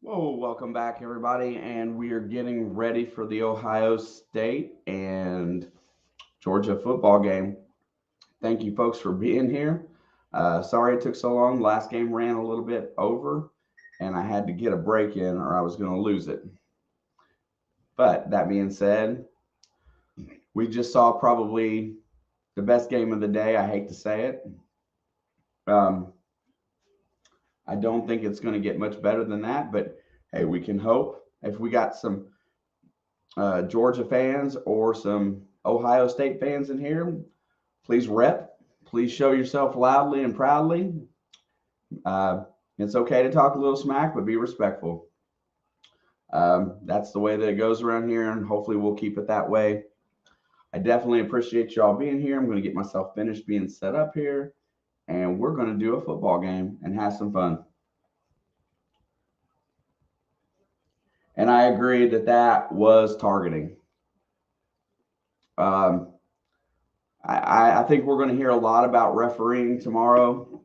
Whoa, welcome back, everybody. And we are getting ready for the Ohio State and Georgia football game. Thank you, folks, for being here. Sorry it took so long. Last game ran a little bit over, and I had to get a break in or I was going to lose it. But that being said, we just saw probably the best game of the day. I hate to say it. Um, I don't think it's going to get much better than that, but hey, we can hope. If we got some Georgia fans or some Ohio State fans in here, please rep. Please show yourself loudly and proudly. Uh, it's okay to talk a little smack, but be respectful. That's the way that it goes around here, and hopefully we'll keep it that way. I definitely appreciate y'all being here. I'm going to get myself finished being set up here, and we're going to do a football game and have some fun. And I agree that that was targeting. Um, I think we're going to hear a lot about refereeing tomorrow,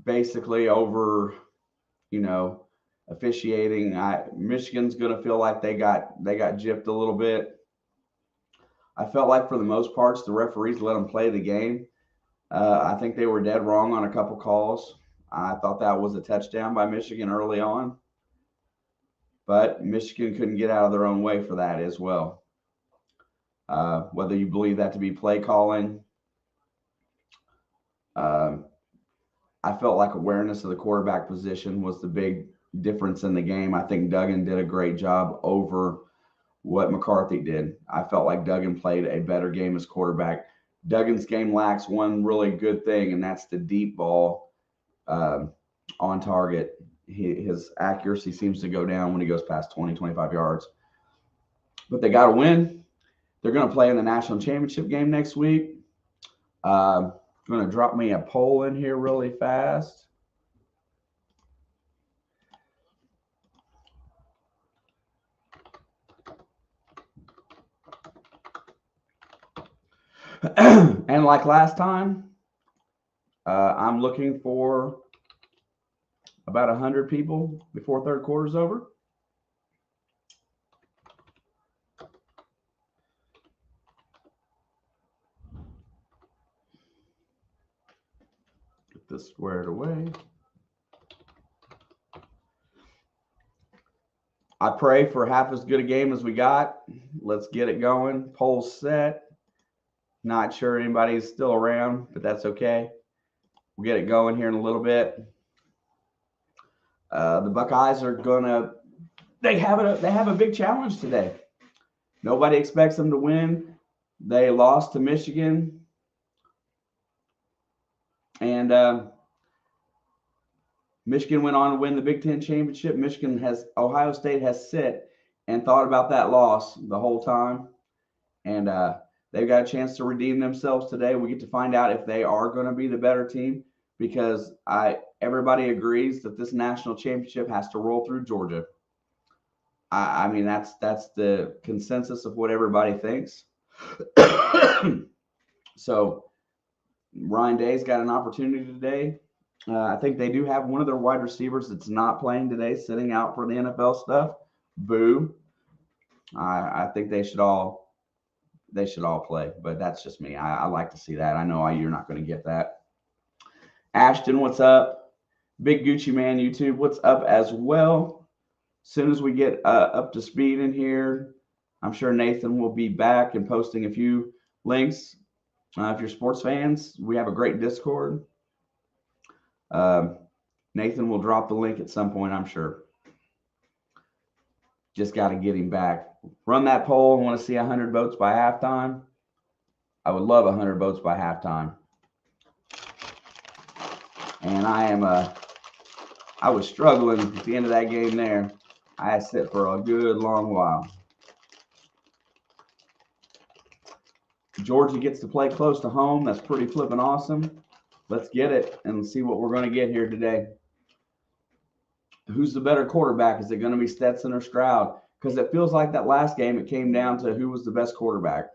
basically over, officiating. Michigan's going to feel like they got gypped a little bit. I felt like for the most parts, the referees let them play the game. I think they were dead wrong on a couple calls. I thought that was a touchdown by Michigan early on, but Michigan couldn't get out of their own way for that as well. Whether you believe that to be play calling, I felt like awareness of the quarterback position was the big difference in the game. I think Duggan did a great job over what McCarthy did. I felt like Duggan played a better game as quarterback. Duggan's game lacks one really good thing, and that's the deep ball on target. His accuracy seems to go down when he goes past 20, 25 yards. But they got to win. They're going to play in the national championship game next week. I'm going to drop me a poll in here really fast. And like last time, I'm looking for about 100 people before third quarter's over. Get this squared away. I pray for half as good a game as we got. Let's get it going. Poll set. Not sure anybody's still around, but that's okay. We'll get it going here in a little bit. The Buckeyes are gonna. They have a big challenge today. Nobody expects them to win. They lost to Michigan, and Michigan went on to win the Big Ten championship. Ohio State has sit and thought about that loss the whole time, and they've got a chance to redeem themselves today. We get to find out if they are going to be the better team, because everybody agrees that this national championship has to roll through Georgia. I mean, that's the consensus of what everybody thinks. So Ryan Day's got an opportunity today. I think they do have one of their wide receivers that's not playing today, sitting out for the NFL stuff. Boo. I think they should all play, but that's just me. I like to see that. I know you're not going to get that. Ashton, what's up? Big Gucci Man YouTube, what's up as well? As soon as we get up to speed in here, I'm sure Nathan will be back and posting a few links. If you're sports fans, we have a great Discord. Nathan will drop the link at some point, I'm sure. Just got to get him back. Run that poll. I want to see 100 votes by halftime. I would love 100 votes by halftime. And I was struggling at the end of that game there. I had to sit for a good long while. Georgia gets to play close to home. That's pretty flipping awesome. Let's get it and see what we're going to get here today. Who's the better quarterback? Is it going to be Stetson or Stroud? Because it feels like that last game, it came down to who was the best quarterback.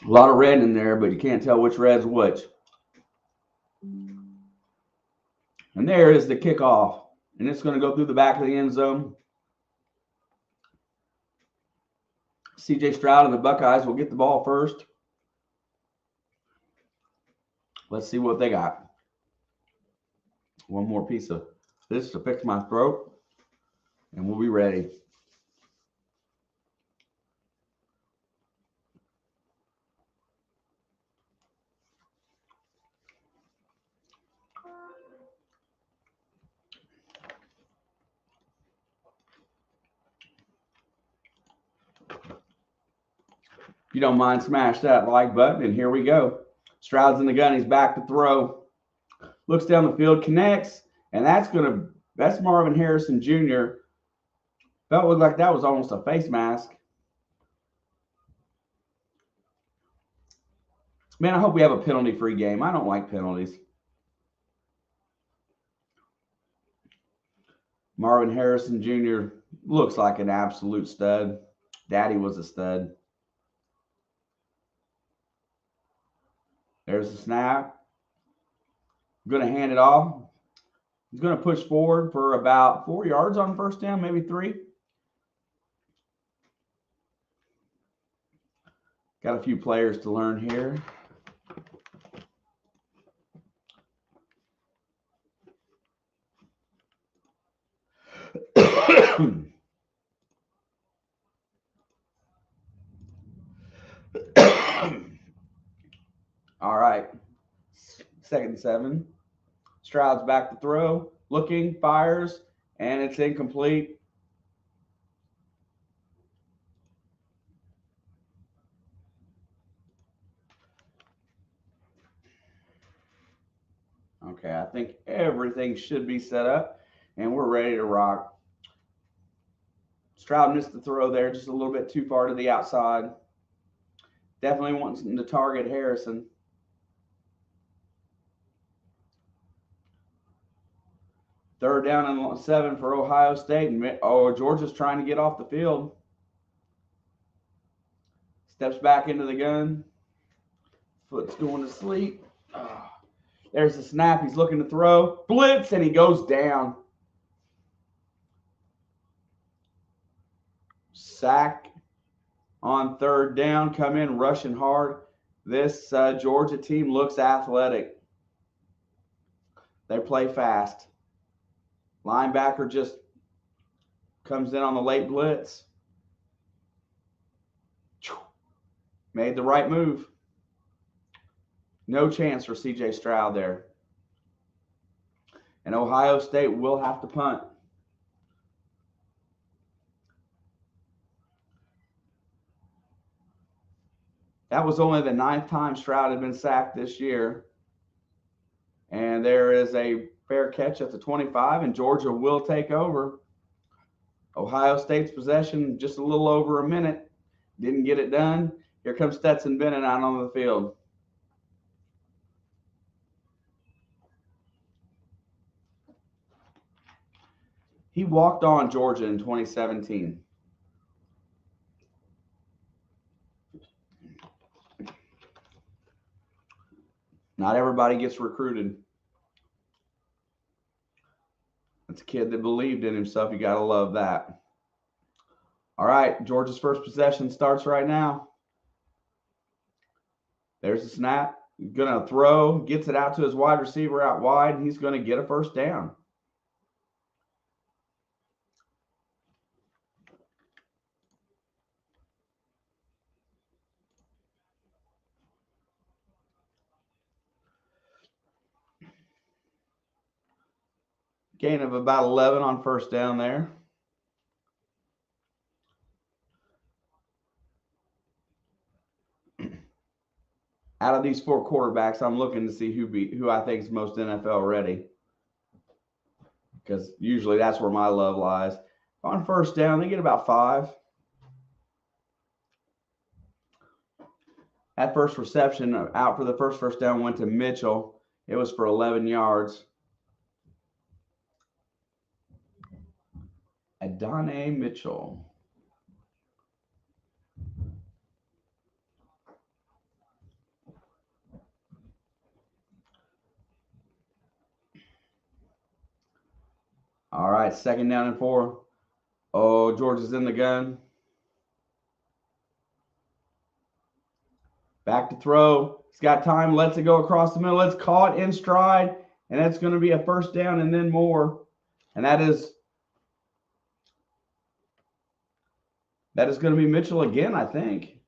A lot of red in there, but you can't tell which red's which. And there is the kickoff. And it's going to go through the back of the end zone. CJ Stroud and the Buckeyes will get the ball first. Let's see what they got. One more piece of this to fix my throat, and we'll be ready. If you don't mind, smash that like button, and here we go. Stroud's in the gun. He's back to throw. Looks down the field, connects, and that's Marvin Harrison Jr. Felt looked like that was almost a face mask. Man, I hope we have a penalty-free game. I don't like penalties. Marvin Harrison Jr. looks like an absolute stud. Daddy was a stud. There's the snap. Going to hand it off. He's going to push forward for about 4 yards on first down, maybe 3. Got a few players to learn here. All right. 2nd and 7. Stroud's back to throw. Looking, fires, and it's incomplete. Okay, I think everything should be set up, and we're ready to rock. Stroud missed the throw there, just a little bit too far to the outside. Definitely wants to target Harrison. Third down and 7 for Ohio State. Georgia's trying to get off the field. Steps back into the gun. Foot's going to sleep. There's the snap. He's looking to throw. Blitz, and he goes down. Sack on 3rd down. Come in rushing hard. This Georgia team looks athletic. They play fast. Linebacker just comes in on the late blitz. Made the right move. No chance for CJ Stroud there. And Ohio State will have to punt. That was only the 9th time Stroud had been sacked this year. And there is a fair catch at the 25, and Georgia will take over. Ohio State's possession, just a little over a minute. Didn't get it done. Here comes Stetson Bennett out on the field. He walked on Georgia in 2017. Not everybody gets recruited. It's a kid that believed in himself. You got to love that. All right, Georgia's first possession starts right now. There's the snap. He's going to throw, gets it out to his wide receiver out wide, and he's going to get a first down. Gain of about 11 on first down there. Out of these 4 quarterbacks, I'm looking to see who I think is most NFL ready, because usually that's where my love lies. On first down, they get about 5. That first reception out for the first down went to Mitchell. It was for 11 yards. Adonai Mitchell. All right, 2nd down and 4. Oh, Georgia's in the gun. Back to throw. He's got time. Lets it go across the middle. It's caught in stride, and it's going to be a 1st down and then more. And that is going to be Mitchell again, I think.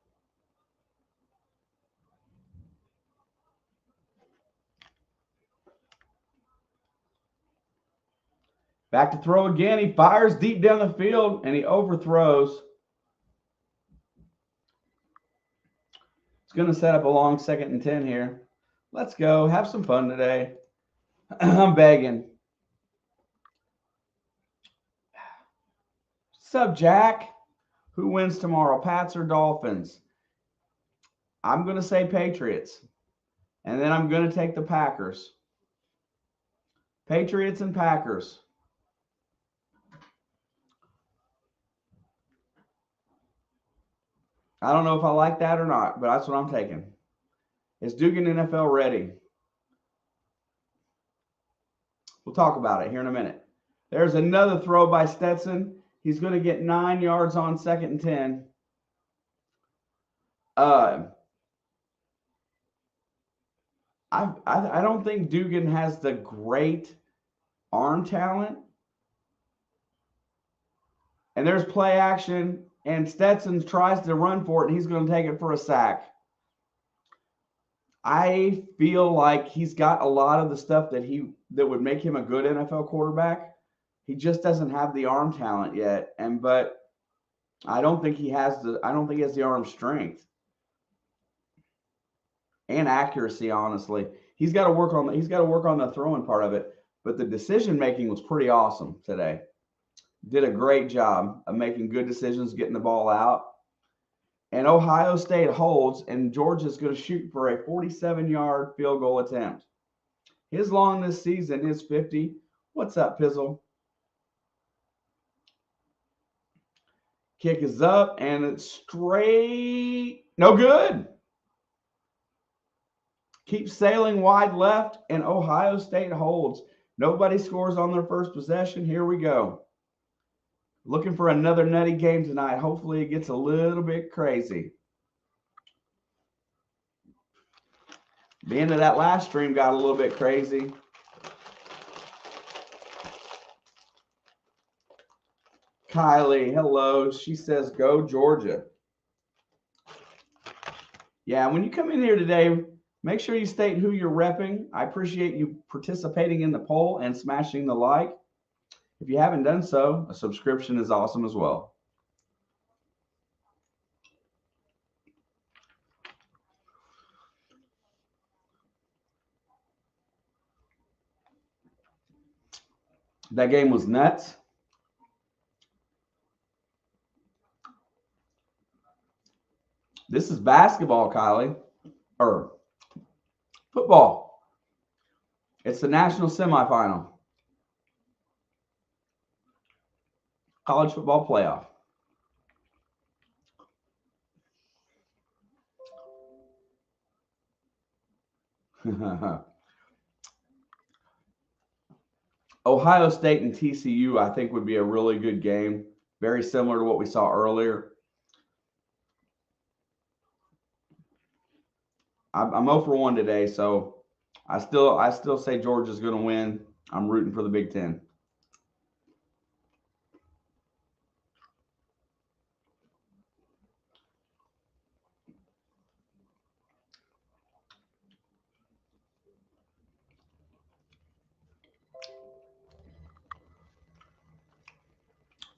Back to throw again. He fires deep down the field, and he overthrows. It's going to set up a long 2nd and 10 here. Let's go. Have some fun today. I'm begging. What's up, Jack? Who wins tomorrow, Pats or Dolphins? I'm going to say Patriots. And then I'm going to take the Packers. Patriots and Packers. I don't know if I like that or not, but that's what I'm taking. Is Dugan NFL ready? We'll talk about it here in a minute. There's another throw by Stetson. He's going to get 9 yards on 2nd and 10. I don't think Dugan has the great arm talent. And there's play action, and Stetson tries to run for it, and he's going to take it for a sack. I feel like he's got a lot of the stuff that would make him a good NFL quarterback. He just doesn't have the arm talent yet, but I don't think he has the arm strength and accuracy. Honestly, he's got to work on the throwing part of it. But the decision making was pretty awesome today. Did a great job of making good decisions, getting the ball out. And Ohio State holds, and Georgia's going to shoot for a 47-yard field goal attempt. His long this season is 50. What's up, Pizzle? Kick is up, and it's straight. No good. Keeps sailing wide left, and Ohio State holds. Nobody scores on their first possession. Here we go. Looking for another nutty game tonight. Hopefully it gets a little bit crazy. The end of that last stream got a little bit crazy. Kylie, hello. She says, go Georgia. Yeah, when you come in here today, make sure you state who you're repping. I appreciate you participating in the poll and smashing the like. If you haven't done so, a subscription is awesome as well. That game was nuts. This is basketball, Kylie, or football. It's the national semifinal. College football playoff. Ohio State and TCU, I think, would be a really good game. Very similar to what we saw earlier. I'm 0 for 1 today, so I still say Georgia's going to win. I'm rooting for the Big Ten.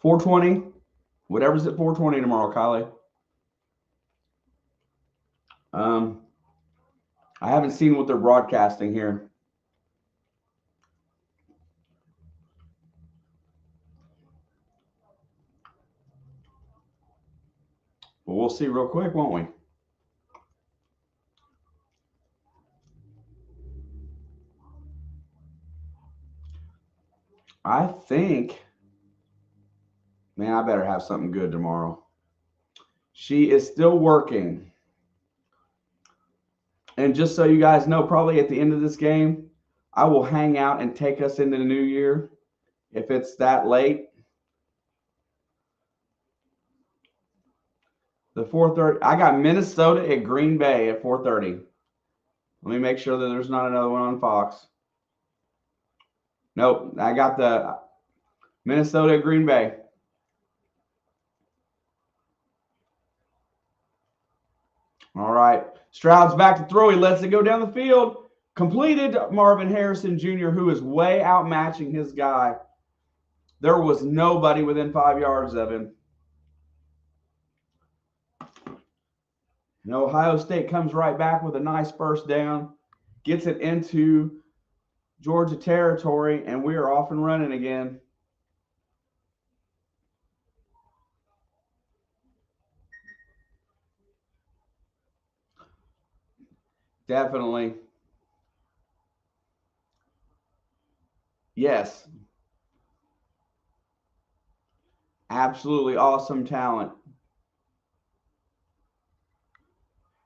$4.20, whatever's at $4.20 tomorrow, Kylie. I haven't seen what they're broadcasting here. But we'll see real quick, won't we? I think, man, I better have something good tomorrow. She is still working. And just so you guys know, probably at the end of this game, I will hang out and take us into the new year. if it's that late. The 4:30. I got Minnesota at Green Bay at 4:30. Let me make sure that there's not another one on Fox. Nope, I got the Minnesota at Green Bay. All right. Stroud's back to throw. He lets it go down the field. Completed Marvin Harrison Jr., who is way outmatching his guy. There was nobody within 5 yards of him. And Ohio State comes right back with a nice first down, gets it into Georgia territory, and we are off and running again. Definitely. Yes. Absolutely awesome talent.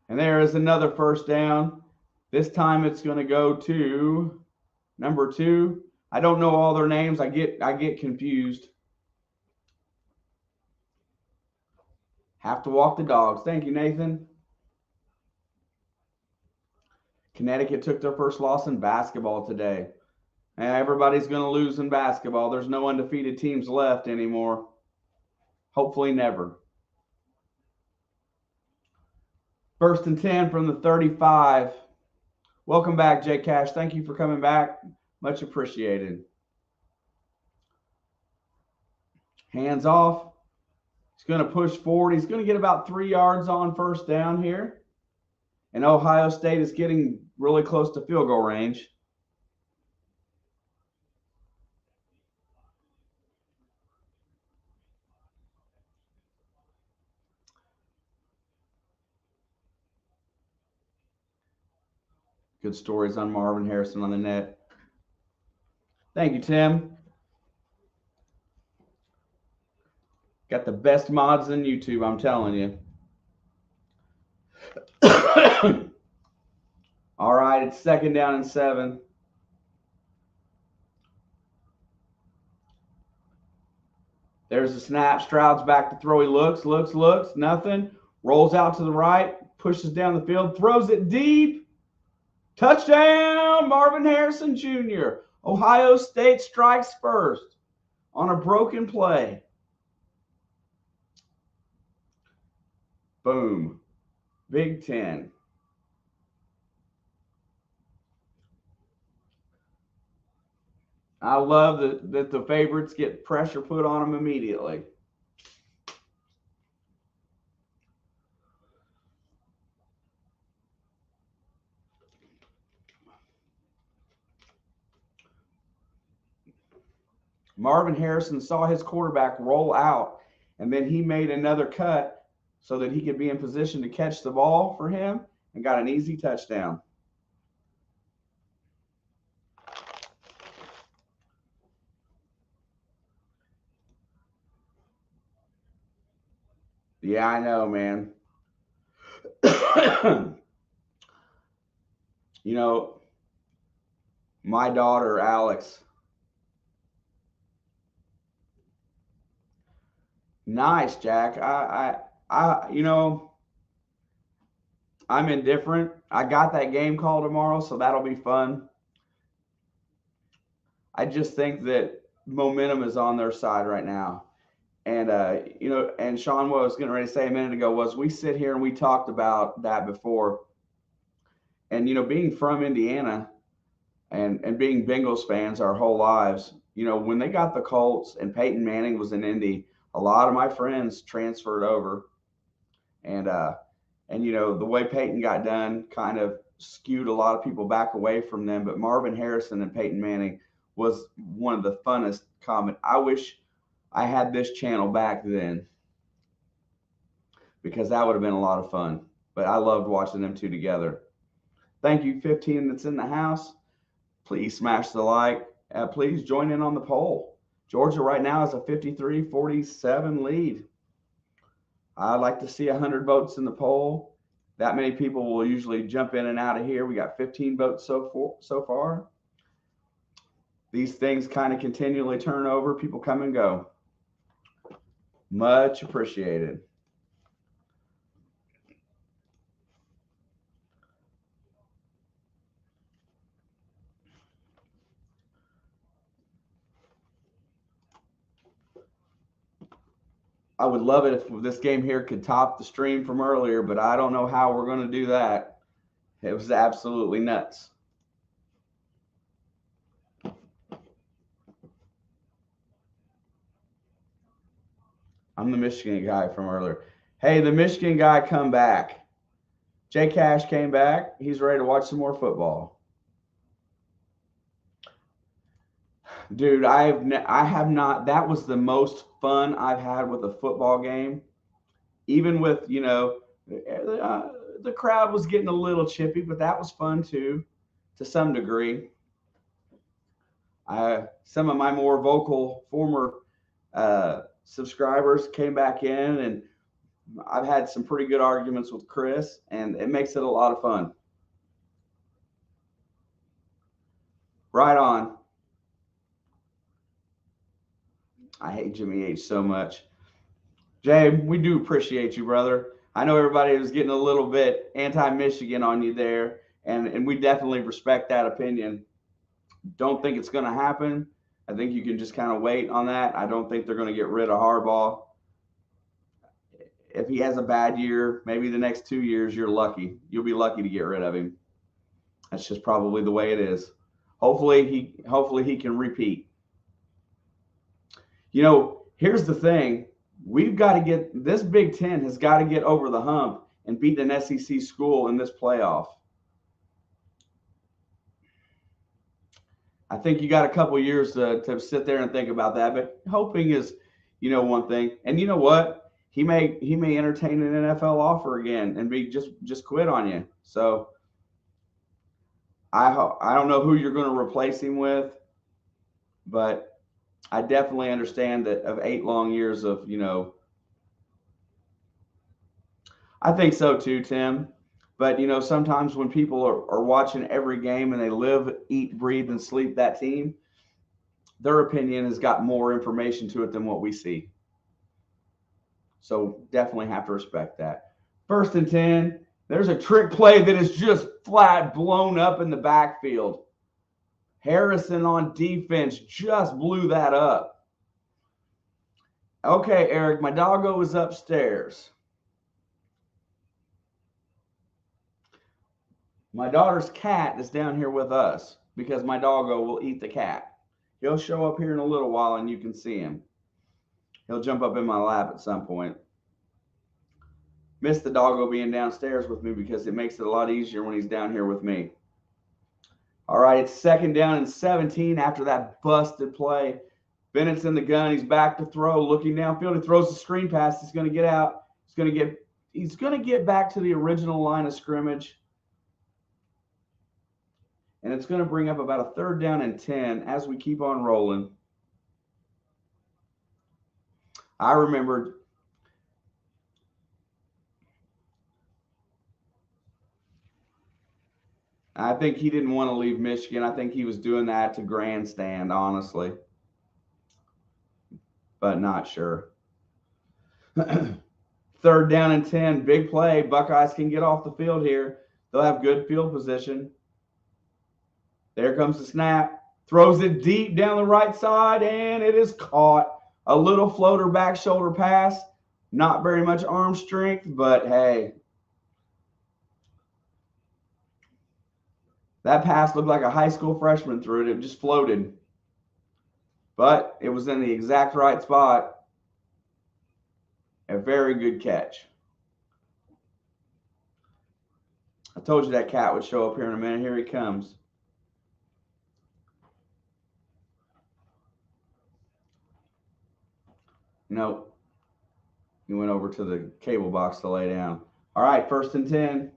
And there is another first down. This time it's going to go to number 2. I don't know all their names. I get confused. Have to walk the dogs. Thank you, Nathan. Connecticut took their first loss in basketball today. And everybody's going to lose in basketball. There's no undefeated teams left anymore. Hopefully never. 1st and 10 from the 35. Welcome back, Jay Cash. Thank you for coming back. Much appreciated. Hands off. He's going to push forward. He's going to get about 3 yards on first down here. And Ohio State is getting really close to field goal range. Good stories on Marvin Harrison on the net. Thank you, Tim. Got the best mods in YouTube, I'm telling you. All right, it's 2nd down and 7. There's a snap. Stroud's back to throw. He looks, nothing. Rolls out to the right, pushes down the field, throws it deep. Touchdown, Marvin Harrison Jr. Ohio State strikes first on a broken play. Boom. Big 10. I love that the favorites get pressure put on them immediately. Marvin Harrison saw his quarterback roll out, and then he made another cut so that he could be in position to catch the ball for him and got an easy touchdown. Yeah, I know, man. You know, my daughter, Alex. Nice, Jack. You know, I'm indifferent. I got that game call tomorrow, so that'll be fun. I just think that momentum is on their side right now. And, you know, and Sean, what I was getting ready to say a minute ago was we sit here and we talked about that before. And, you know, being from Indiana and being Bengals fans our whole lives, you know, when they got the Colts and Peyton Manning was in Indy, a lot of my friends transferred over. And you know, the way Peyton got done kind of skewed a lot of people back away from them. But Marvin Harrison and Peyton Manning was one of the funnest comment. I wish I had this channel back then because that would have been a lot of fun. But I loved watching them two together. Thank you, 15 that's in the house. Please smash the like. Please join in on the poll. Georgia right now has a 53-47 lead. I'd like to see 100 votes in the poll. That many people will usually jump in and out of here. We got 15 votes so far. These things kind of continually turn over. People come and go. Much appreciated. I would love it if this game here could top the stream from earlier, but I don't know how we're going to do that. It was absolutely nuts. I'm the Michigan guy from earlier. Hey, the Michigan guy come back. Jay Cash came back. He's ready to watch some more football. Dude, I have not. That was the most fun I've had with a football game. Even with, the crowd was getting a little chippy, but that was fun too, to some degree. Some of my more vocal former subscribers came back in, and I've had some pretty good arguments with Chris, and it makes it a lot of fun. Right on. I hate Jimmy H so much. Jay, we do appreciate you, brother. I know everybody was getting a little bit anti-Michigan on you there, and we definitely respect that opinion. Don't think it's going to happen. I think you can just kind of wait on that. I don't think they're going to get rid of Harbaugh. If he has a bad year, maybe the next 2 years, you're lucky. You'll be lucky to get rid of him. That's just probably the way it is. Hopefully he can repeat. Here's the thing. We've got to get this Big Ten has got to get over the hump and beat an SEC school in this playoff. I think you got a couple years to sit there and think about that, but hoping is, one thing. And you know what? He may entertain an NFL offer again and be just quit on you. So I don't know who you're going to replace him with, but I definitely understand that of 8 long years of, I think so too, Tim. But, sometimes when people are watching every game and they live, eat, breathe, and sleep that team, their opinion has got more information to it than what we see. So definitely have to respect that. 1st and 10. There's a trick play that is just flat blown up in the backfield. Harrison on defense just blew that up. Okay, Eric, my doggo is upstairs. My daughter's cat is down here with us because my doggo will eat the cat. He'll show up here in a little while and you can see him. He'll jump up in my lap at some point. Miss the doggo being downstairs with me because it makes it a lot easier when he's down here with me. All right, it's 2nd down and 17 after that busted play. Bennett's in the gun. He's back to throw, looking downfield. He throws the screen pass. He's going to get out. He's going to get back to the original line of scrimmage. And it's going to bring up about a 3rd down and 10 as we keep on rolling. I remember I think he didn't want to leave Michigan. I think he was doing that to grandstand, honestly. But not sure. 3rd down and 10, big play. Buckeyes can get off the field here. They'll have good field position. There comes the snap. Throws it deep down the right side, and it is caught. A little floater back shoulder pass. Not very much arm strength, but hey. That pass looked like a high school freshman threw it. It just floated. But it was in the exact right spot. A very good catch. I told you that cat would show up here in a minute. Here he comes. Nope. He went over to the cable box to lay down. All right, 1st and 10.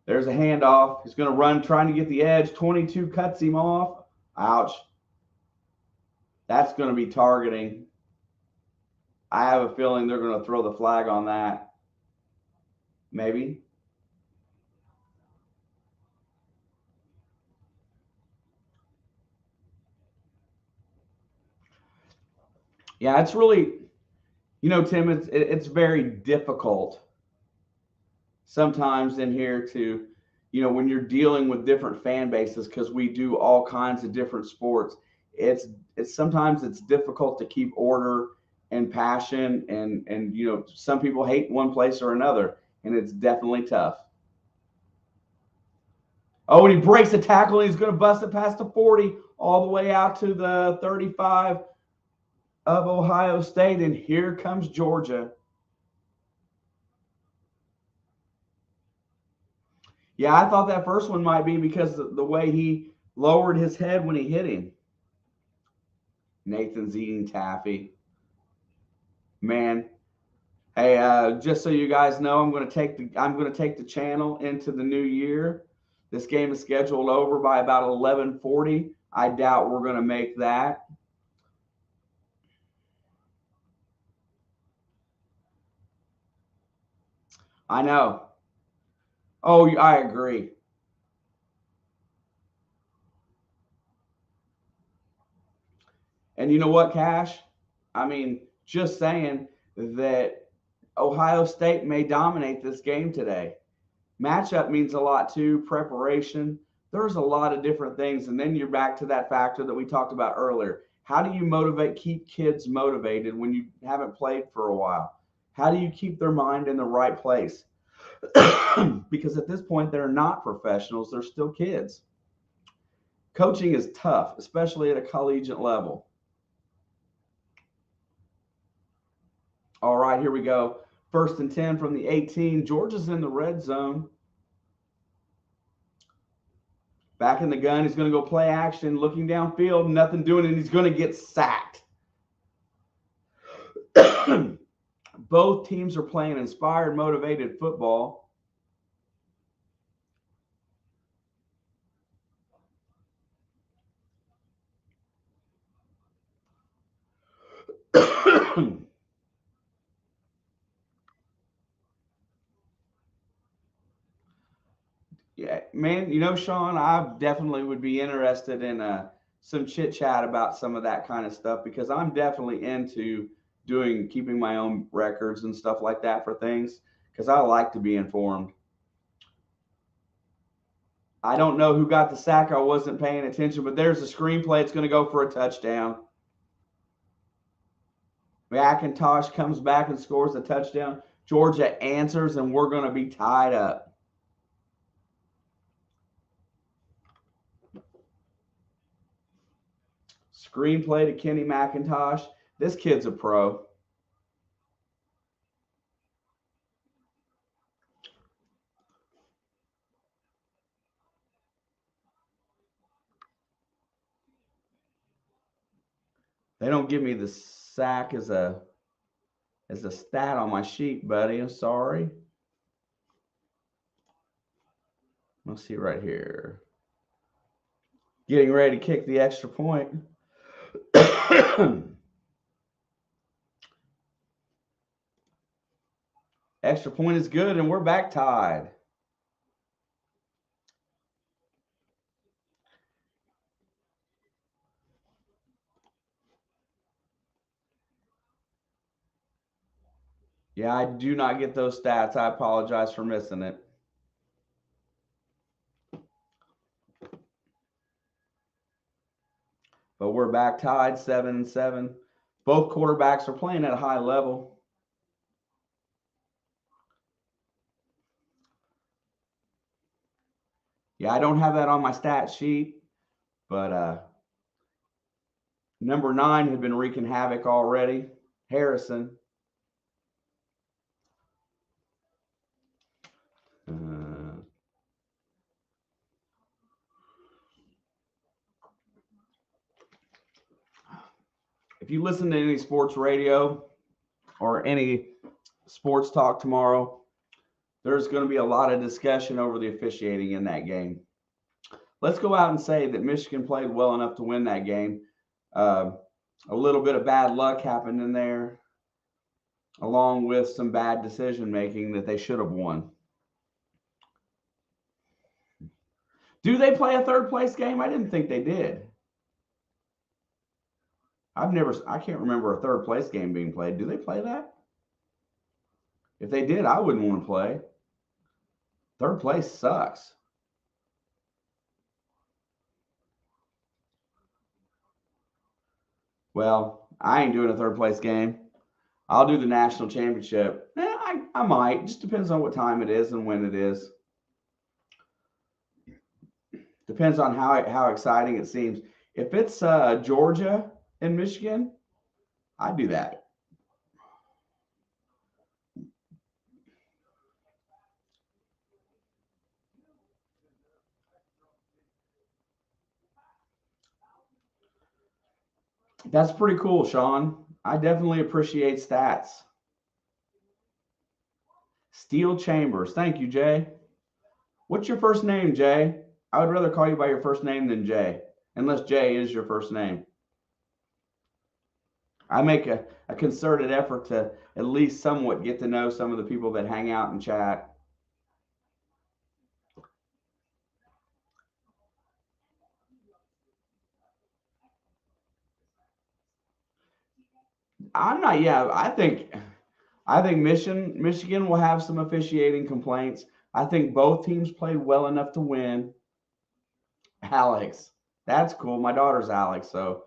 There's a handoff. He's going to run, trying to get the edge. 22 cuts him off. Ouch. That's going to be targeting. I have a feeling they're going to throw the flag on that. Maybe. Yeah, it's really, Tim, it's very difficult sometimes in here to, when you're dealing with different fan bases, because we do all kinds of different sports. It's sometimes it's difficult to keep order and passion, and some people hate one place or another, and it's definitely tough. Oh, and he breaks the tackle, and he's going to bust it past the 40 all the way out to the 35 of Ohio State, and here comes Georgia. Yeah, I thought that first one might be because the way he lowered his head when he hit him. Nathan's eating taffy. Man, hey, just so you guys know, I'm going to take the channel into the new year. This game is scheduled over by about 11:40. I doubt we're going to make that. I know. Oh, I agree. And you know what, Cash? I mean, just saying that Ohio State may dominate this game today. Matchup means a lot too, preparation. There's a lot of different things. And then you're back to that factor that we talked about earlier. How do you keep kids motivated when you haven't played for a while? How do you keep their mind in the right place? Because at this point, they're not professionals, they're still kids. Coaching is tough, especially at a collegiate level. All right, here we go. 1st and 10 from the 18. Georgia's in the red zone. Back in the gun. He's going to go play action, looking downfield, nothing doing, and he's going to get sacked. Both teams are playing inspired, motivated football. Yeah, man, Sean, I definitely would be interested in some chit chat about some of that kind of stuff, because I'm definitely into keeping my own records and stuff like that for things, because I like to be informed. I don't know who got the sack. I wasn't paying attention, but there's a screenplay. It's going to go for a touchdown. McIntosh comes back and scores a touchdown. Georgia answers, and we're going to be tied up. Screenplay to Kenny McIntosh. This kid's a pro. They don't give me the sack as a stat on my sheet, buddy. I'm sorry. Let's see right here. Getting ready to kick the extra point. Extra point is good, and we're back tied. Yeah, I do not get those stats. I apologize for missing it. But we're back tied 7-7. Both quarterbacks are playing at a high level. Yeah, I don't have that on my stat sheet, but number 9 had been wreaking havoc already. Harrison. If you listen to any sports radio or any sports talk tomorrow, there's going to be a lot of discussion over the officiating in that game. Let's go out and say that Michigan played well enough to win that game. A little bit of bad luck happened in there, along with some bad decision making that they should have won. Do they play a third place game? I didn't think they did. I can't remember a third place game being played. Do they play that? If they did, I wouldn't want to play. Third place sucks. Well, I ain't doing a third place game. I'll do the national championship. I might. Just depends on what time it is and when it is. Depends on how exciting it seems. If it's Georgia and Michigan, I'd do that. That's pretty cool, Sean. I definitely appreciate stats. Steel Chambers. Thank you, Jay. What's your first name, Jay? I would rather call you by your first name than Jay, unless Jay is your first name. I make a concerted effort to at least somewhat get to know some of the people that hang out and chat. I'm not. Yeah, I think Michigan will have some officiating complaints. I think both teams played well enough to win. Alex, that's cool. My daughter's Alex, so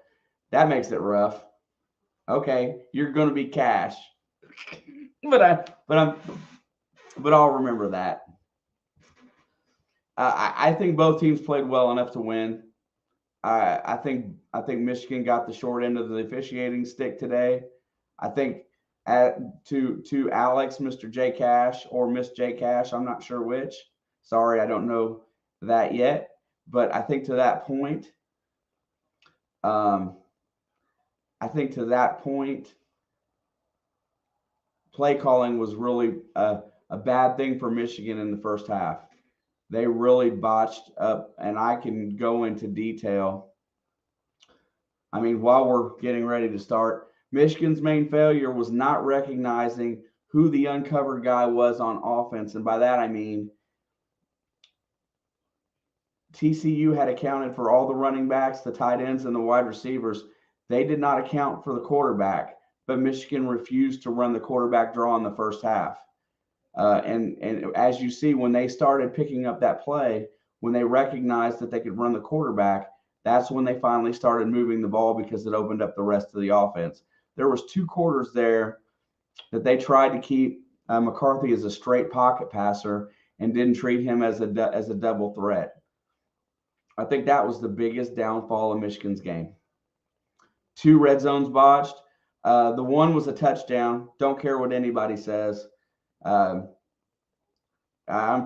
that makes it rough. Okay, you're going to be Cash, but I'll remember that. I think both teams played well enough to win. I think Michigan got the short end of the officiating stick today. I think to Alex, Mr. J Cash or Miss J Cash, I'm not sure which. Sorry, I don't know that yet. But I think to that point, um, play calling was really a bad thing for Michigan in the first half. They really botched up, and I can go into detail. I mean, while we're getting ready to start, Michigan's main failure was not recognizing who the uncovered guy was on offense. And by that, I mean TCU had accounted for all the running backs, the tight ends, and the wide receivers. They did not account for the quarterback, but Michigan refused to run the quarterback draw in the first half. And as you see, when they started picking up that play, when they recognized that they could run the quarterback, that's when they finally started moving the ball because it opened up the rest of the offense. There was 2 quarters there that they tried to keep McCarthy as a straight pocket passer and didn't treat him as a double threat. I think that was the biggest downfall of Michigan's game. 2 red zones botched. The one was a touchdown. Don't care what anybody says. I'm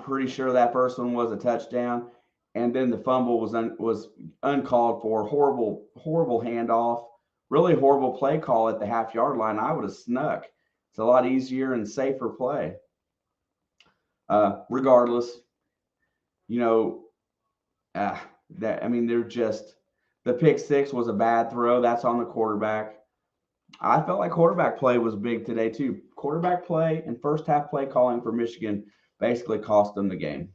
pretty sure that first one was a touchdown, and then the fumble was uncalled for. Horrible handoff. Really horrible play call at the half-yard line. I would have snuck. It's a lot easier and safer play. Regardless, you know, they're just the pick six was a bad throw. That's on the quarterback. I felt like quarterback play was big today too. Quarterback play and first half play calling for Michigan basically cost them the game.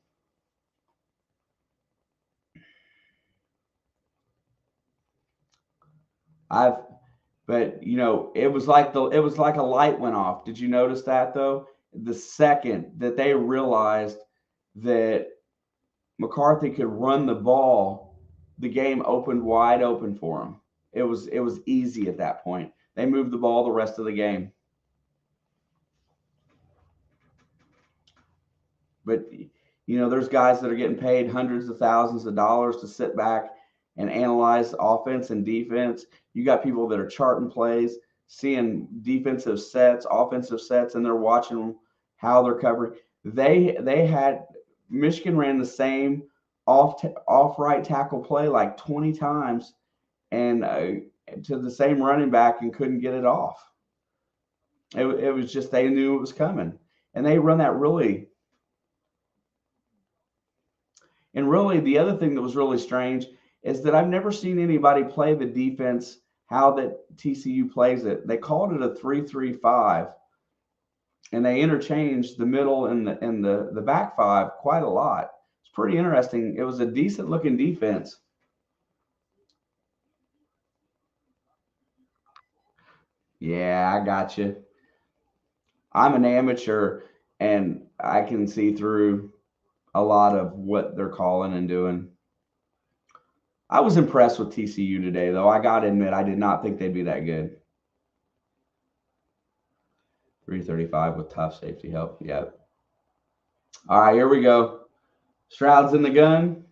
But it was like a light went off. Did you notice that though? The second that they realized that McCarthy could run the ball, the game opened wide open for him. It was easy at that point. They moved the ball the rest of the game. But there's guys that are getting paid hundreds of thousands of dollars to sit back and analyze offense and defense. You got people that are charting plays, seeing defensive sets, offensive sets, and they're watching how they're covering. They had Michigan ran the same off right tackle play like 20 times and to the same running back and couldn't get it off. It was just they knew it was coming, and they run that really. And really, the other thing that was really strange is that I've never seen anybody play the defense how that TCU plays it. They called it a 3-3-5, and they interchanged the middle and the back five quite a lot. It's pretty interesting. It was a decent looking defense. Yeah, I got you. I'm an amateur, and I can see through a lot of what they're calling and doing. I was impressed with TCU today, though. I got to admit, I did not think they'd be that good. 335 with tough safety help. Yep. All right, here we go. Stroud's in the gun.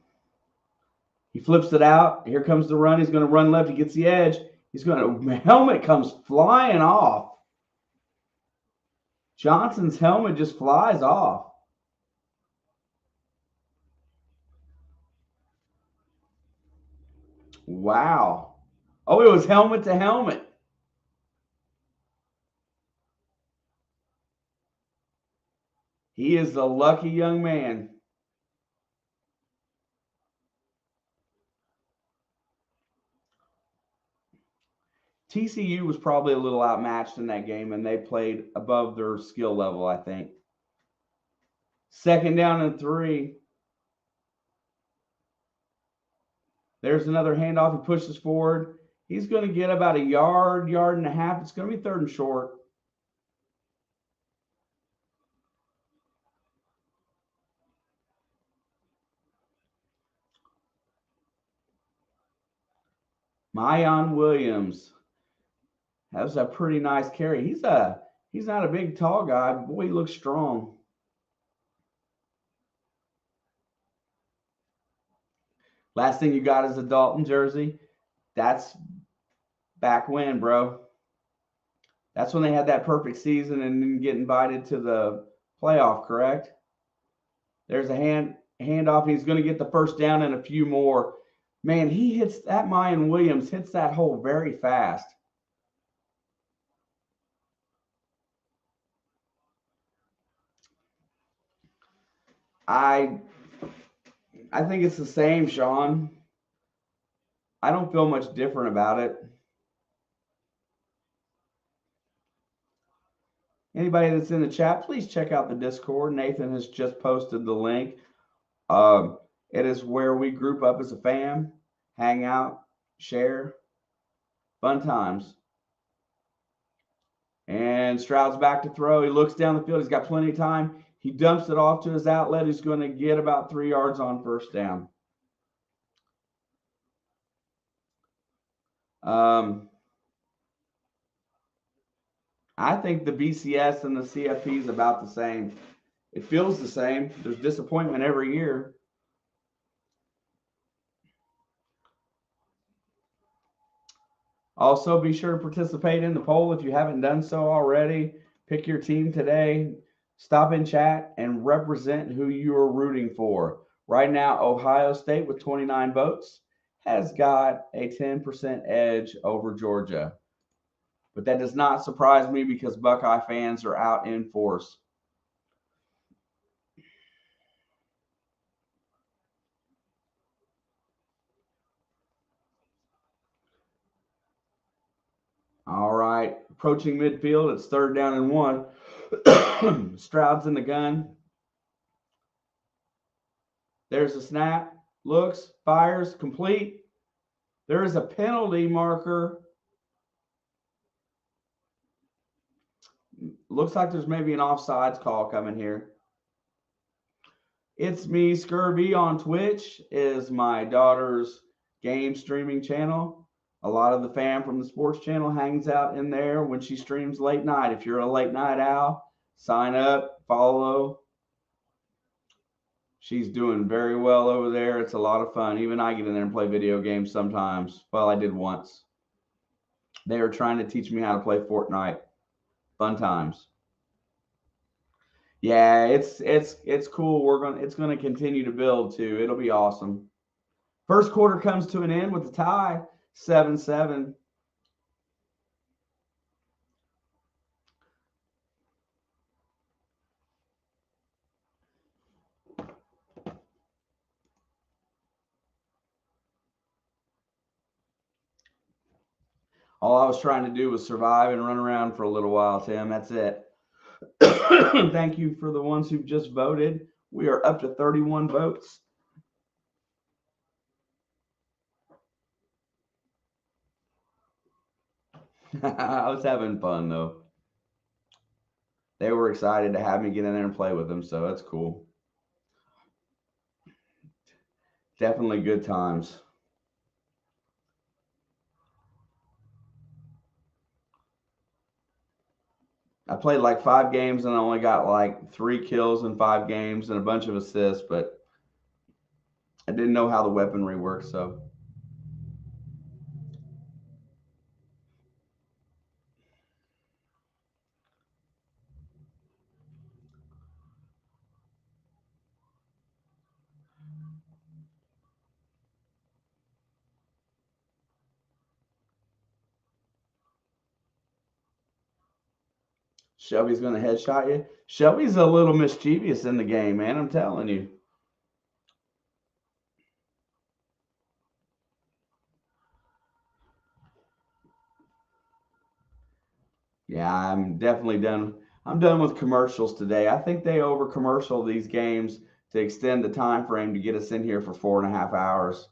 He flips it out. Here comes the run. He's going to run left. He gets the edge. He's going to, helmet comes flying off. Johnson's helmet just flies off. Wow. Oh, it was helmet to helmet. He is a lucky young man. TCU was probably a little outmatched in that game, and they played above their skill level, I think. Second down and 3. There's another handoff. He pushes forward. He's going to get about a yard, yard and a half. It's going to be 3rd and short. Mayan Williams. That was a pretty nice carry. He's not a big, tall guy. Boy, he looks strong. Last thing you got is a Dalton jersey. That's back when, bro. That's when they had that perfect season and didn't get invited to the playoff, correct? There's a handoff. He's going to get the first down and a few more. Man, he hits that. Mayan Williams hits that hole very fast. I think it's the same, Sean. I don't feel much different about it. Anybody that's in the chat, please check out the Discord. Nathan has just posted the link. It is where we group up as a fam, hang out, share, fun times. And Stroud's back to throw. He looks down the field. He's got plenty of time. He dumps it off to his outlet. He's going to get about 3 yards on first down. I think the BCS and the CFP is about the same. It feels the same. There's disappointment every year. Also, be sure to participate in the poll if you haven't done so already. Pick your team today. Stop in chat and represent who you are rooting for. Right now, Ohio State with 29 votes has got a 10% edge over Georgia. But that does not surprise me because Buckeye fans are out in force. All right, approaching midfield. It's 3rd down and 1. Stroud's in the gun. There's a snap. Looks, fires, complete. There is a penalty marker. Looks like there's maybe an offsides call coming here. It's me, Scurvy, on Twitch is my daughter's game streaming channel. A lot of the fam from the sports channel hangs out in there when she streams late night. If you're a late night owl, sign up, follow. She's doing very well over there. It's a lot of fun. Even I get in there and play video games sometimes. Well, I did once. They are trying to teach me how to play Fortnite. Fun times. Yeah, it's cool. It's gonna continue to build too. It'll be awesome. First quarter comes to an end with a tie, 7-7. All I was trying to do was survive and run around for a little while, Tim. That's it. Thank you for the ones who've just voted. We are up to 31 votes. I was having fun though. They were excited to have me get in there and play with them, so that's cool. Definitely good times. I played like 5 games and I only got like 3 kills in 5 games and a bunch of assists, but I didn't know how the weaponry works, so Shelby's gonna headshot you. Shelby's a little mischievous in the game, man. I'm telling you. Yeah, I'm definitely done. I'm done with commercials today. I think they over commercial these games to extend the time frame to get us in here for 4.5 hours.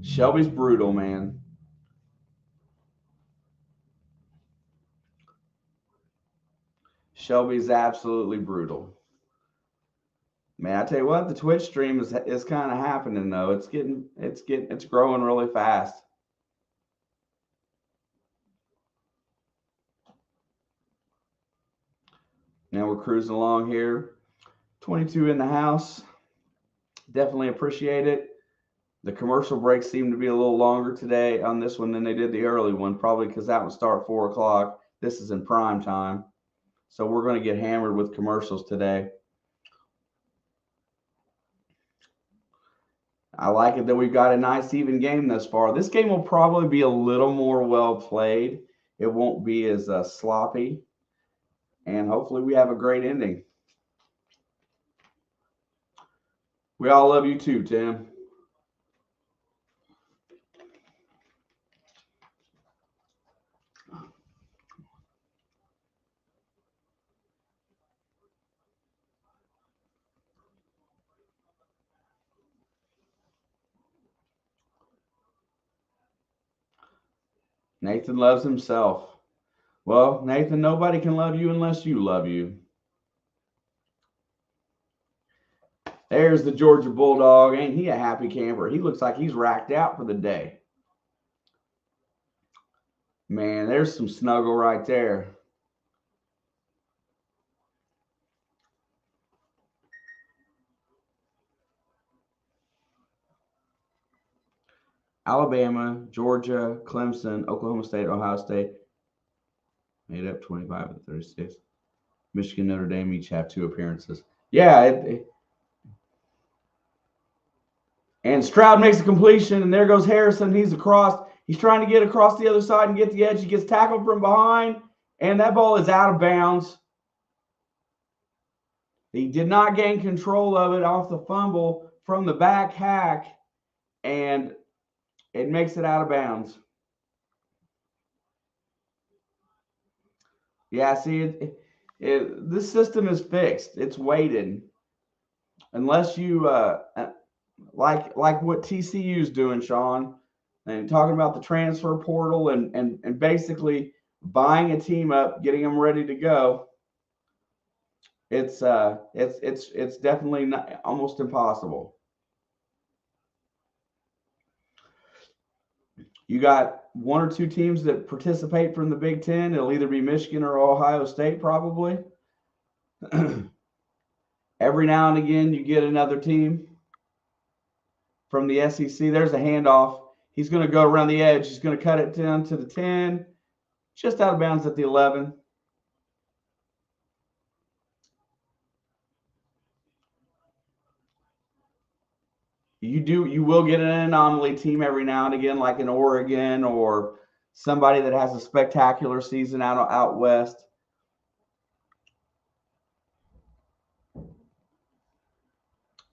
Shelby's brutal, man. Shelby's absolutely brutal. Man, I tell you what, the Twitch stream is kind of happening though. It's growing really fast. Now we're cruising along here. 22 in the house. Definitely appreciate it. The commercial breaks seem to be a little longer today on this one than they did the early one, probably because that would start 4 o'clock. This is in prime time. So we're going to get hammered with commercials today. I like it that we've got a nice even game thus far. This game will probably be a little more well played. It won't be as sloppy. And hopefully we have a great ending. We all love you too, Tim. Nathan loves himself. Well, Nathan, nobody can love you unless you love you. There's the Georgia Bulldog. Ain't he a happy camper? He looks like he's racked out for the day. Man, there's some snuggle right there. Alabama, Georgia, Clemson, Oklahoma State, Ohio State made up 25 of the 36. Michigan, Notre Dame each have 2 appearances. Yeah, and Stroud makes a completion, and there goes Harrison. He's across. He's trying to get across the other side and get the edge. He gets tackled from behind, and that ball is out of bounds. He did not gain control of it off the fumble from the back hack, and it makes it out of bounds. Yeah, see, this system is fixed. It's weighted. Unless you like what TCU's doing, Sean, and talking about the transfer portal and basically buying a team up, getting them ready to go. It's definitely not, almost impossible. You got 1 or 2 teams that participate from the Big Ten. It'll either be Michigan or Ohio State, probably. Every now and again, you get another team from the SEC. There's a handoff. He's going to go around the edge. He's going to cut it down to the 10, just out of bounds at the 11. You will get an anomaly team every now and again, like in Oregon or somebody that has a spectacular season out west.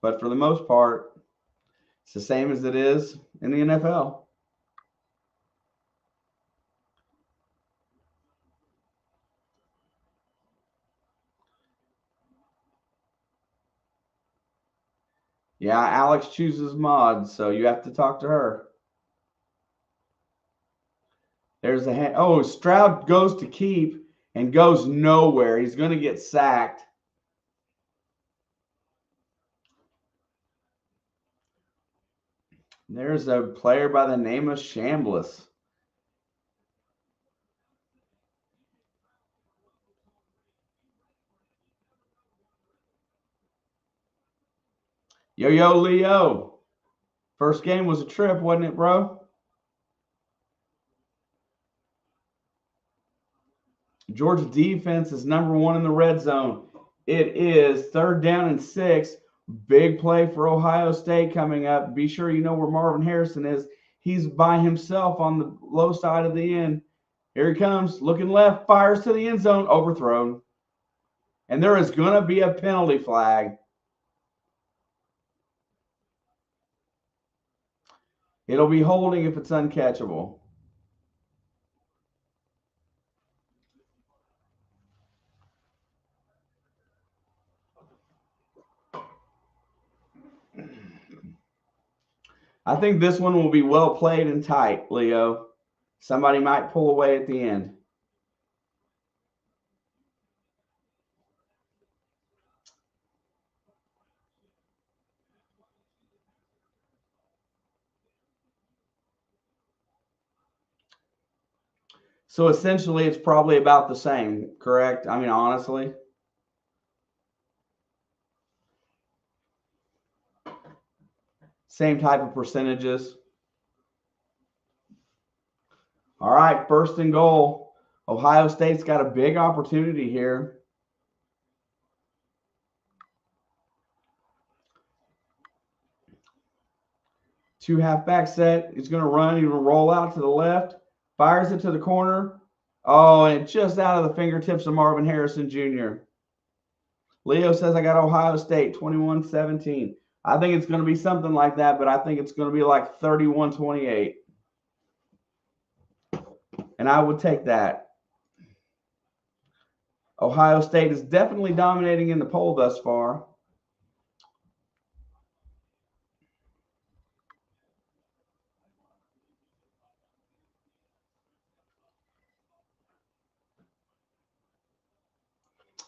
But for the most part, it's the same as it is in the NFL. Yeah, Alex chooses mods, so you have to talk to her. There's a hand. Oh, Stroud goes to keep and goes nowhere. He's going to get sacked. There's a player by the name of Shambliss. Yo, Leo. First game was a trip, wasn't it, bro? Georgia defense is number 1 in the red zone. It is 3rd down and 6. Big play for Ohio State coming up. Be sure you know where Marvin Harrison is. He's by himself on the low side of the end. Here he comes, looking left, fires to the end zone, overthrown. And there is going to be a penalty flag. It'll be holding if it's uncatchable. I think this one will be well played and tight, Leo. Somebody might pull away at the end. So essentially, it's probably about the same, correct? I mean, honestly. Same type of percentages. All right, 1st and goal. Ohio State's got a big opportunity here. Two halfback set. He's going to run. He's going to roll out to the left. Fires it to the corner. Oh, and just out of the fingertips of Marvin Harrison Jr. Leo says I got Ohio State 21-17. I think it's going to be something like that, but I think it's going to be like 31-28. And I would take that. Ohio State is definitely dominating in the poll thus far.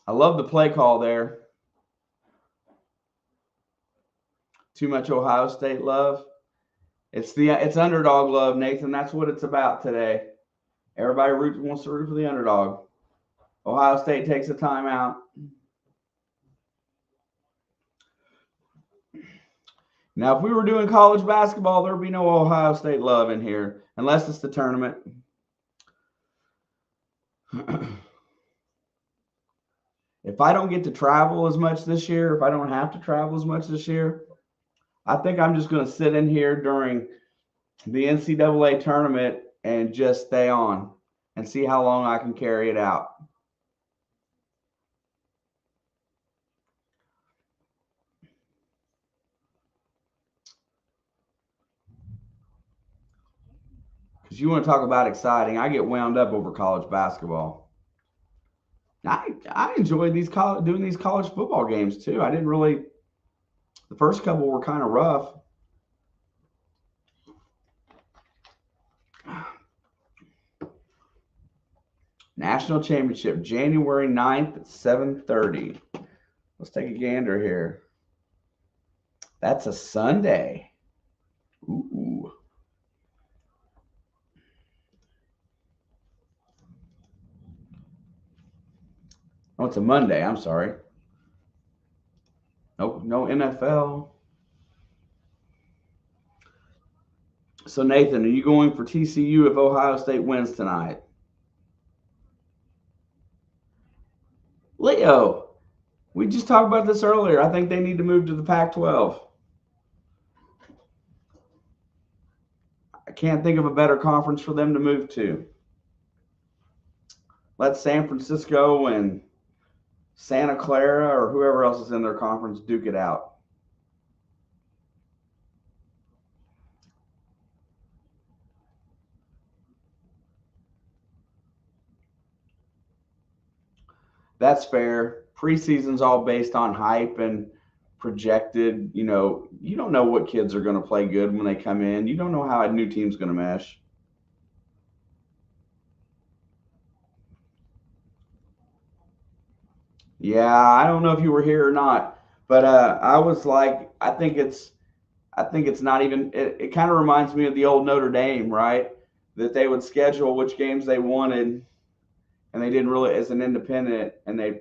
I love the play call there. Too much Ohio State love. It's underdog love, Nathan. That's what it's about today. Everybody wants to root for the underdog. Ohio State takes a timeout. Now, if we were doing college basketball, there'd be no Ohio State love in here, unless it's the tournament. If I don't get to travel as much this year, if I don't have to travel as much this year, I think I'm just going to sit in here during the NCAA tournament and just stay on and see how long I can carry it out. Because you want to talk about exciting. I get wound up over college basketball. I enjoy doing these college football games too. I didn't really. The first couple were kind of rough. National Championship, January 9th at 7:30. Let's take a gander here. That's a Sunday. Ooh. Oh, it's a Monday. I'm sorry. Nope, no NFL. So, Nathan, are you going for TCU if Ohio State wins tonight? Leo, we just talked about this earlier. I think they need to move to the Pac-12. I can't think of a better conference for them to move to. Let San Francisco and Santa Clara or whoever else is in their conference duke it out. That's fair. Preseason's all based on hype and projected. You don't know what kids are going to play good when they come in. You don't know how a new team's going to mesh. Yeah, I don't know if you were here or not, but I was like, I think it's not even. It kind of reminds me of the old Notre Dame, right? That they would schedule which games they wanted, and they didn't really as an independent, and they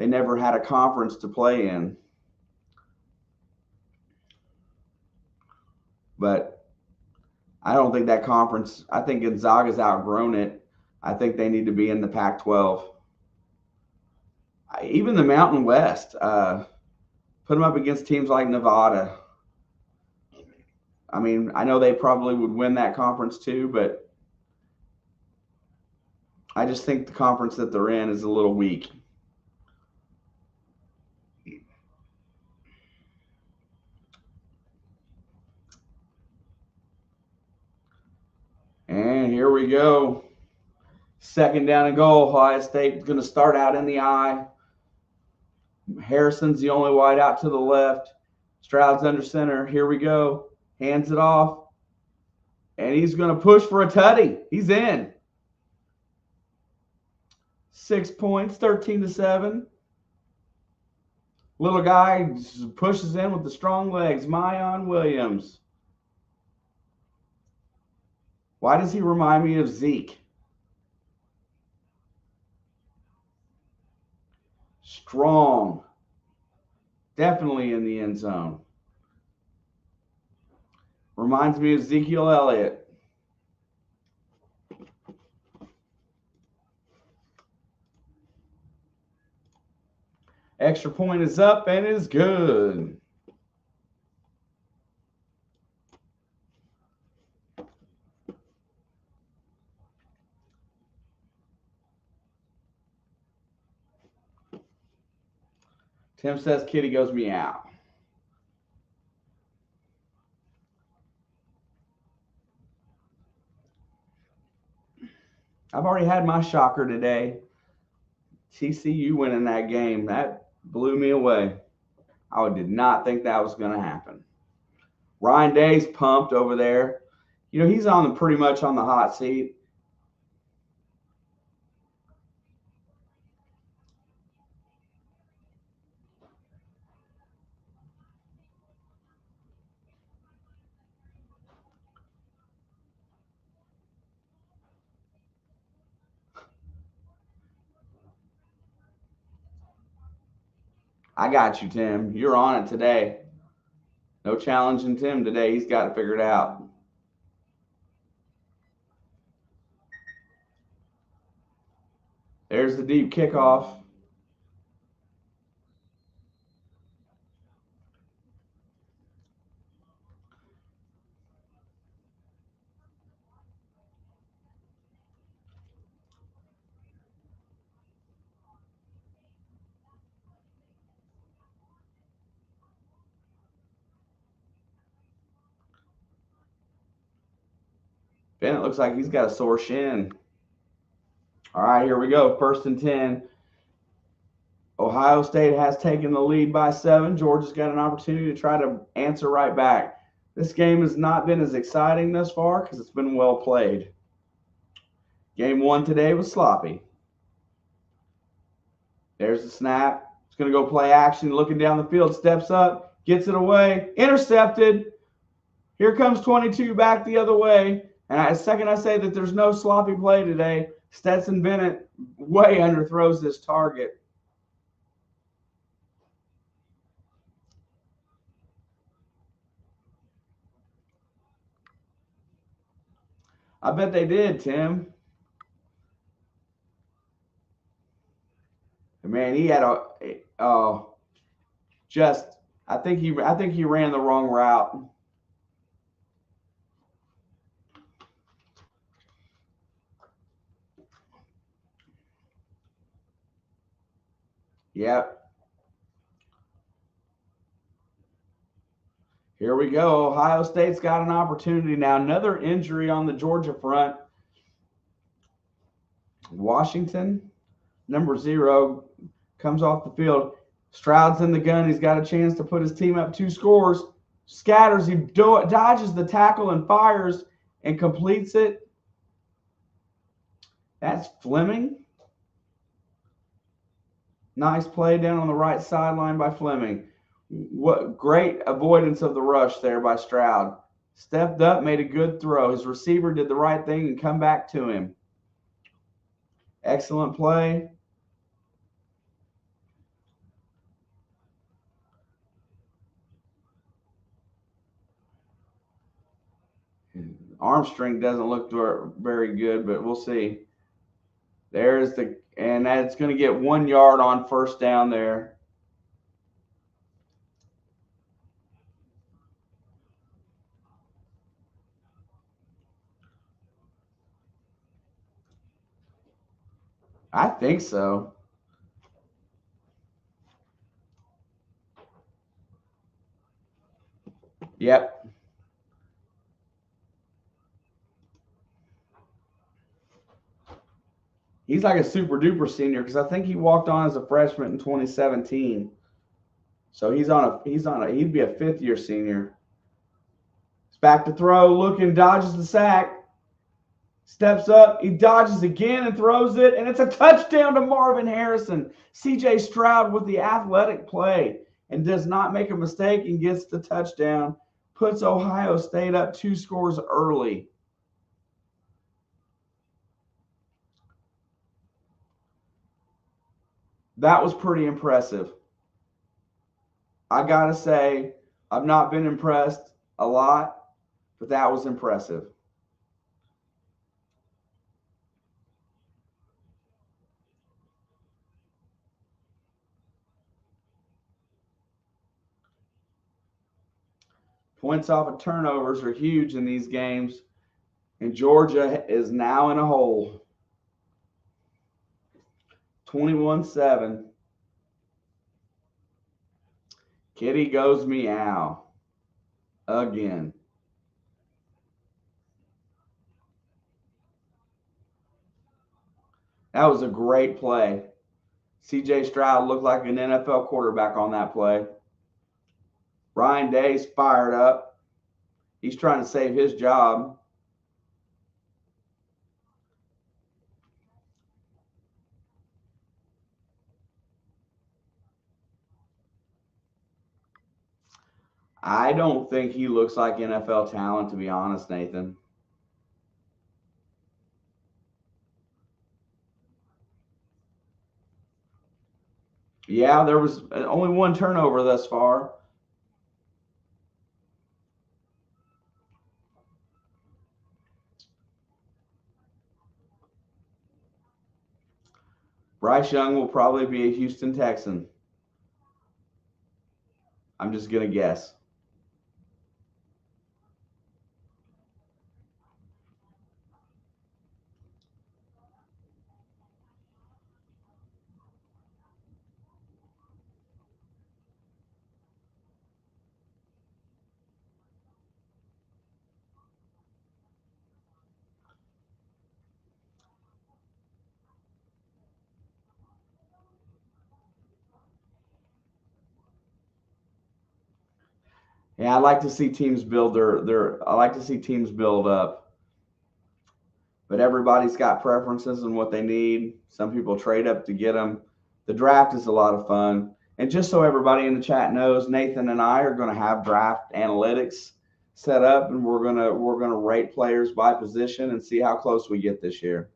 never had a conference to play in. But I don't think that conference. I think Gonzaga's outgrown it. I think they need to be in the Pac-12. Even the Mountain West. Put them up against teams like Nevada. I mean, I know they probably would win that conference too, but I just think the conference that they're in is a little weak. And here we go. Second down and goal. Ohio State's going to start out in the I. Harrison's the only wide out to the left. Stroud's under center. Here we go. Hands it off. And he's going to push for a tutty. He's in. 6 points, 13-7. Little guy pushes in with the strong legs. Mayan Williams. Why does he remind me of Zeke? Strong. Definitely in the end zone. Reminds me of Ezekiel Elliott. Extra point is up and is good. Tim says Kitty goes meow. I've already had my shocker today. TCU winning that game. That blew me away. I did not think that was going to happen. Ryan Day's pumped over there. He's pretty much on the hot seat. I got you, Tim. You're on it today. No challenging Tim today. He's got it figured out. There's the deep kickoff. Bennett looks like he's got a sore shin. All right, here we go. 1st and 10. Ohio State has taken the lead by 7. Georgia's got an opportunity to try to answer right back. This game has not been as exciting thus far because it's been well played. Game 1 today was sloppy. There's the snap. It's going to go play action. Looking down the field, steps up, gets it away, intercepted. Here comes 22 back the other way. And second I say that there's no sloppy play today, Stetson Bennett way underthrows this target. I bet they did, Tim. Man, he had I think he ran the wrong route. Yep. Here we go. Ohio State's got an opportunity now. Another injury on the Georgia front. Washington, number 0, comes off the field. Stroud's in the gun. He's got a chance to put his team up 2 scores. Scatters. He dodges the tackle and fires and completes it. That's Fleming. Nice play down on the right sideline by Fleming. What great avoidance of the rush there by Stroud. Stepped up, made a good throw. His receiver did the right thing and come back to him. Excellent play. Arm strength doesn't look very good, but we'll see. There's and that's going to get 1 yard on first down there. I think so. Yep. He's like a super duper senior because I think he walked on as a freshman in 2017. So he'd be a 5th-year senior. He's back to throw, looking, dodges the sack. Steps up, he dodges again and throws it, and it's a touchdown to Marvin Harrison. C.J. Stroud with the athletic play and does not make a mistake and gets the touchdown. Puts Ohio State up 2 scores early. That was pretty impressive. I got to say, I've not been impressed a lot, but that was impressive. Points off of turnovers are huge in these games, and Georgia is now in a hole. 21-7. Kitty goes meow again. That was a great play. C.J. Stroud looked like an NFL quarterback on that play. Ryan Day's fired up. He's trying to save his job. I don't think he looks like NFL talent, to be honest, Nathan. Yeah, there was only 1 turnover thus far. Bryce Young will probably be a Houston Texan. I'm just going to guess. Yeah, I like to see teams build I like to see teams build up. But everybody's got preferences and what they need. Some people trade up to get them. The draft is a lot of fun. And just so everybody in the chat knows, Nathan and I are going to have draft analytics set up, and we're gonna rate players by position and see how close we get this year.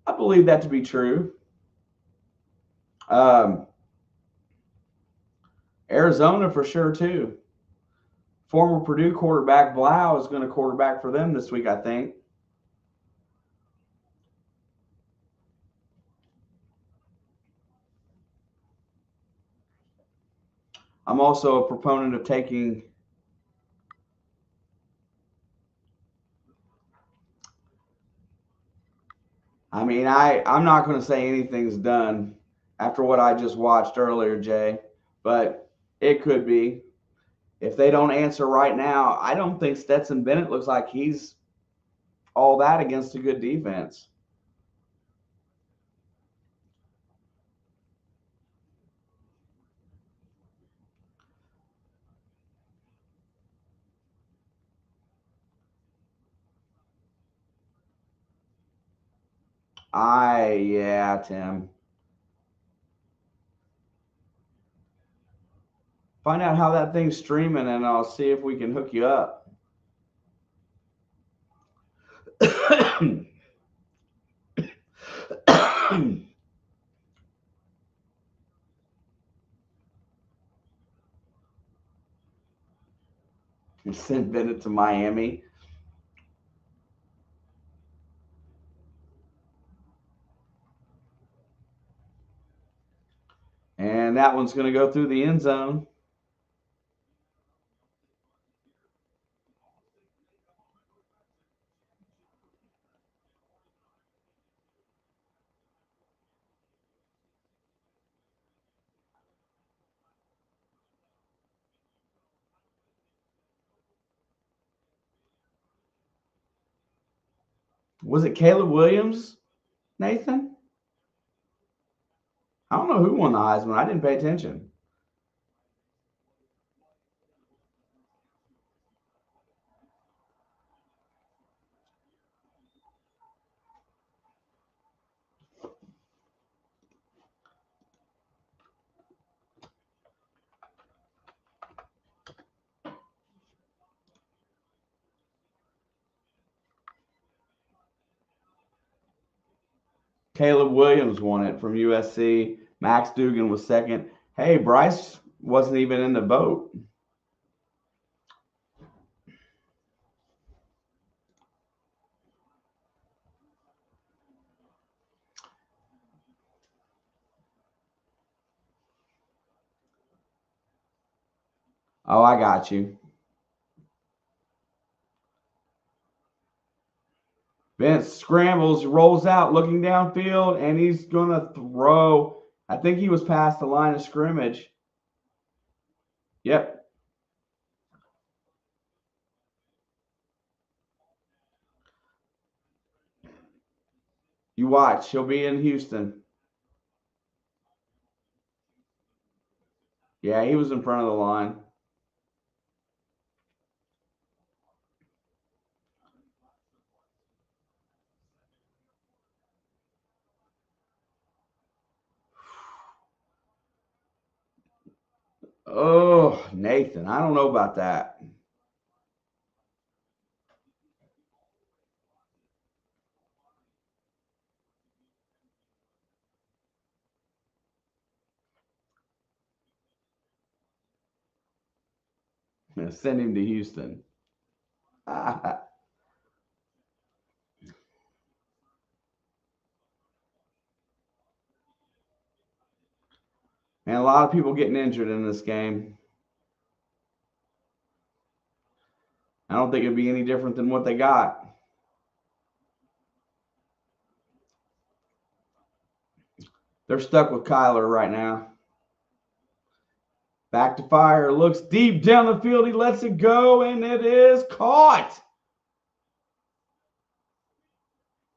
I believe that to be true. Arizona for sure too. Former Purdue quarterback Blau is going to quarterback for them this week, I think. I'm also a proponent of taking I'm not going to say anything's done after what I just watched earlier, Jay, but it could be. If they don't answer right now, I don't think Stetson Bennett looks like he's all that against a good defense. Yeah, Tim. Find out how that thing's streaming, and I'll see if we can hook you up. Send Bennett to Miami. And that one's going to go through the end zone. Was it Caleb Williams, Nathan? I don't know who won the Heisman. I didn't pay attention. Caleb Williams won it from USC. Max Dugan was second. Hey, Bryce wasn't even in the boat. Oh, I got you. Vince scrambles, rolls out, looking downfield, and he's going to throw. I think he was past the line of scrimmage. Yep. You watch. He'll be in Houston. Yeah, he was in front of the line. Oh, Nathan, I don't know about that. Send him to Houston. And a lot of people getting injured in this game. I don't think it'd be any different than what they got. They're stuck with Kyler right now. Back to fire. Looks deep down the field. He lets it go, and it is caught.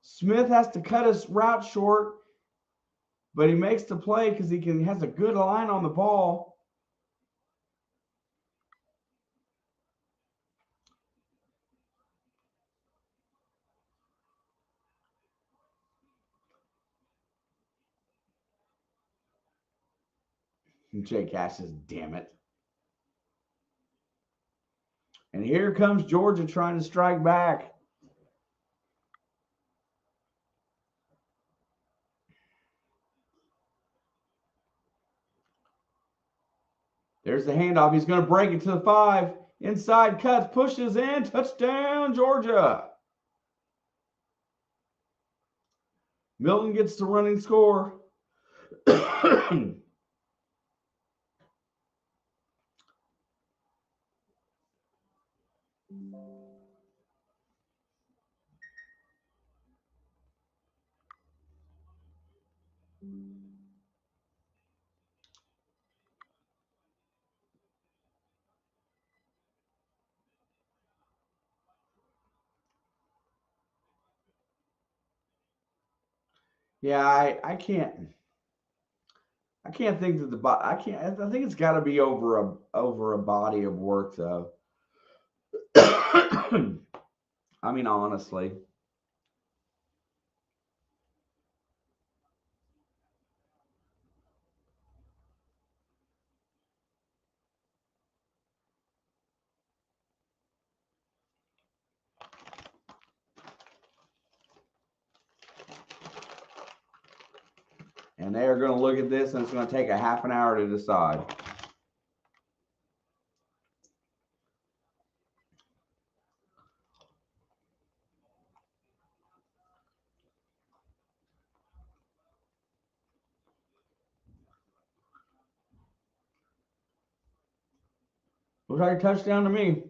Smith has to cut his route short, but he makes the play because he has a good line on the ball. And Jake Cash says, damn it. And here comes Georgia trying to strike back. There's the handoff. He's going to break it to the 5. Inside cuts, pushes in. Touchdown, Georgia. Milton gets the running score. Yeah, I can't think that I think it's got to be over a body of work though. I mean, honestly. And they are going to look at this, and it's going to take a half an hour to decide. Looks like a touchdown to me.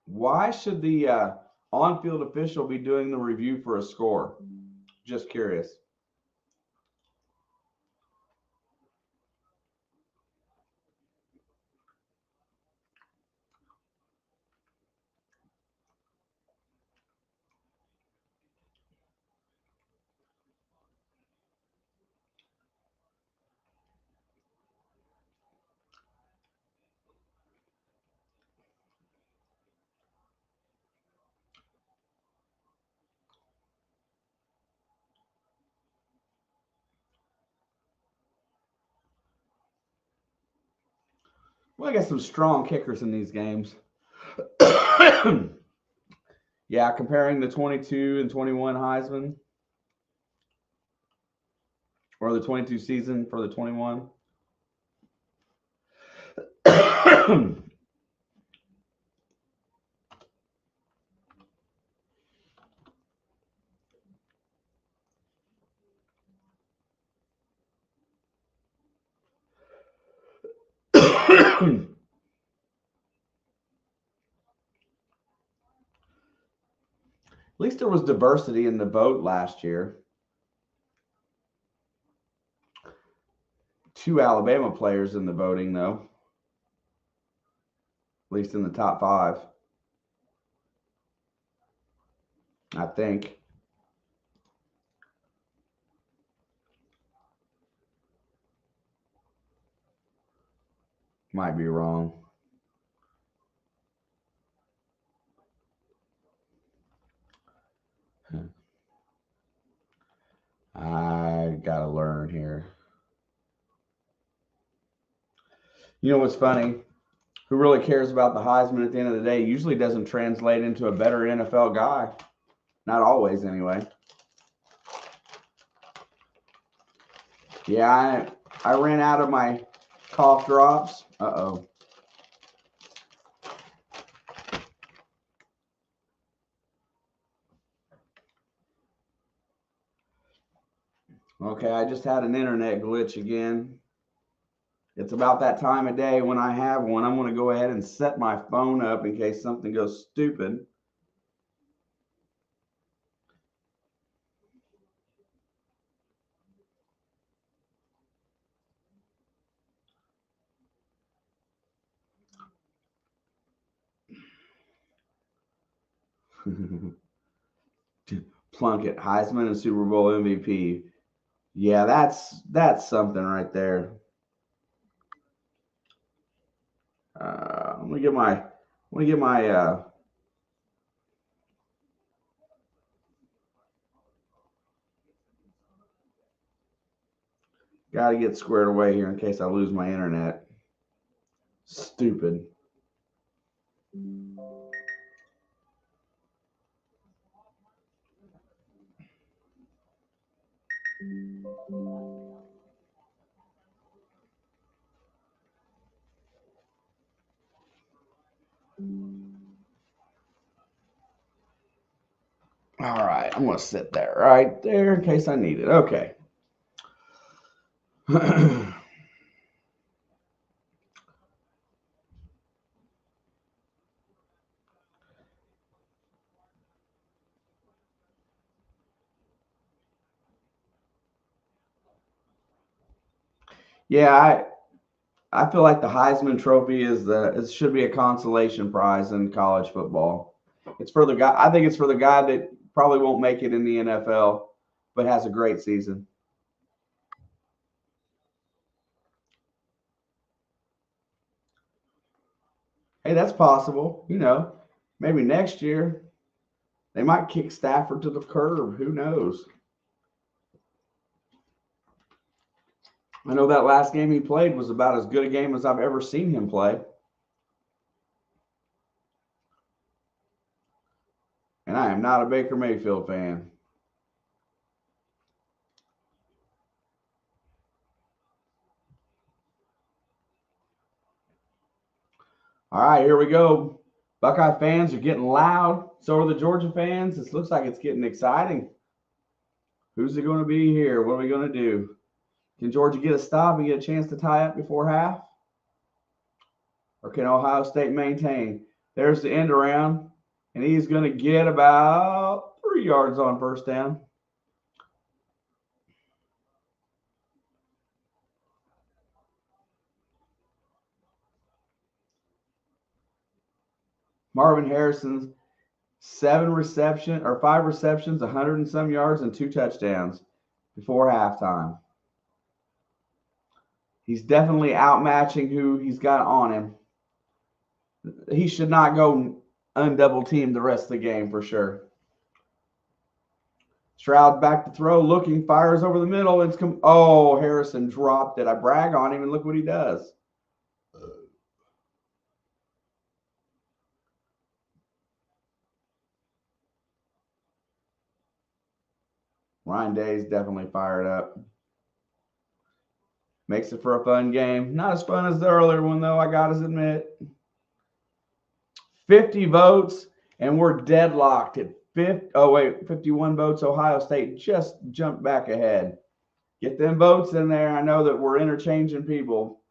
Why should the on-field official be doing the review for a score? Just curious. Well, I got some strong kickers in these games. Yeah, comparing the 22 and 21 Heisman, or the 22 season for the 21. At least there was diversity in the vote last year. 2 Alabama players in the voting, though. At least in the top 5. I think. Might be wrong. I gotta learn here. You know what's funny? Who really cares about the Heisman at the end of the day usually doesn't translate into a better NFL guy. Not always, anyway. Yeah, I ran out of my cough drops. Uh-oh. Okay, I just had an internet glitch again. It's about that time of day when I have one. I'm going to go ahead and set my phone up in case something goes stupid. Plunkett, Heisman and Super Bowl MVP. Yeah, that's something right there. I'm gonna get my gotta get squared away here in case I lose my internet. Stupid. All right, I'm gonna sit there right there in case I need it. Okay. Yeah, I feel like the Heisman Trophy it should be a consolation prize in college football. It's for the guy. I think it's for the guy that probably won't make it in the NFL, but has a great season. Hey, that's possible. Maybe next year they might kick Stafford to the curb. Who knows? I know that last game he played was about as good a game as I've ever seen him play. And I am not a Baker Mayfield fan. All right, here we go. Buckeye fans are getting loud. So are the Georgia fans. This looks like it's getting exciting. Who's it going to be here? What are we going to do? Can Georgia get a stop and get a chance to tie up before half? Or can Ohio State maintain? There's the end around, and he's going to get about 3 yards on first down. Marvin Harrison's 5 receptions, 100 and some yards, and 2 touchdowns before halftime. He's definitely outmatching who he's got on him. He should not go undouble team the rest of the game for sure. Stroud back to throw, looking, fires over the middle. Harrison dropped it. I brag on him, and look what he does. Ryan Day's definitely fired up. Makes it for a fun game. Not as fun as the earlier one, though, I got to admit. 50 votes, and we're deadlocked at 51 votes. Ohio State just jumped back ahead. Get them votes in there. I know that we're interchanging people.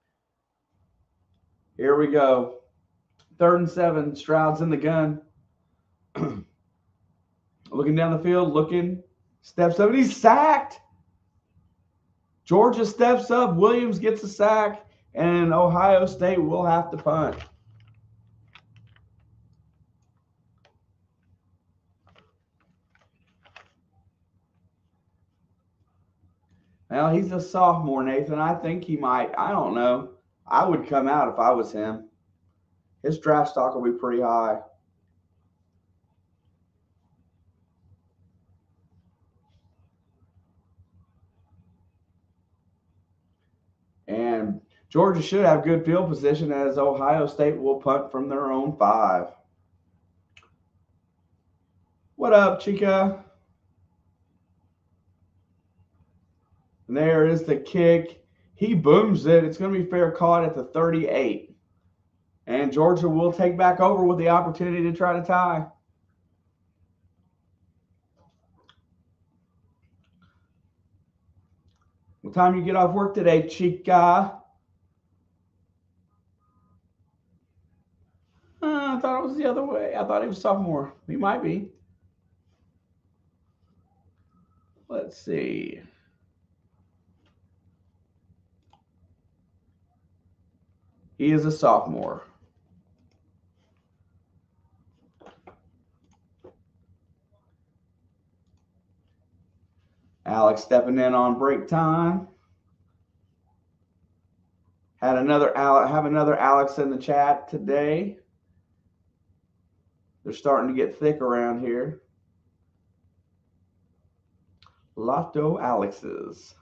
Here we go. 3rd and 7. Stroud's in the gun. Looking down the field, steps up, and he's sacked. Georgia steps up. Williams gets a sack, and Ohio State will have to punt. Well, he's a sophomore, Nathan. I think he might. I don't know. I would come out if I was him. His draft stock will be pretty high. And Georgia should have good field position as Ohio State will punt from their own 5. What up, Chica? And there is the kick. He booms it. It's going to be fair caught at the 38. And Georgia will take back over with the opportunity to try to tie. What time you get off work today, Chica? I thought it was the other way. I thought he was sophomore. He might be. Let's see. He is a sophomore. Alex stepping in on break time. Have another Alex in the chat today. They're starting to get thick around here. Lotto Alexes.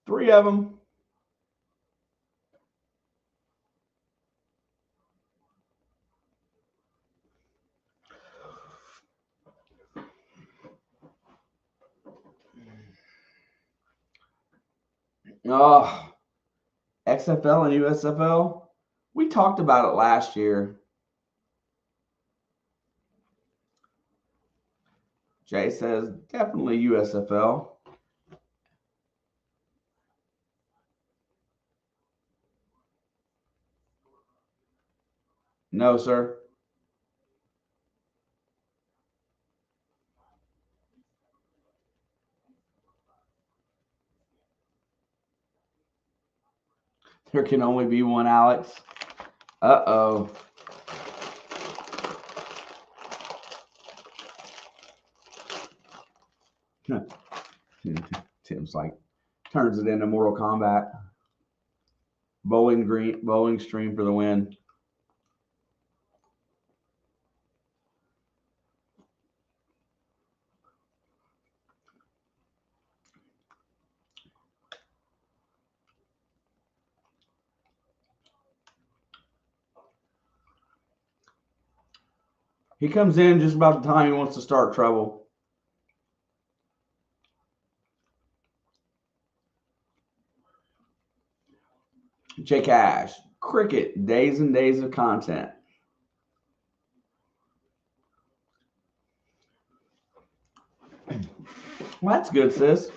Three of them. Oh, XFL and USFL. We talked about it last year. Jay says definitely USFL. No, sir. There can only be one Alex. Uh-oh. Tim's like, turns it into Mortal Kombat. Bowling stream for the win. He comes in just about the time he wants to start trouble. J Cash, cricket, days and days of content. Well, that's good, sis.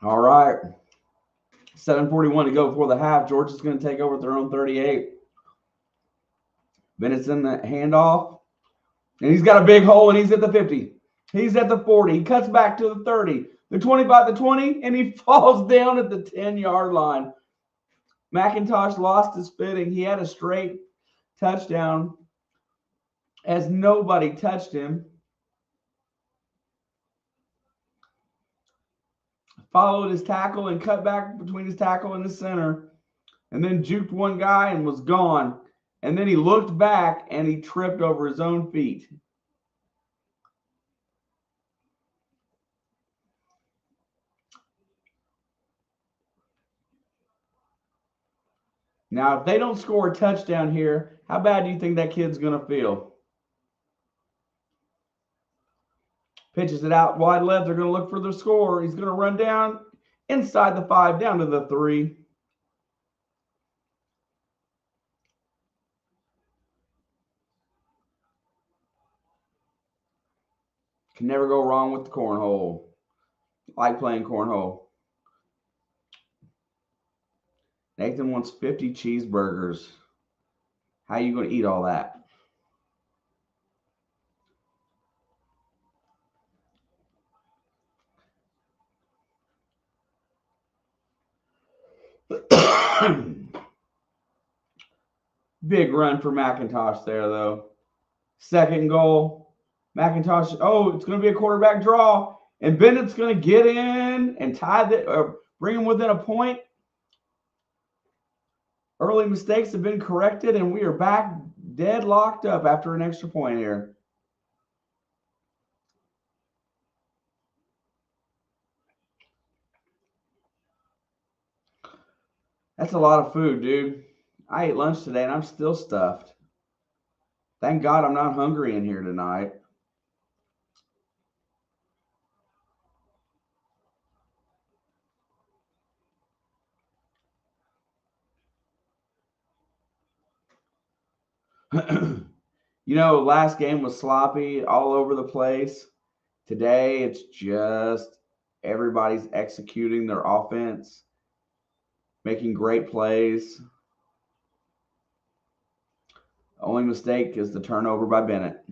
All right. 7:41 to go before the half. Georgia's going to take over at their own 38. Bennett's in the handoff. And he's got a big hole, and he's at the 50. He's at the 40. He cuts back to the 30. The 25, the 20, and he falls down at the 10-yard line. McIntosh lost his footing. He had a straight touchdown as nobody touched him. Followed his tackle and cut back between his tackle and his center, and then juked one guy and was gone. And then he looked back and he tripped over his own feet. Now, if they don't score a touchdown here, how bad do you think that kid's going to feel? Pitches it out wide left. They're going to look for the score. He's going to run down inside the 5, down to the 3. Can never go wrong with the cornhole. I like playing cornhole. Nathan wants 50 cheeseburgers. How are you going to eat all that? Big run for McIntosh there, though. Second goal. McIntosh, it's going to be a quarterback draw. And Bennett's going to get in and bring him within a point. Early mistakes have been corrected, and we are back dead locked up after an extra point here. That's a lot of food, dude. I ate lunch today, and I'm still stuffed. Thank God I'm not hungry in here tonight. Last game was sloppy, all over the place. Today, it's just everybody's executing their offense, making great plays. The only mistake is the turnover by Bennett.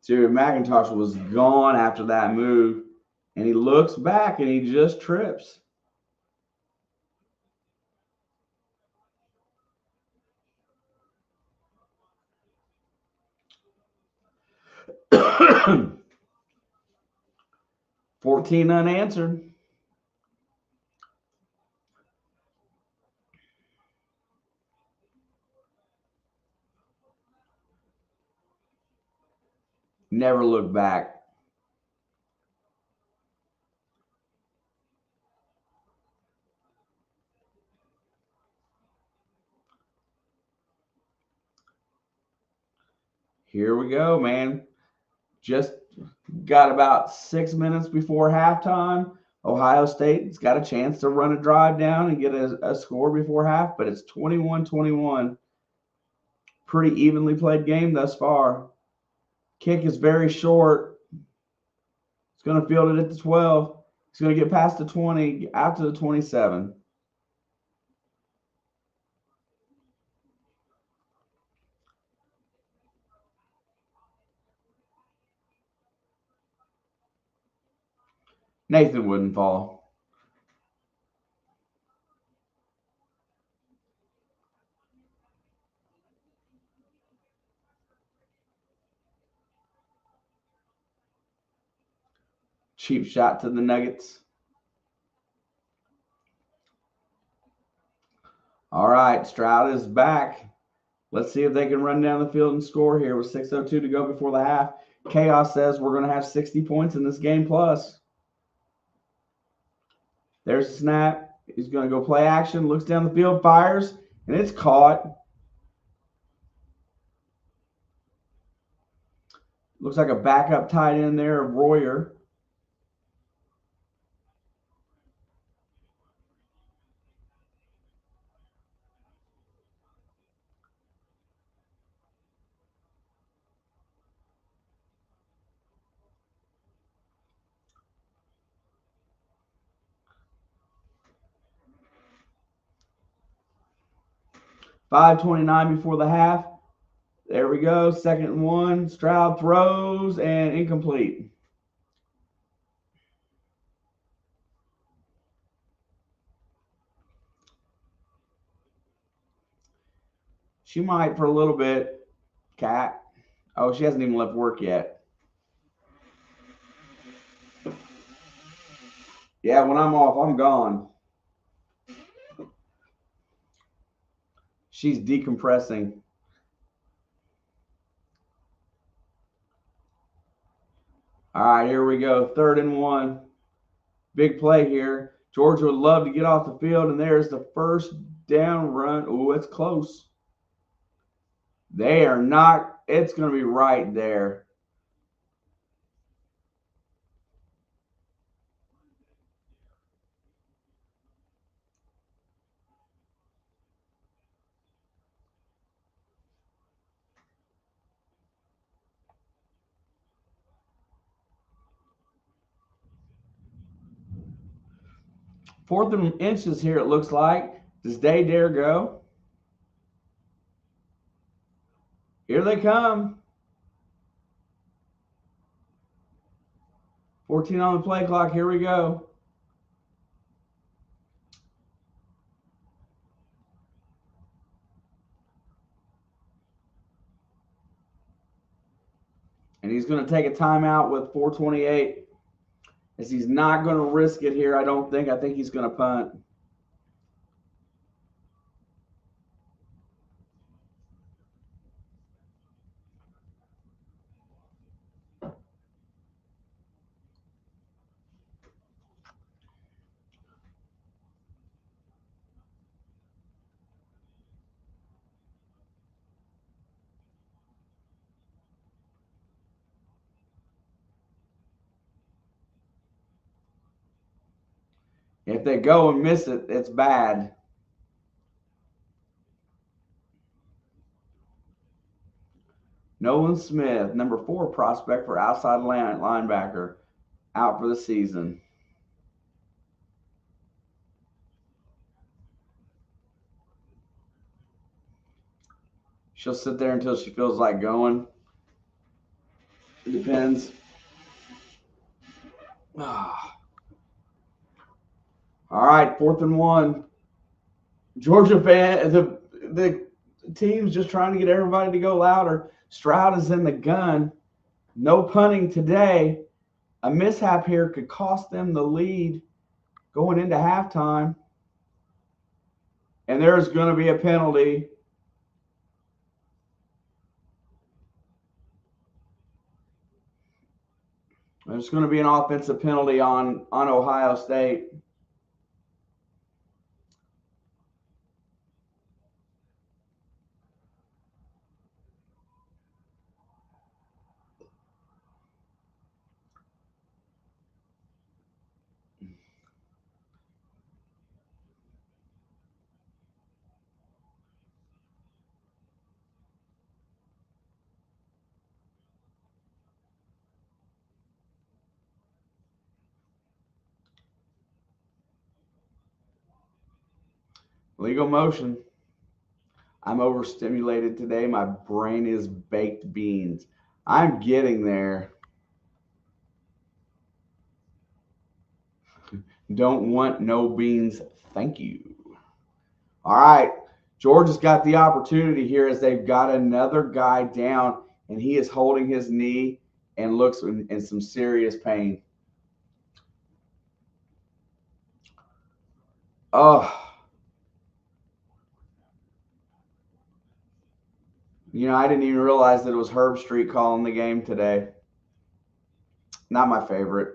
Dude, McIntosh was gone after that move, and he looks back and he just trips. $14 unanswered. Never look back. Here we go, man. Just got about 6 minutes before halftime. Ohio State's got a chance to run a drive down and get a score before half, but it's 21-21. Pretty evenly played game thus far. Kick is very short. It's going to field it at the 12. He's going to get past the 20, out to the 27. Nathan wouldn't fall. Cheap shot to the Nuggets. All right, Stroud is back. Let's see if they can run down the field and score here with 6:02 to go before the half. Chaos says we're going to have 60 points in this game plus. There's a snap. He's going to go play action, looks down the field, fires, and it's caught. Looks like a backup tight end there of Royer. .529 before the half. There we go. 2nd and 1. Stroud throws and incomplete. She might for a little bit. Cat. Oh, she hasn't even left work yet. Yeah, when I'm off, I'm gone. She's decompressing. All right, here we go. 3rd and 1. Big play here. Georgia would love to get off the field, and there's the first down run. Oh, it's close. They are not. It's going to be right there. Fourth and inches here, it looks like. Does Day dare go? Here they come. 14 on the play clock. Here we go. And he's going to take a timeout with 4:28. As he's not going to risk it here, I don't think. I think he's going to punt. If they go and miss it, it's bad. Nolan Smith, number 4 prospect for outside linebacker, out for the season. She'll sit there until she feels like going. It depends. All right, 4th and 1. Georgia fan, the team's just trying to get everybody to go louder. Stroud is in the gun. No punting today. A mishap here could cost them the lead going into halftime. And there's going to be a penalty. There's going to be an offensive penalty on Ohio State. Legal motion. I'm overstimulated today. My brain is baked beans. I'm getting there. Don't want no beans. Thank you. All right. Georgia's got the opportunity here as they've got another guy down, and he is holding his knee and looks in some serious pain. Oh, I didn't even realize that it was Herb Street calling the game today. Not my favorite.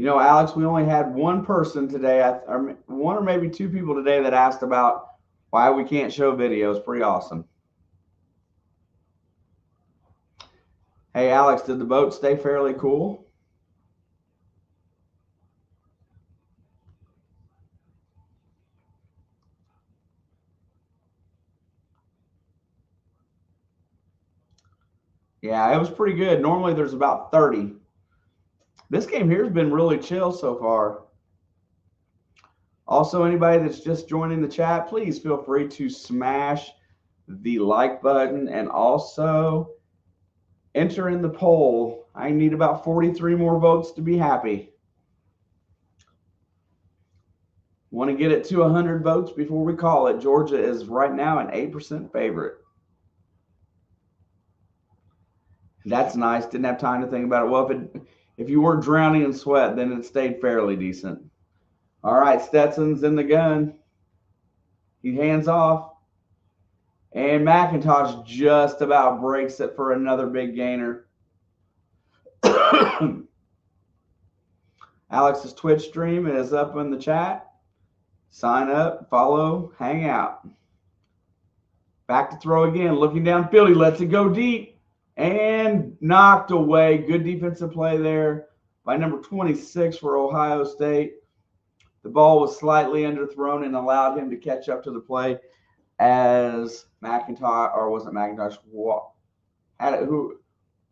Alex, we only had one person today, or one or maybe two people today that asked about why we can't show videos. Pretty awesome. Hey, Alex, did the boat stay fairly cool? Yeah, it was pretty good. Normally there's about 30. This game here has been really chill so far. Also, anybody that's just joining the chat, please feel free to smash the like button and also enter in the poll. I need about 43 more votes to be happy. Want to get it to 100 votes before we call it. Georgia is right now an 8% favorite. That's nice. Didn't have time to think about it. Well, if you weren't drowning in sweat, then it stayed fairly decent. All right, Stetson's in the gun. He hands off. And McIntosh just about breaks it for another big gainer. Alex's Twitch stream is up in the chat. Sign up, follow, hang out. Back to throw again. Looking downfield. He lets it go deep. And knocked away. Good defensive play there by number 26 for Ohio State. The ball was slightly underthrown and allowed him to catch up to the play as McIntosh, or wasn't McIntosh,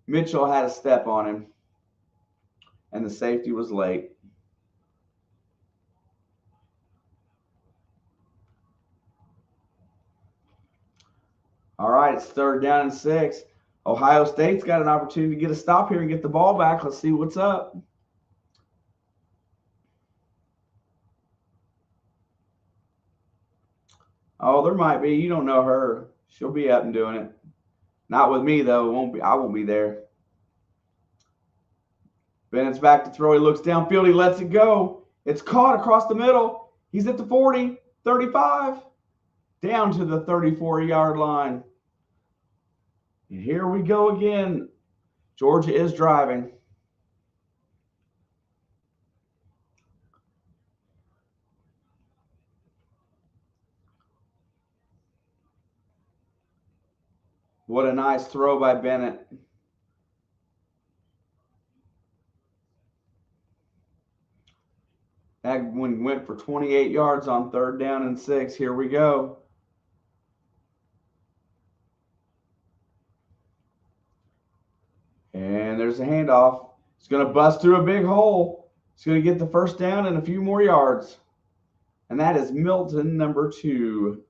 Mitchell had a step on him, and the safety was late. All right, it's 3rd down and 6. Ohio State's got an opportunity to get a stop here and get the ball back. Let's see what's up. Oh, there might be. You don't know her. She'll be up and doing it. Not with me, though. I won't be there. Bennett's back to throw. He looks downfield. He lets it go. It's caught across the middle. He's at the 40, 35, down to the 34-yard line. And here we go again. Georgia is driving. What a nice throw by Bennett. That one went for 28 yards on 3rd down and 6. Here we go. And there's a handoff. It's going to bust through a big hole. It's going to get the 1st down and a few more yards. And that is Milton, number 2.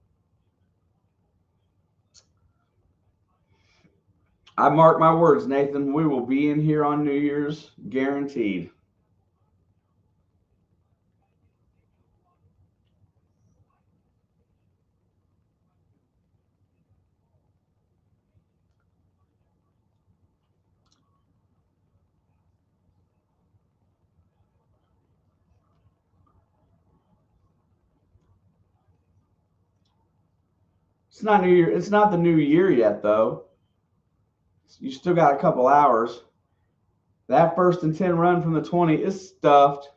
I mark my words, Nathan. We will be in here on New Year's, guaranteed. It's not New Year. It's not the new year yet, though. You still got a couple hours. That 1st and 10 run from the 20 is stuffed.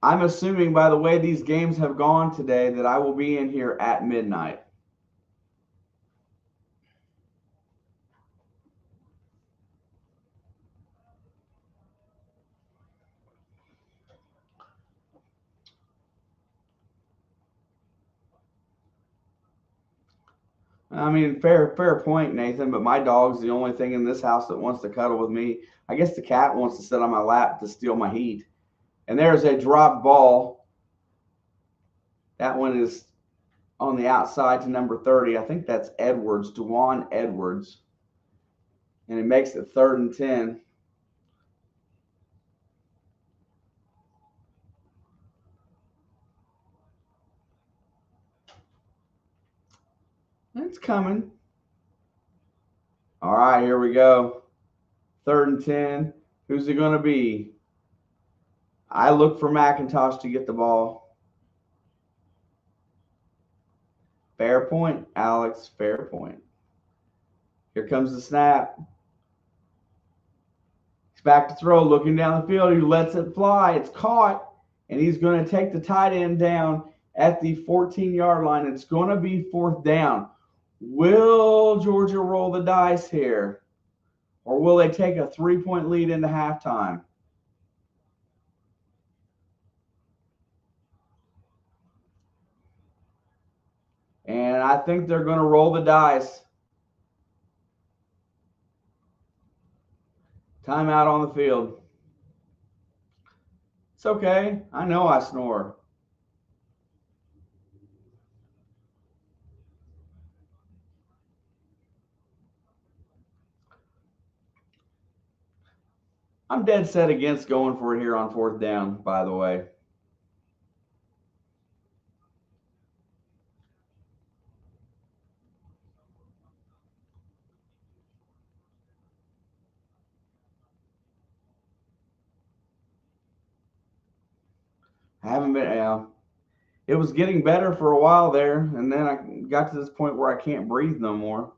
I'm assuming by the way these games have gone today that I will be in here at midnight. I mean, fair point, Nathan, but my dog's the only thing in this house that wants to cuddle with me. I guess the cat wants to sit on my lap to steal my heat. And there's a drop ball. That one is on the outside to number 30. I think that's Edwards, Dewan Edwards. And it makes it 3rd and 10. It's coming. All right, here we go. 3rd and 10. Who's it going to be? I look for McIntosh to get the ball. Fair point, Alex. Fair point. Here comes the snap. He's back to throw, looking down the field. He lets it fly. It's caught, and he's going to take the tight end down at the 14-yard line. It's going to be 4th down. Will Georgia roll the dice here, or will they take a 3-point lead into halftime? And I think they're going to roll the dice. Timeout on the field. It's okay. I know I snore. I'm dead set against going for it here on 4th down, by the way. I haven't been, it was getting better for a while there, and then I got to this point where I can't breathe no more.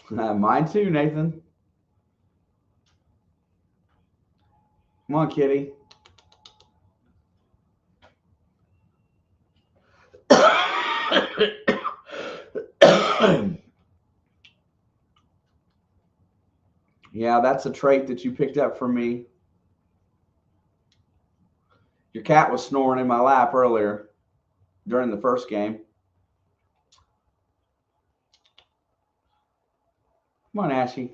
Mine too, Nathan. Come on, kitty. Yeah, that's a trait that you picked up from me. Your cat was snoring in my lap earlier during the first game. Come on, Ashy.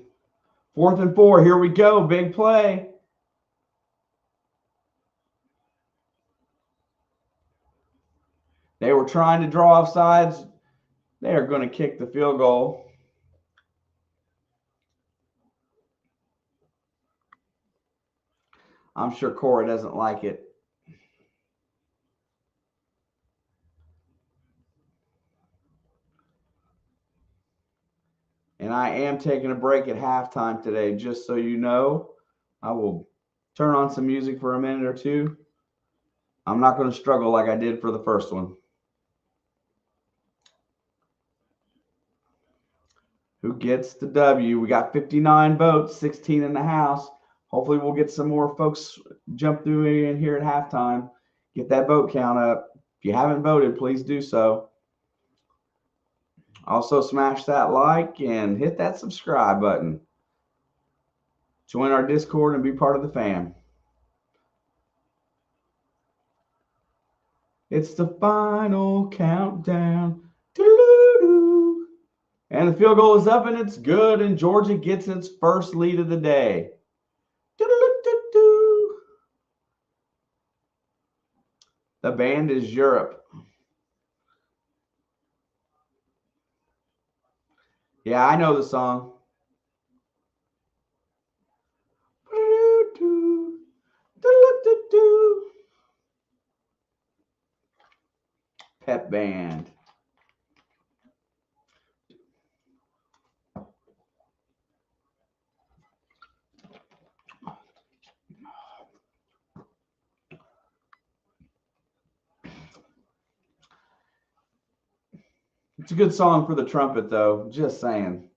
4th and 4. Here we go. Big play. They were trying to draw off sides. They are going to kick the field goal. I'm sure Cora doesn't like it. And I am taking a break at halftime today, just so you know. I will turn on some music for a minute or two. I'm not going to struggle like I did for the first one. Who gets the W? We got 59 votes, 16 in the House. Hopefully we'll get some more folks jump through in here at halftime. Get that vote count up. If you haven't voted, please do so. Also, smash that like and hit that subscribe button. Join our Discord and be part of the fam. It's the final countdown. Doo-doo-doo. And the field goal is up and it's good, and Georgia gets its first lead of the day. Doo-doo-doo-doo. The band is Europe. Yeah, I know the song. Pep band. It's a good song for the trumpet, though. Just saying.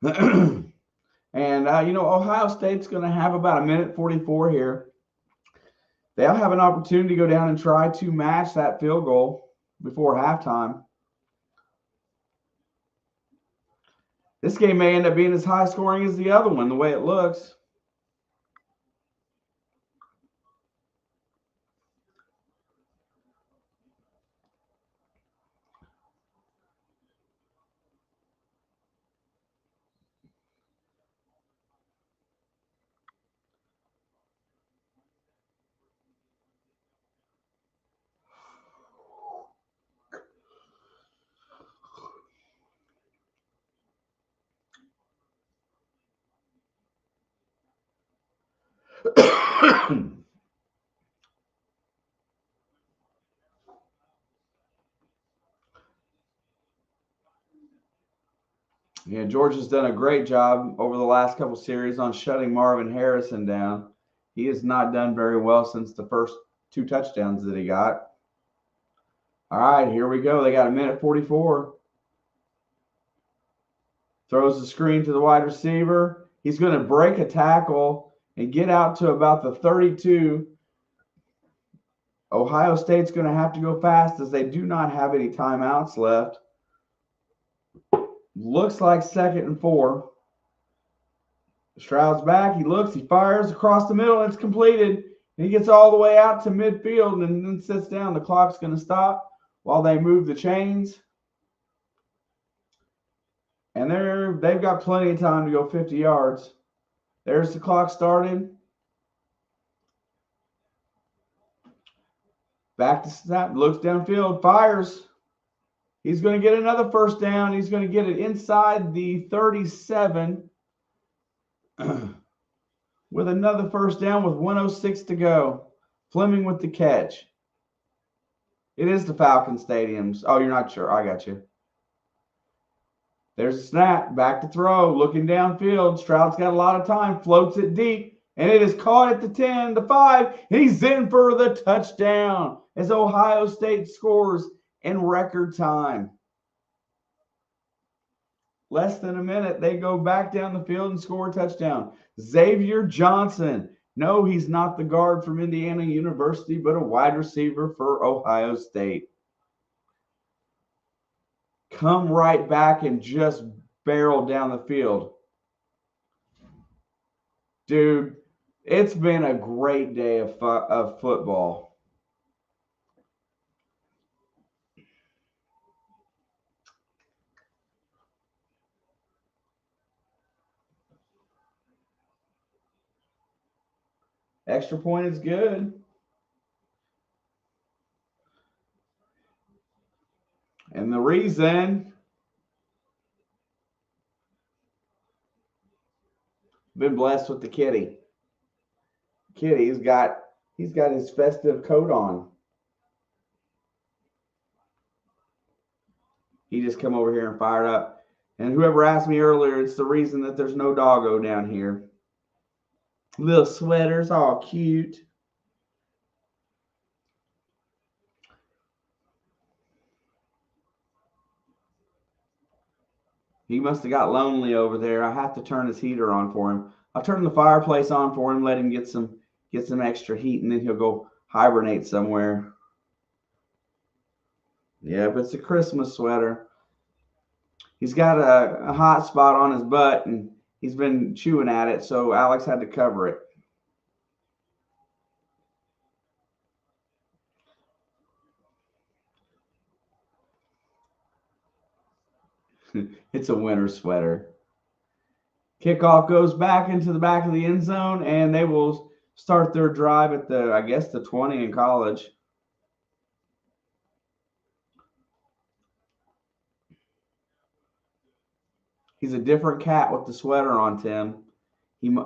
And, Ohio State's going to have about 1:44 here. They'll have an opportunity to go down and try to match that field goal before halftime. This game may end up being as high scoring as the other one, the way it looks. Yeah, Georgia's done a great job over the last couple series on shutting Marvin Harrison down. He has not done very well since the first 2 touchdowns that he got. All right, here we go. They got 1:44. Throws the screen to the wide receiver. He's going to break a tackle and get out to about the 32. Ohio State's going to have to go fast as they do not have any timeouts left. Looks like 2nd and 4. Stroud's back. He looks. He fires across the middle. It's completed. And he gets all the way out to midfield and then sits down. The clock's going to stop while they move the chains. And they've got plenty of time to go 50 yards. There's the clock started. Back to snap. Looks downfield. Fires. He's going to get another first down. He's going to get it inside the 37 with another first down with 1:06 to go. Fleming with the catch. It is the Falcon Stadiums. Oh, you're not sure. I got you. There's a snap. Back to throw. Looking downfield. Stroud's got a lot of time. Floats it deep. And it is caught at the 10, the 5. And he's in for the touchdown as Ohio State scores in record time. Less than a minute, they go back down the field and score a touchdown. Xavier Johnson. No, he's not the guard from Indiana University, but a wide receiver for Ohio State. Come right back and just barrel down the field. Dude, it's been a great day of football. Extra point is good. And the reason, been blessed with the kitty. He's got his festive coat on. He just come over here and fired up. And whoever asked me earlier, it's the reason that there's no doggo down here. Little sweaters, all cute. He must have got lonely over there. I have to turn his heater on for him. I'll turn the fireplace on for him, let him get some extra heat, and then he'll go hibernate somewhere. Yeah, but it's a Christmas sweater. He's got a hot spot on his butt, and he's been chewing at it, so Alex had to cover it. It's a winter sweater. Kickoff goes back into the back of the end zone, and they will start their drive at the 20 in College. He's a different cat with the sweater on, Tim.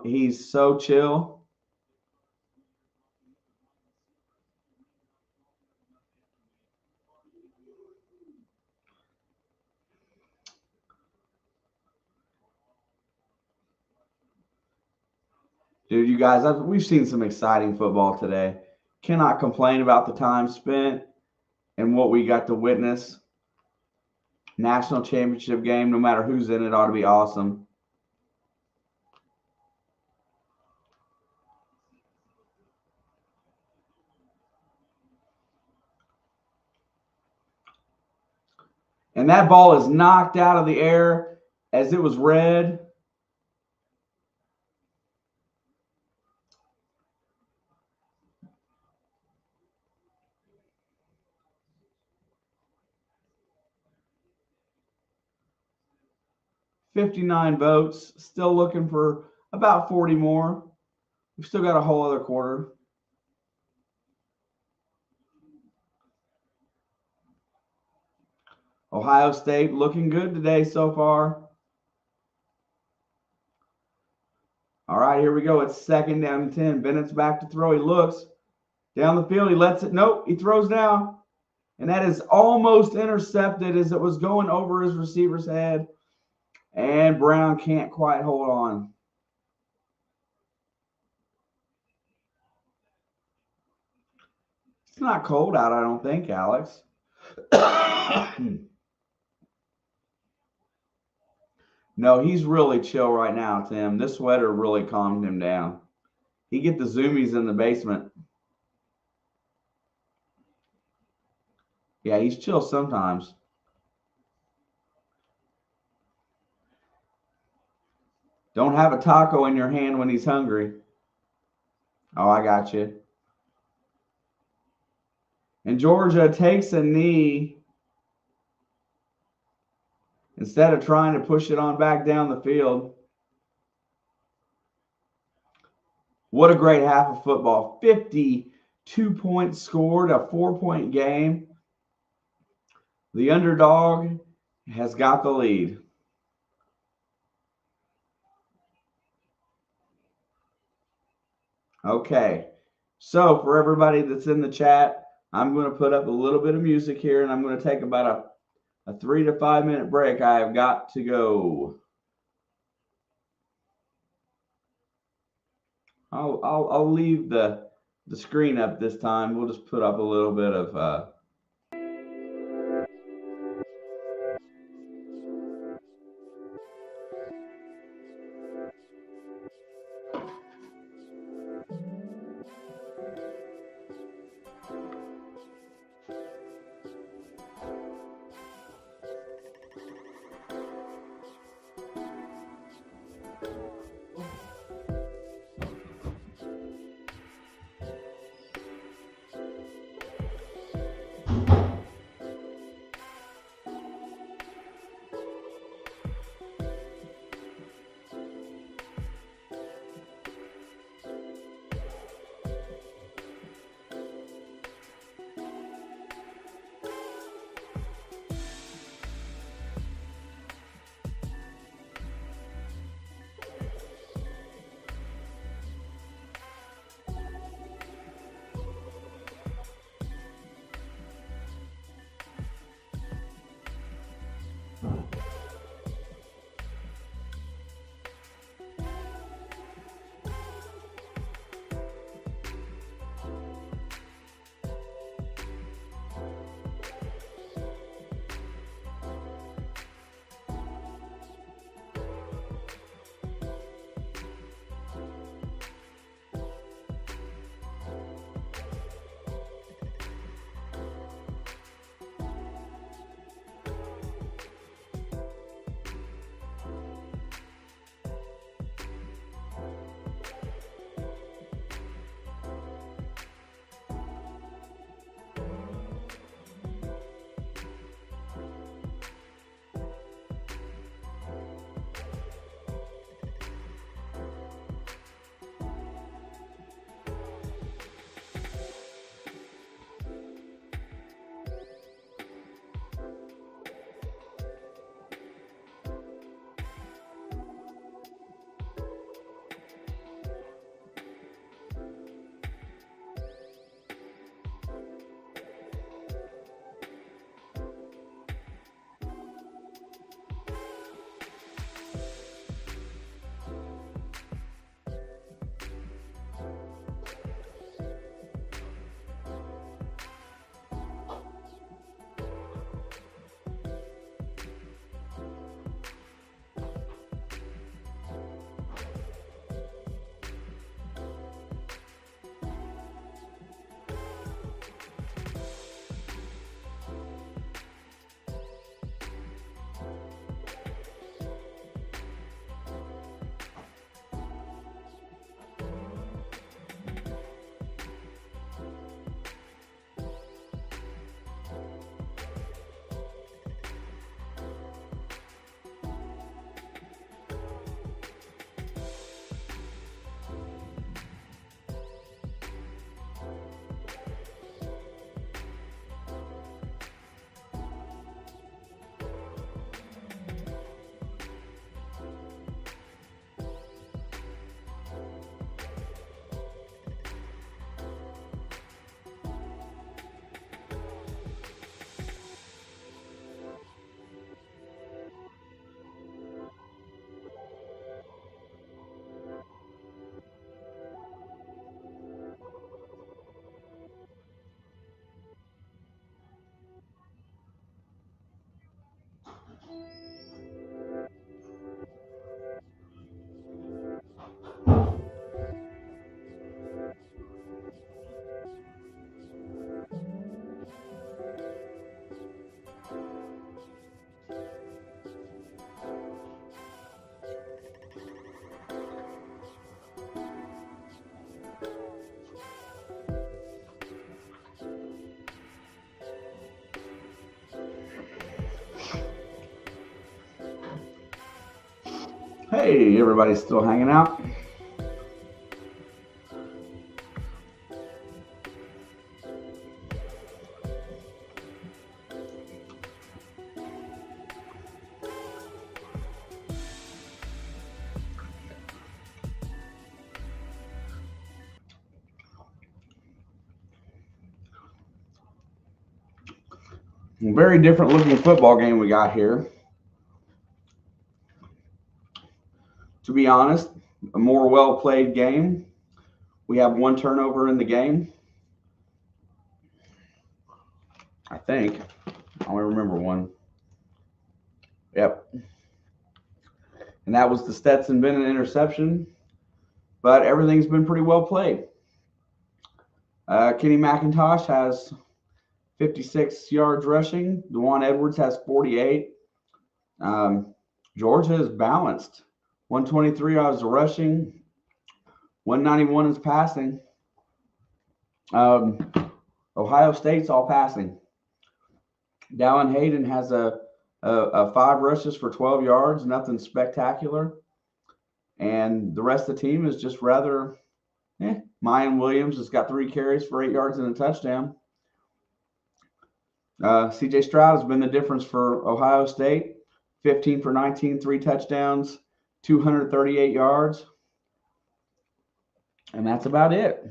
He's so chill. Dude, you guys, we've seen some exciting football today. Cannot complain about the time spent and what we got to witness. National championship game, no matter who's in it, ought to be awesome. And that ball is knocked out of the air as it was red. $59 votes. Still looking for about 40 more. We've still got a whole other quarter. Ohio State looking good today so far. All right, here we go. It's 2nd down and 10. Bennett's back to throw. He looks down the field. He lets it. Nope, he throws now. And that is almost intercepted as it was going over his receiver's head. And Brown can't quite hold on. It's not cold out, I don't think, Alex. No, he's really chill right now, Tim. This sweater really calmed him down. He get the zoomies in the basement. Yeah, he's chill sometimes. Don't have a taco in your hand when he's hungry. Oh, I got you. And Georgia takes a knee instead of trying to push it on back down the field. What a great half of football. 52 points scored, a 4-point game. The underdog has got the lead. Okay, so for everybody that's in the chat, I'm going to put up a little bit of music here, and I'm going to take about a 3 to 5 minute break. I have got to go. I'll leave the screen up this time. We'll just put up a little bit of Hey, everybody's still hanging out. A very different looking football game we got here. To be honest, a more well played game. We have one turnover in the game. I think. I only remember one. Yep. And that was the Stetson Bennett interception. But everything's been pretty well played. Kenny McIntosh has 56 yards rushing. Dewan Edwards has 48. Georgia is balanced. 123 yards rushing. 191 is passing. Ohio State's all passing. Dallin Hayden has a 5 rushes for 12 yards, nothing spectacular. And the rest of the team is just rather, Mayan Williams has got 3 carries for 8 yards and a touchdown. CJ Stroud has been the difference for Ohio State. 15 for 19, 3 touchdowns, 238 yards. And that's about it.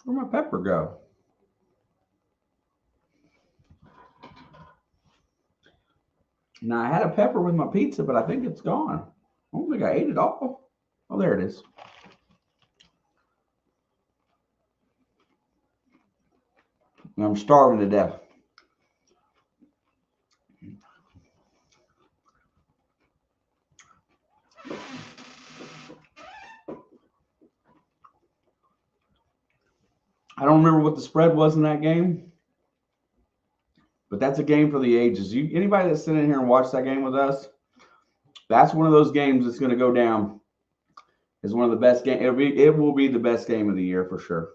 Where'd my pepper go? Now, I had a pepper with my pizza, but I think it's gone. I don't think I ate it all. Oh, there it is. I'm starving to death. I don't remember what the spread was in that game, but that's a game for the ages. Anybody that's sitting here and watched that game with us, that's one of those games that's going to go down as one of the best games. It will be the best game of the year for sure.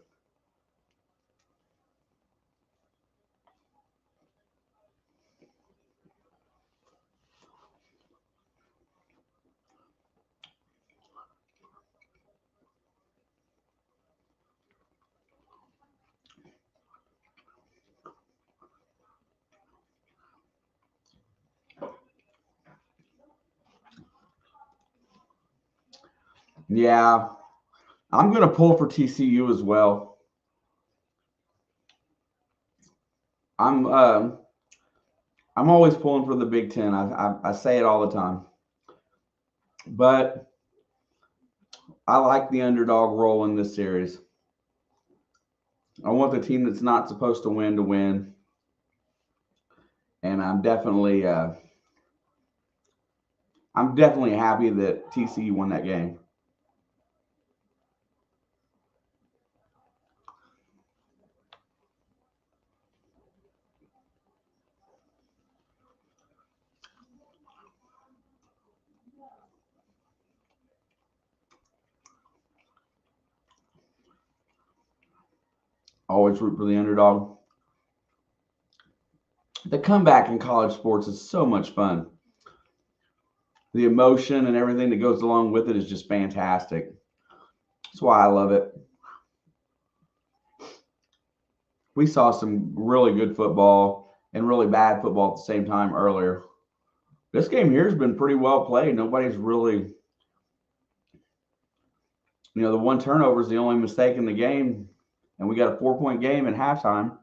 Yeah, I'm going to pull for TCU as well. I'm always pulling for the Big Ten. I say it all the time, but I like the underdog role in this series. I want the team that's not supposed to win, and I'm definitely happy that TCU won that game. Always root for the underdog. The comeback in college sports is so much fun. The emotion and everything that goes along with it is just fantastic. That's why I love it. We saw some really good football and really bad football at the same time earlier. This game here has been pretty well played. Nobody's really, the one turnover is the only mistake in the game. And we got a 4-point game at halftime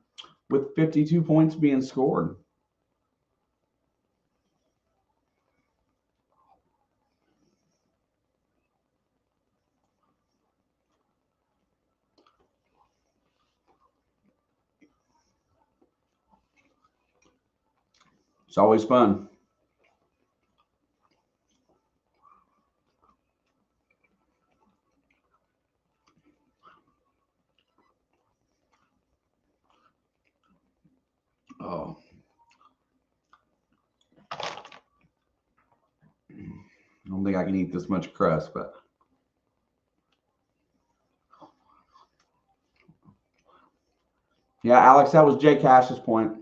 with 52 points being scored. It's always fun. Oh. I don't think I can eat this much crust, but yeah, Alex, that was Jay Cash's point.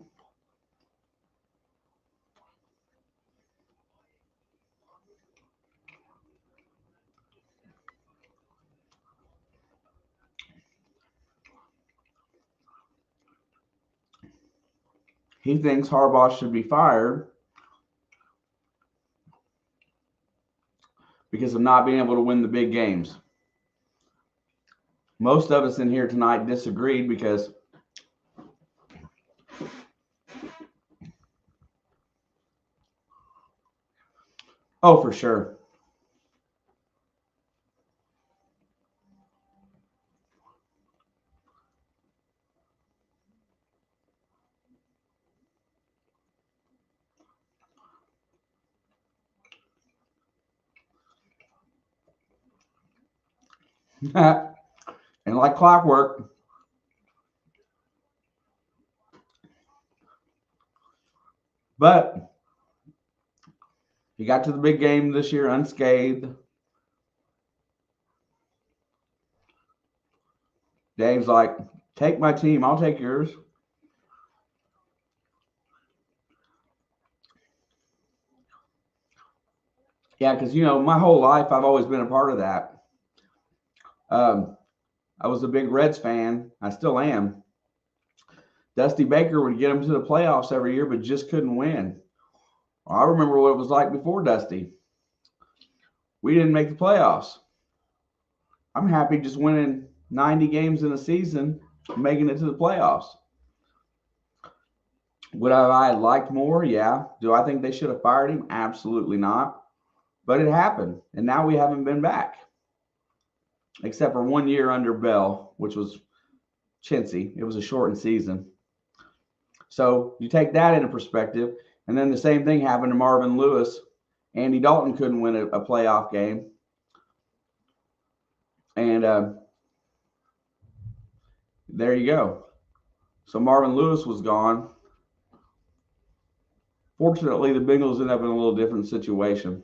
he thinks Harbaugh should be fired because of not being able to win the big games. Most of us in here tonight disagreed because oh, for sure. And like clockwork, but he got to the big game this year unscathed. Dave's like, take my team, I'll take yours. Yeah, because, my whole life I've always been a part of that. I was a big Reds fan. I still am. Dusty Baker would get them to the playoffs every year, but just couldn't win. I remember what it was like before Dusty. We didn't make the playoffs. I'm happy just winning 90 games in a season, making it to the playoffs. Would I have liked more? Yeah. Do I think they should have fired him? Absolutely not. But it happened, and now we haven't been back. Except for 1 year under Bell, which was chintzy. It was a shortened season. So you take that into perspective, and then the same thing happened to Marvin Lewis. Andy Dalton couldn't win a playoff game. And there you go. So Marvin Lewis was gone. Fortunately, the Bengals ended up in a little different situation.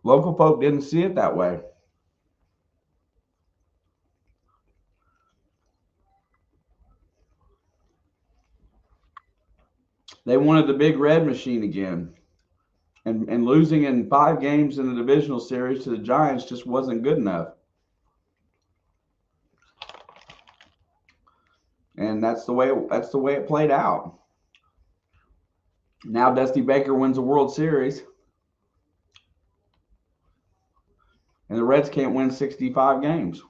Local folk didn't see it that way. They wanted the big red machine again. And losing in 5 games in the divisional series to the Giants just wasn't good enough. And that's the way it played out. Now Dusty Baker wins a World Series. And the Reds can't win 65 games.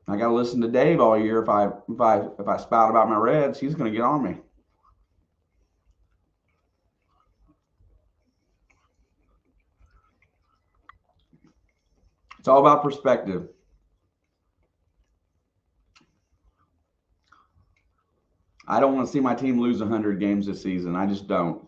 I got to listen to Dave all year if I spout about my Reds, he's going to get on me. It's all about perspective. I don't want to see my team lose 100 games this season. I just don't.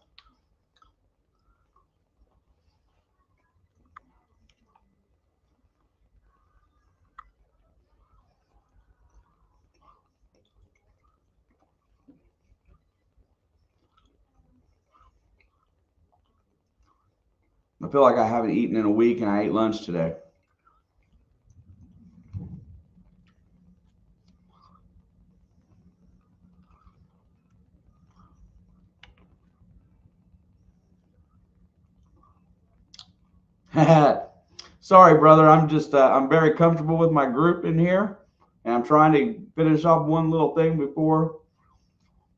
I feel like I haven't eaten in a week, and I ate lunch today. Sorry, brother. I'm very comfortable with my group in here, and I'm trying to finish off one little thing before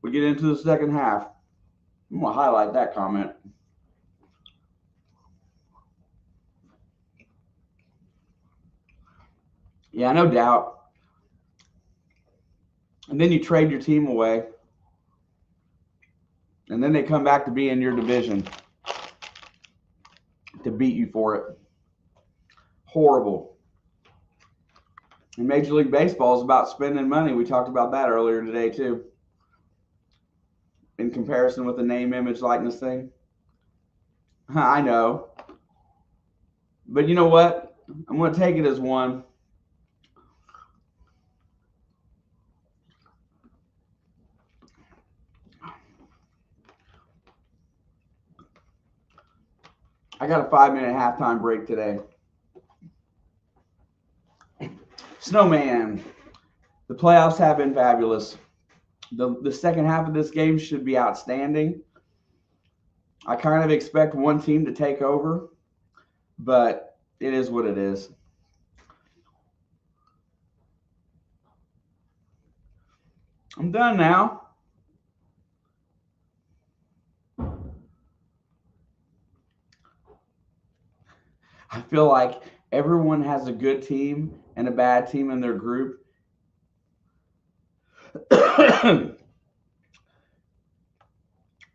we get into the second half. I'm going to highlight that comment. Yeah, no doubt. And then you trade your team away, and then they come back to be in your division to beat you for it. Horrible. And Major League Baseball is about spending money. We talked about that earlier today, too. In comparison with the name, image, likeness thing. I know. But you know what? I'm going to take it as one. I got a 5-minute halftime break today. Snowman. The playoffs have been fabulous. The second half of this game should be outstanding. I kind of expect one team to take over, but it is what it is. I'm done now. I feel like everyone has a good team and a bad team in their group.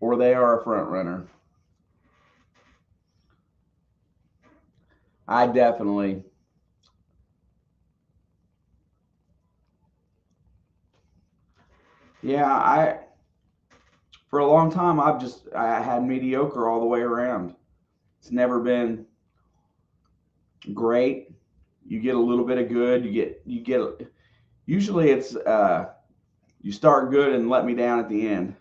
Or they are a front runner. I definitely. Yeah, I for a long time I had mediocre all the way around. It's never been great. You get a little bit of good. You get usually it's you start good and let me down at the end.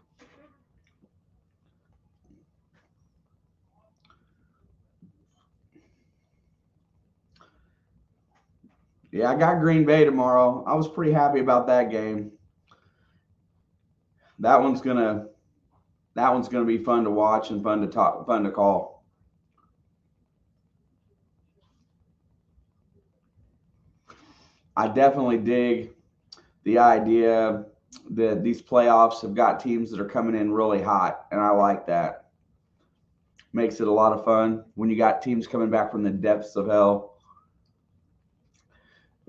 Yeah, I got Green Bay tomorrow. I was pretty happy about that game. That one's gonna that one's gonna be fun to watch and fun to talk, fun to call. I definitely dig the idea that these playoffs have got teams that are coming in really hot, and I like that. Makes it a lot of fun when you got teams coming back from the depths of hell.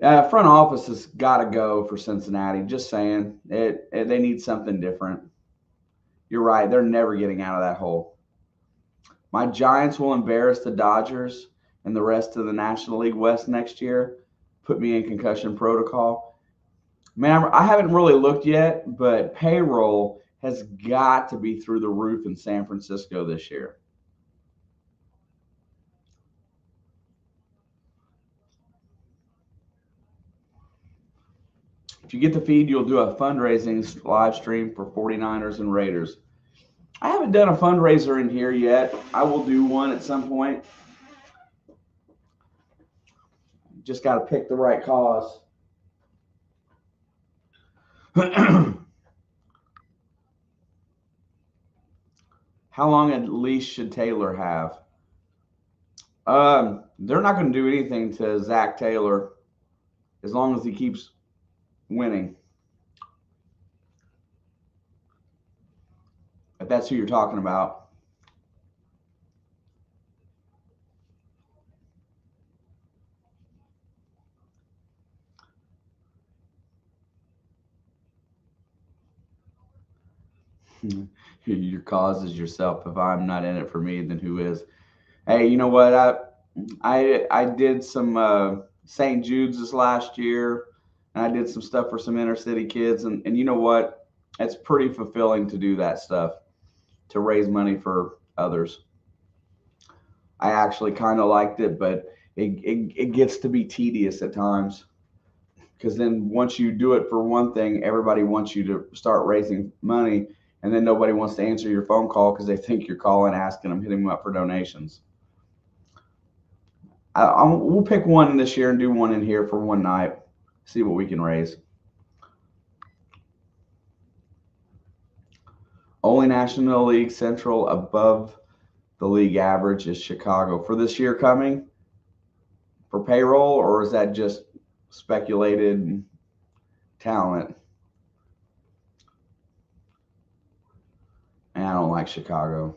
Front office has got to go for Cincinnati. Just saying, they need something different. You're right; they're never getting out of that hole. My Giants will embarrass the Dodgers and the rest of the National League West next year. Put me in concussion protocol. Man, I haven't really looked yet, but payroll has got to be through the roof in San Francisco this year. If you get the feed, you'll do a fundraising live stream for 49ers and Raiders. I haven't done a fundraiser in here yet. I will do one at some point. Just got to pick the right cause. How long at least should Taylor have? They're not going to do anything to Zach Taylor as long as he keeps winning. If that's who you're talking about. Your cause is yourself. If I'm not in it for me, then who is? Hey, you know what? I did some St. Jude's this last year, and I did some stuff for some inner city kids, and you know what? It's pretty fulfilling to do that stuff, to raise money for others. I actually kind of liked it, but it gets to be tedious at times because then once you do it for one thing, everybody wants you to start raising money, and then nobody wants to answer your phone call because they think you're calling, asking them, hitting them up for donations. We'll pick one this year and do one in here for one night. See what we can raise. Only National League Central above the league average is Chicago. For this year coming, for payroll, or is that just speculated talent? And I don't like Chicago.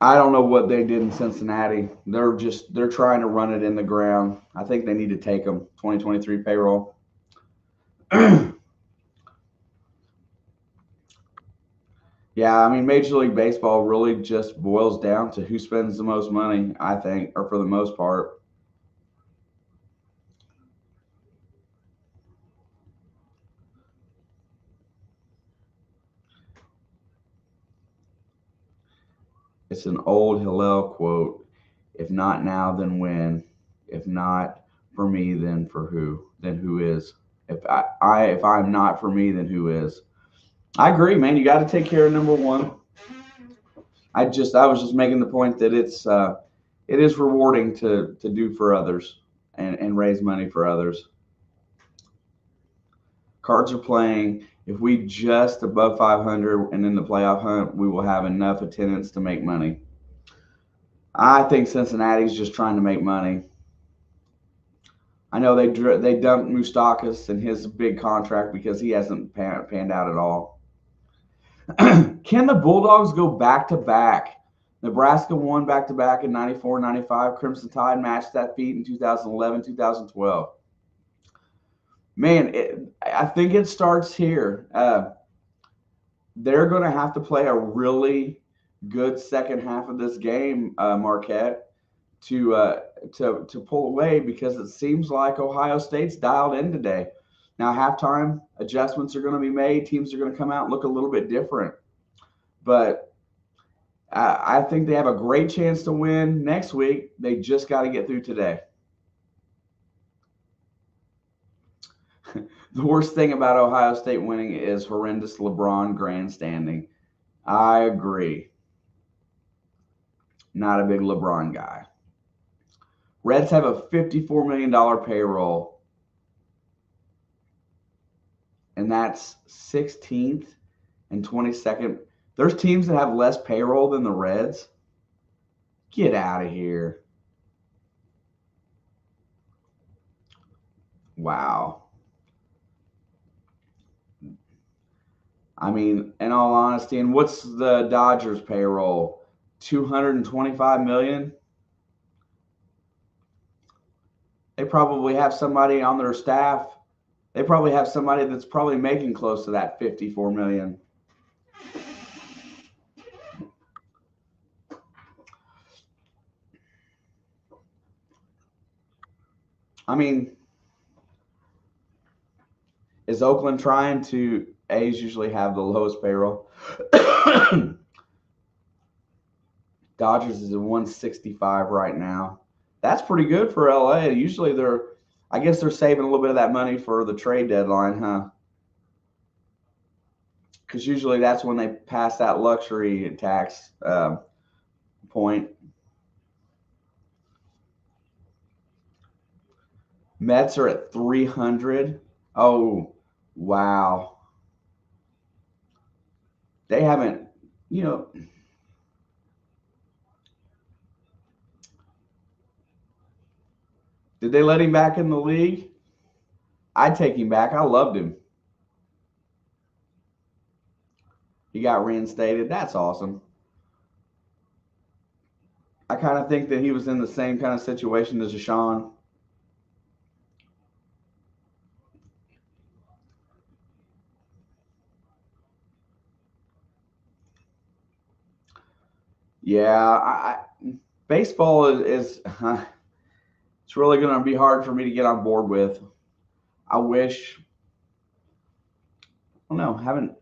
I don't know what they did in Cincinnati. They're trying to run it in the ground. I think they need to take them 2023 payroll. Yeah, I mean, Major League Baseball really just boils down to who spends the most money, I think, or for the most part. It's an old Hillel quote. If not now, then when? If not for me, then for who? Then who is? If I'm not for me, then who is? I agree, man. You got to take care of number one. I was just making the point that it is rewarding to do for others and raise money for others. Cards are playing. If we just above 500 and in the playoff hunt, we will have enough attendance to make money. I think Cincinnati's just trying to make money. I know they dumped Moustakas and his big contract because he hasn't panned out at all. Can the Bulldogs go back-to-back? Nebraska won back-to-back in 94, 95. Crimson Tide matched that feat in 2011, 2012. Man, I think it starts here. They're going to have to play a really good second half of this game, Marquette, to pull away, because it seems like Ohio State's dialed in today. Now, halftime adjustments are going to be made. Teams are going to come out and look a little bit different. But I think they have a great chance to win next week. They just got to get through today. The worst thing about Ohio State winning is horrendous LeBron grandstanding. I agree. Not a big LeBron guy. Reds have a $54 million payroll, and that's 16th and 22nd. There's teams that have less payroll than the Reds. Get out of here. Wow. I mean, in all honesty, and what's the Dodgers payroll? $225 million. They probably have somebody on their staff. They probably have somebody that's probably making close to that $54 million. I mean, is Oakland trying to? A's usually have the lowest payroll. Dodgers is at 165 right now. That's pretty good for LA. Usually I guess they're saving a little bit of that money for the trade deadline, huh? Because usually that's when they pass that luxury tax point. Mets are at 300. Oh, wow. They haven't, did they let him back in the league? I'd take him back. I loved him. He got reinstated. That's awesome. I kind of think that he was in the same kind of situation as Deshaun. Yeah, baseball is it's really going to be hard for me to get on board with. I wish, I don't know,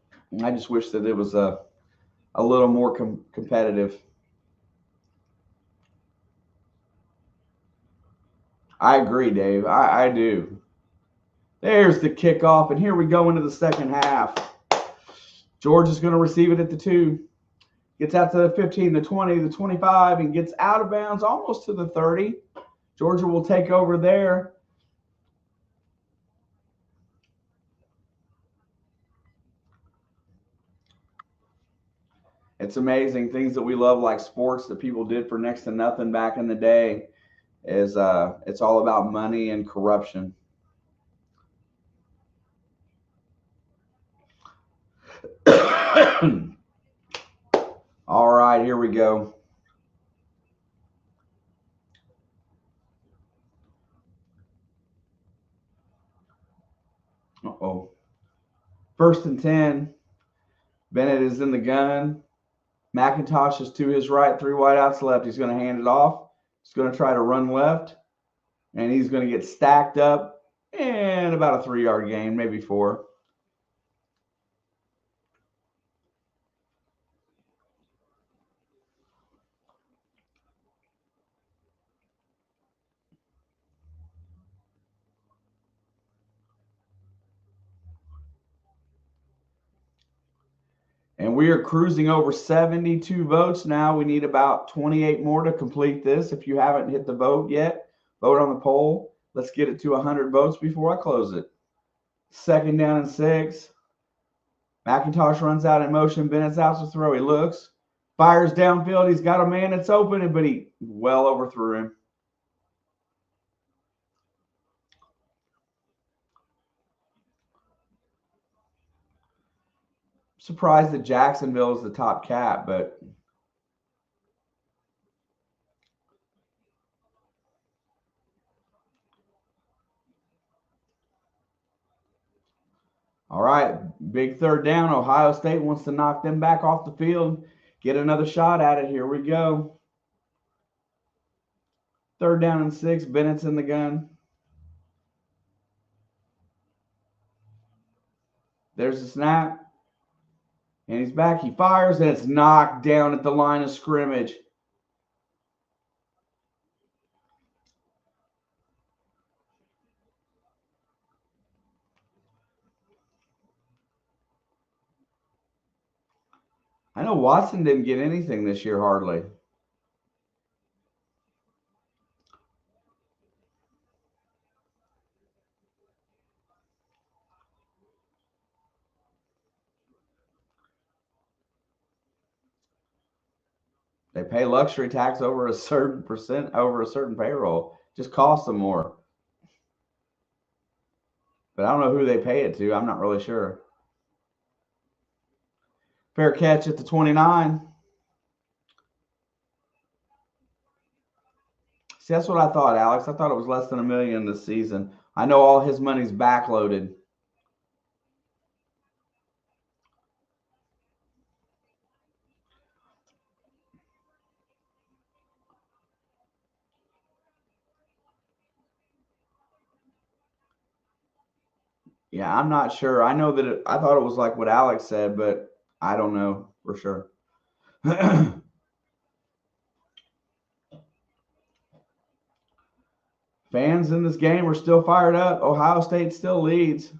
I just wish that it was a little more competitive. I agree, Dave. I do. There's the kickoff, and here we go into the second half. George is going to receive it at the 2. Gets out to the 15, the 20, the 25, and gets out of bounds almost to the 30. Georgia will take over there. It's amazing, things that we love like sports that people did for next to nothing back in the day is it's all about money and corruption. All right, here we go. Uh-oh. 1st and 10. Bennett is in the gun. McIntosh is to his right, 3 wideouts left. He's going to hand it off. He's going to try to run left, and he's going to get stacked up and about a 3-yard gain, maybe 4. And we are cruising over 72 votes now. We need about 28 more to complete this. If you haven't hit the vote yet, vote on the poll. Let's get it to 100 votes before I close it. 2nd down and 6. McIntosh runs out in motion. Bennett's out to throw. He looks, fires downfield. He's got a man that's open, but he well overthrew him. Surprised that Jacksonville is the top cat, but all right, big third down. Ohio State wants to knock them back off the field, get another shot at it. Here we go. Third down and 6. Bennett's in the gun. There's the snap. And he's back. He fires, and it's knocked down at the line of scrimmage. I know Watson didn't get anything this year, hardly. They pay luxury tax over a certain percent, over a certain payroll. Just costs them more. But I don't know who they pay it to. I'm not really sure. Fair catch at the 29. See, that's what I thought, Alex. I thought it was less than $1 million this season. I know all his money's backloaded. Yeah, I'm not sure. I know that I thought it was like what Alex said, but I don't know for sure. Fans in this game are still fired up. Ohio State still leads.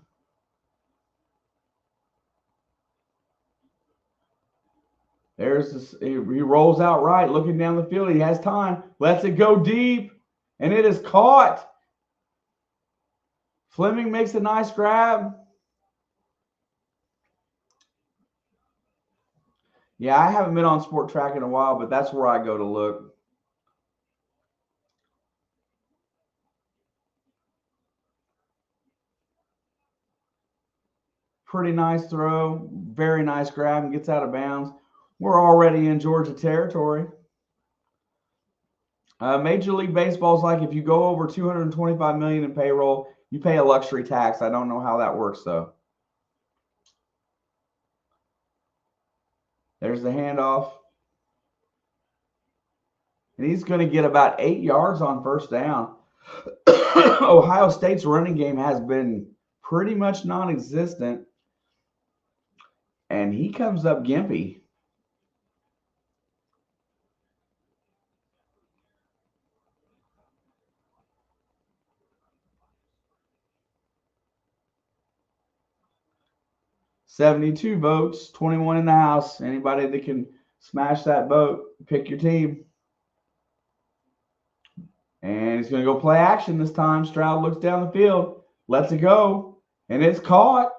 There's this, he rolls out right, looking down the field. He has time, lets it go deep, and it is caught. Fleming makes a nice grab. Yeah, I haven't been on Sport Track in a while, but that's where I go to look. Pretty nice throw, very nice grab, and gets out of bounds. We're already in Georgia territory. Major League Baseball is like if you go over $225 million in payroll, you pay a luxury tax. I don't know how that works though. There's the handoff. And he's going to get about 8 yards on first down. Ohio State's running game has been pretty much non-existent. And he comes up gimpy. $72 votes, 21 in the house. Anybody that can smash that vote, pick your team. And he's going to go play action this time. Stroud looks down the field, lets it go, and it's caught.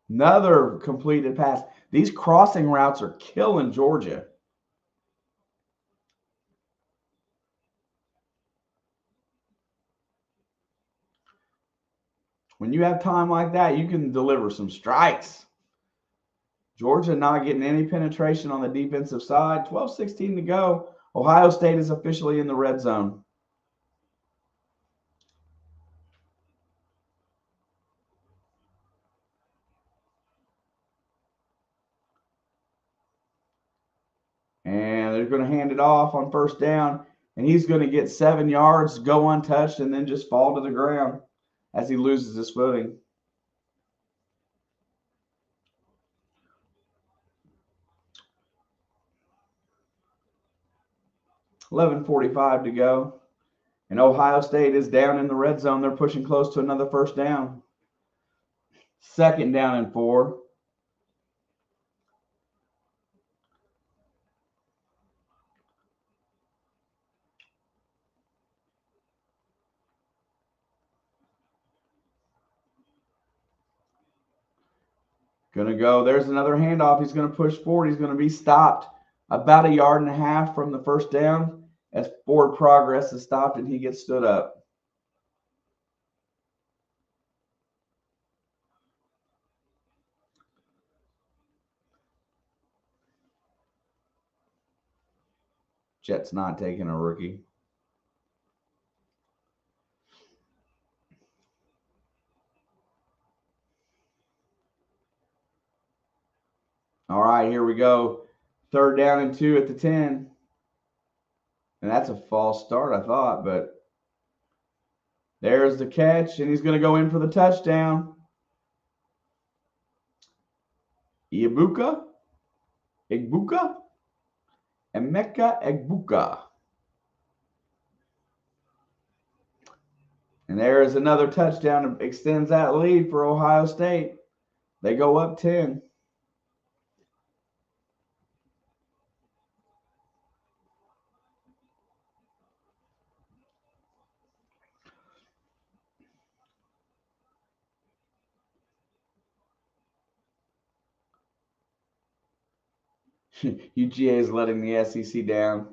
Another completed pass. These crossing routes are killing Georgia. When you have time like that, you can deliver some strikes. Georgia not getting any penetration on the defensive side. 12-16 to go. Ohio State is officially in the red zone. And they're going to hand it off on first down. And he's going to get 7 yards, go untouched, and then just fall to the ground as he loses his footing. $11:45 to go. And Ohio State is down in the red zone. They're pushing close to another first down. Second down and 4. Going to go. There's another handoff. He's going to push forward. He's going to be stopped about 1.5 yards from the first down as forward progress is stopped and he gets stood up. Jets not taking a rookie. All right, here we go. 3rd down and 2 at the 10. And that's a false start, I thought, but there's the catch, and he's going to go in for the touchdown. Emeka Egbuka. And there is another touchdown that extends that lead for Ohio State. They go up 10. UGA is letting the SEC down.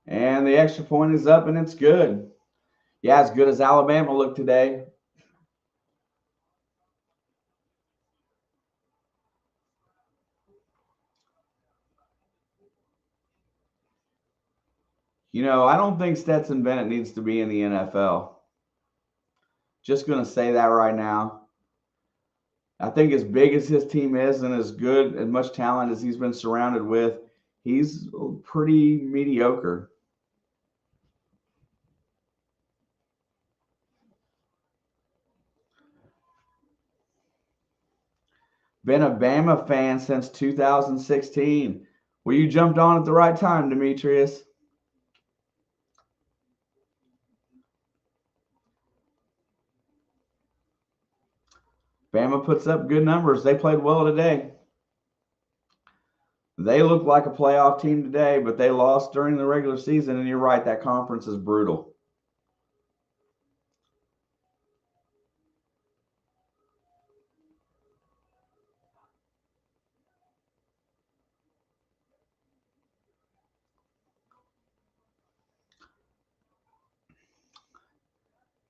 And the extra point is up, and it's good. Yeah, as good as Alabama looked today. You know, I don't think Stetson Bennett needs to be in the NFL. Just going to say that right now. I think as big as his team is and as good and much talent as he's been surrounded with, he's pretty mediocre. Been a Bama fan since 2016. Well, you jumped on at the right time, Demetrius. Bama puts up good numbers. They played well today. They look like a playoff team today, but they lost during the regular season, and you're right, that conference is brutal.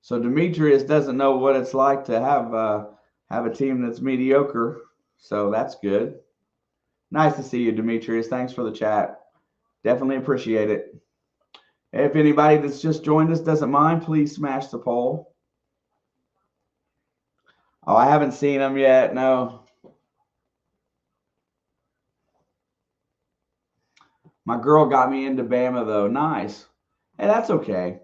So Demetrius doesn't know what it's like to have a team that's mediocre, so that's good. Nice to see you, Demetrius. Thanks for the chat. Definitely appreciate it. If anybody that's just joined us doesn't mind, please smash the poll. Oh, I haven't seen them yet. No. My girl got me into Bama, though. Nice. Hey, that's okay.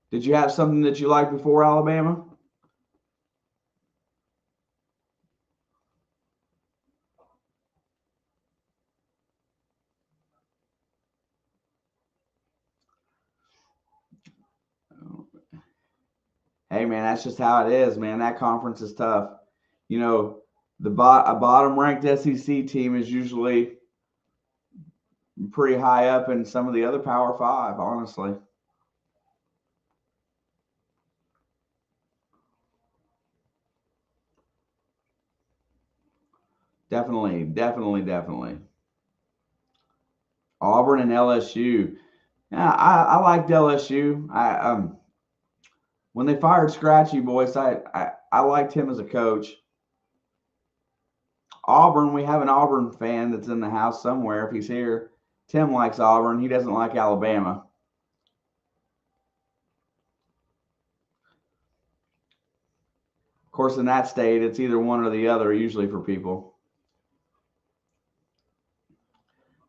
Did you have something that you liked before Alabama? Hey, man, that's just how it is, man. That conference is tough. You know, a bottom-ranked SEC team is usually pretty high up in some of the other Power 5, honestly. Definitely. Auburn and LSU. Yeah, I liked LSU. When they fired Scratchy Boyce, I liked him as a coach. Auburn, we have an Auburn fan that's in the house somewhere if he's here. Tim likes Auburn. He doesn't like Alabama. Of course, in that state, it's either one or the other usually for people.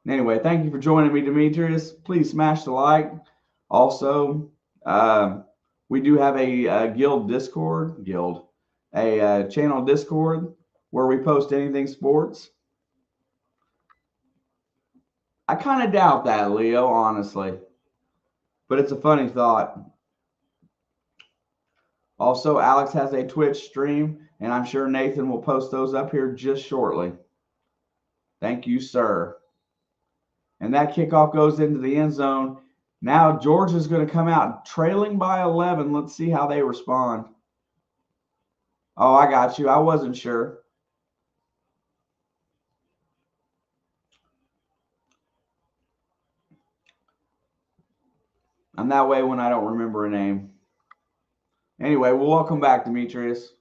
Anyway, thank you for joining me, Demetrius. Please smash the like. Also, we do have a channel Discord where we post anything sports. I kind of doubt that, Leo, honestly, but it's a funny thought. Also, Alex has a Twitch stream, and I'm sure Nathan will post those up here just shortly. Thank you, sir. And that kickoff goes into the end zone. Now Georgia's going to come out trailing by 11. Let's see how they respond. Oh, I got you. I wasn't sure. I'm that way when I don't remember a name. Anyway, well, welcome back, Demetrius.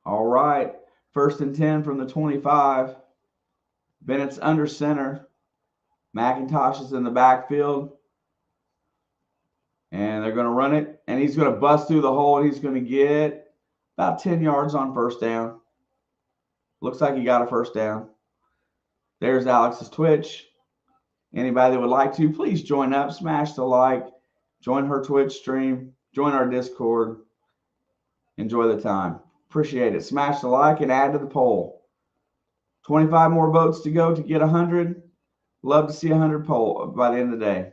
All right. 1st and 10 from the 25. Bennett's under center. McIntosh is in the backfield. And they're going to run it. And he's going to bust through the hole. And he's going to get about 10 yards on 1st down. Looks like he got a 1st down. There's Alex's Twitch. Anybody that would like to, please join up. Smash the like. Join her Twitch stream. Join our Discord. Enjoy the time. Appreciate it. Smash the like and add to the poll. 25 more votes to go to get 100. Love to see 100 poll by the end of the day.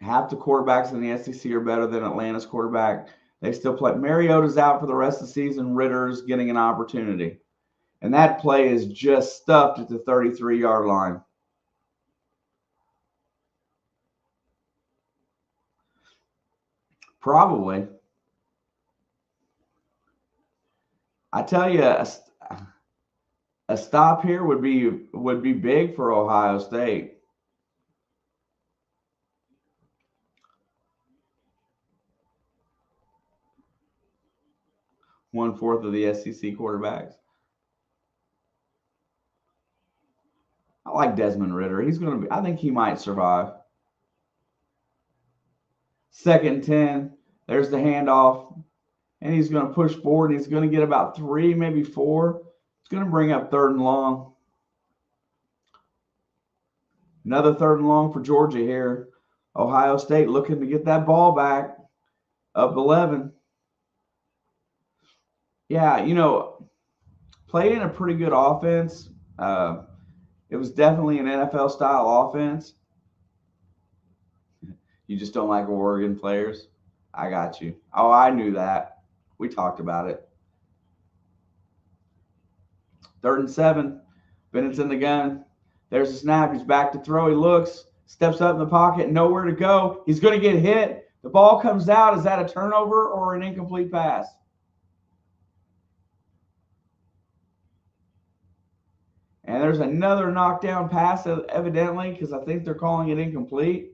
Half the quarterbacks in the SEC are better than Atlanta's quarterback. They still play. Mariota's out for the rest of the season. Ritter's getting an opportunity. And that play is just stuffed at the 33-yard line. Probably. I tell you, a stop here would be big for Ohio State. One-fourth of the SEC quarterbacks. I like Desmond Ridder. He's going to be. I think he might survive. 2nd and 10. There's the handoff. And he's going to push forward. He's going to get about 3, maybe 4. It's going to bring up 3rd and long. Another 3rd and long for Georgia here. Ohio State looking to get that ball back. Up 11. Yeah, played in a pretty good offense. It was definitely an NFL-style offense. You just don't like Oregon players? I got you. Oh, I knew that. We talked about it. 3rd and 7. Bennett's in the gun. There's a snap. He's back to throw. He looks, steps up in the pocket, nowhere to go. He's going to get hit. The ball comes out. Is that a turnover or an incomplete pass? And there's another knockdown pass, evidently, because I think they're calling it incomplete.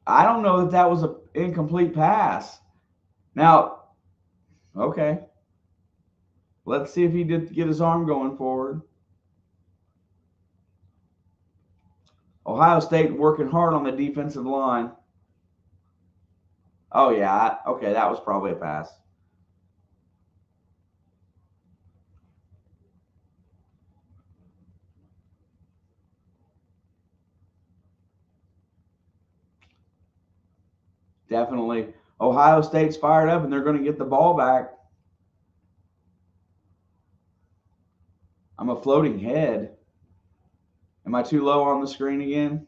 I don't know that was an incomplete pass. Now, okay. Let's see if he did get his arm going forward. Ohio State working hard on the defensive line. Oh, yeah. Okay, that was probably a pass. Definitely. Ohio State's fired up, and they're going to get the ball back. I'm a floating head. Am I too low on the screen again?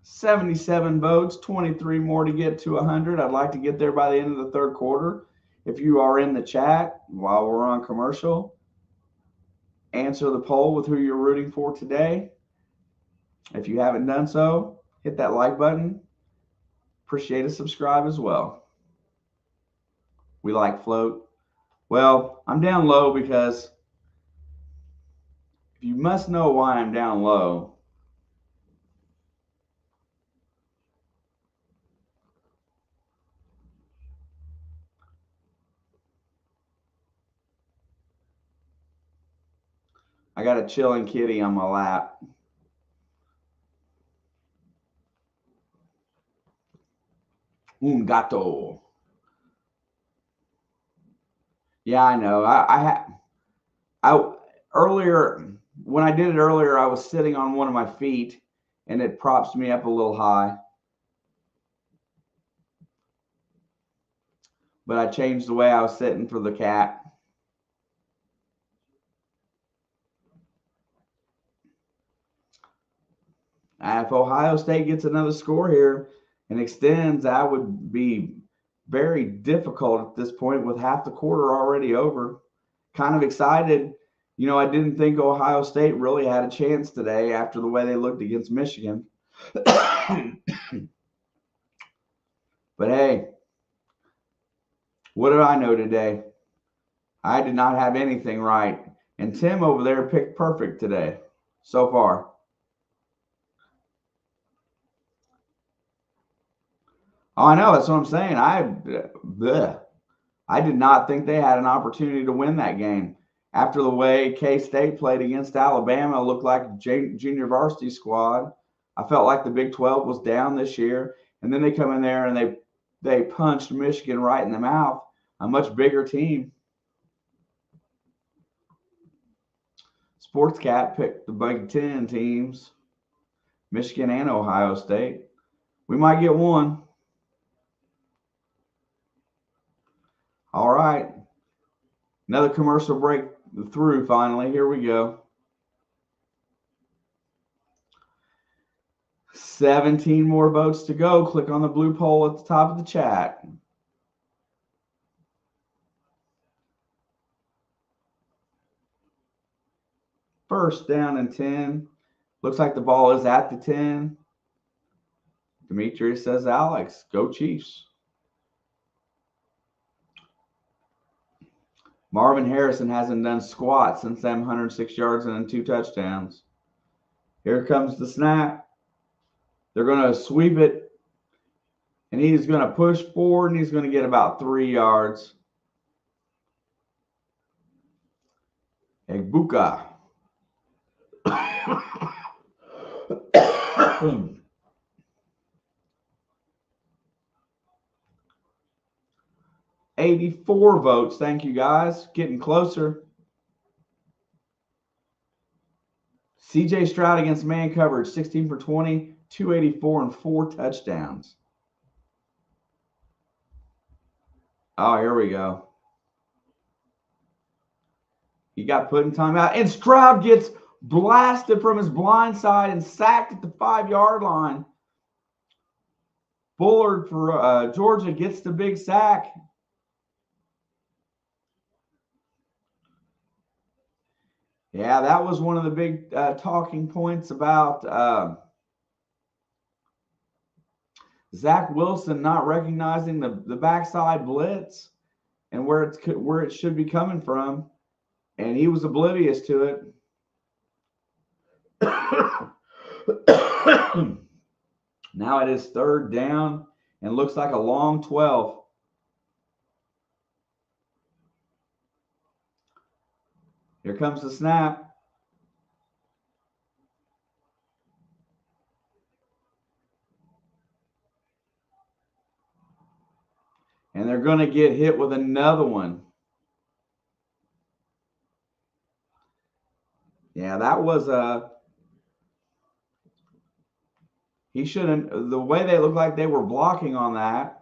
$77 votes, 23 more to get to 100. I'd like to get there by the end of the 3rd quarter. If you are in the chat while we're on commercial, answer the poll with who you're rooting for today. If you haven't done so, hit that like button. Appreciate a subscribe as well. We like float. Well, I'm down low because if you must know why I'm down low, I got a chilling kitty on my lap. Un gato. Yeah, I know. I earlier when I did it earlier, I was sitting on one of my feet, and it props me up a little high. But I changed the way I was sitting for the cat. If Ohio State gets another score here and extends, that would be very difficult at this point with half the quarter already over. Kind of excited. You know, I didn't think Ohio State really had a chance today after the way they looked against Michigan. But hey, what did I know today? I did not have anything right. And Tim over there picked perfect today so far. Oh, I know. That's what I'm saying. I did not think they had an opportunity to win that game. After the way K-State played against Alabama, it looked like a junior varsity squad. I felt like the Big 12 was down this year. And then they come in there and they punched Michigan right in the mouth, a much bigger team. Sports Cat picked the Big 10 teams, Michigan and Ohio State. We might get one. All right. Another commercial break through finally. Here we go. 17 more votes to go. Click on the blue poll at the top of the chat. First down and 10. Looks like the ball is at the 10. Demetrius says Alex. Go Chiefs. Marvin Harrison hasn't done squat since them 106 yards and 2 touchdowns. Here comes the snap. They're going to sweep it. And he's going to push forward, and he's going to get about 3 yards. Buckeye. 84 votes. Thank you, guys. Getting closer. CJ Stroud against man coverage, 16 for 20, 284, and 4 touchdowns. Oh, here we go. He got put in timeout, and Stroud gets blasted from his blind side and sacked at the 5-yard line. Bullard for Georgia gets the big sack. Yeah, that was one of the big talking points about Zach Wilson not recognizing the backside blitz and where it should be coming from, and he was oblivious to it. Now it is 3rd down and looks like a long 12. Here comes the snap. And they're going to get hit with another one. Yeah, that was he shouldn't. The way they looked like they were blocking on that.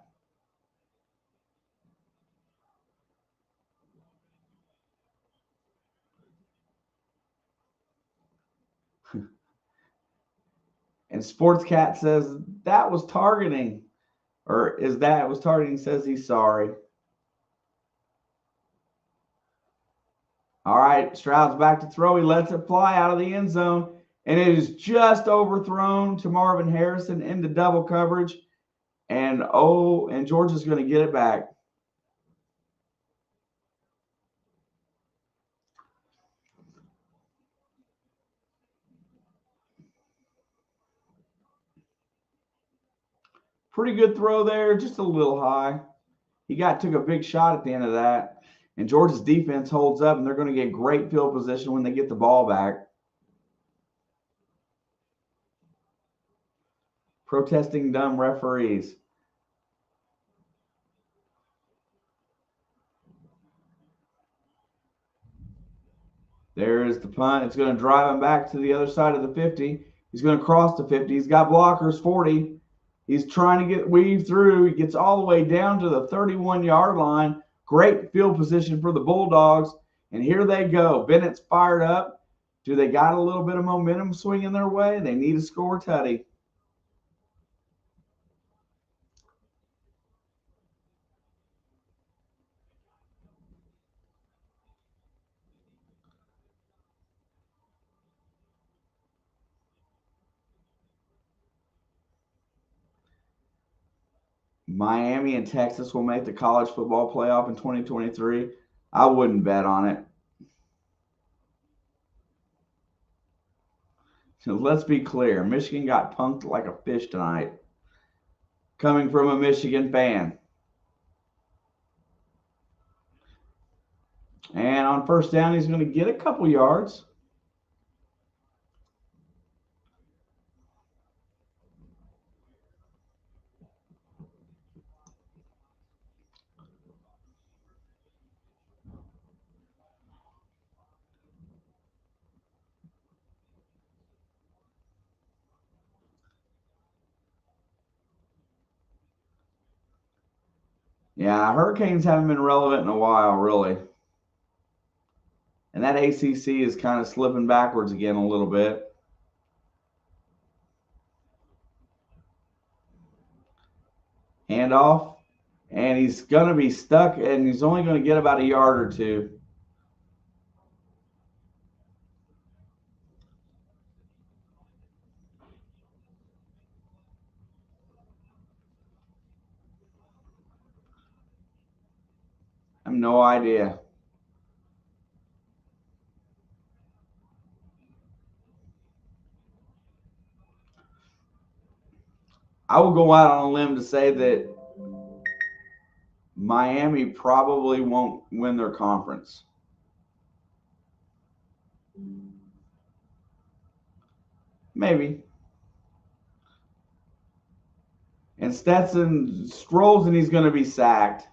And Sports Cat says that was targeting. Or is that was targeting, says he's sorry. All right, Stroud's back to throw. He lets it fly out of the end zone, and it is just overthrown to Marvin Harrison into double coverage. And Georgia's going to get it back. Pretty good throw there, just a little high. He took a big shot at the end of that. And Georgia's defense holds up, and they're going to get great field position when they get the ball back. Protesting dumb referees. There's the punt. It's going to drive him back to the other side of the 50. He's going to cross the 50. He's got blockers, 40. He's trying to weave through. He gets all the way down to the 31-yard line. Great field position for the Bulldogs. And here they go. Bennett's fired up. Do they got a little bit of momentum swinging their way? They need to score tutty. Miami and Texas will make the college football playoff in 2023. I wouldn't bet on it. So let's be clear. Michigan got punked like a fish tonight. Coming from a Michigan fan. And on first down, he's going to get a couple yards. Yeah, Hurricanes haven't been relevant in a while, really. And that ACC is kind of slipping backwards again a little bit. Handoff. And he's going to be stuck, and he's only going to get about a yard or two. I have no idea. I will go out on a limb to say that Miami probably won't win their conference. Maybe. And Stetson strolls and he's going to be sacked.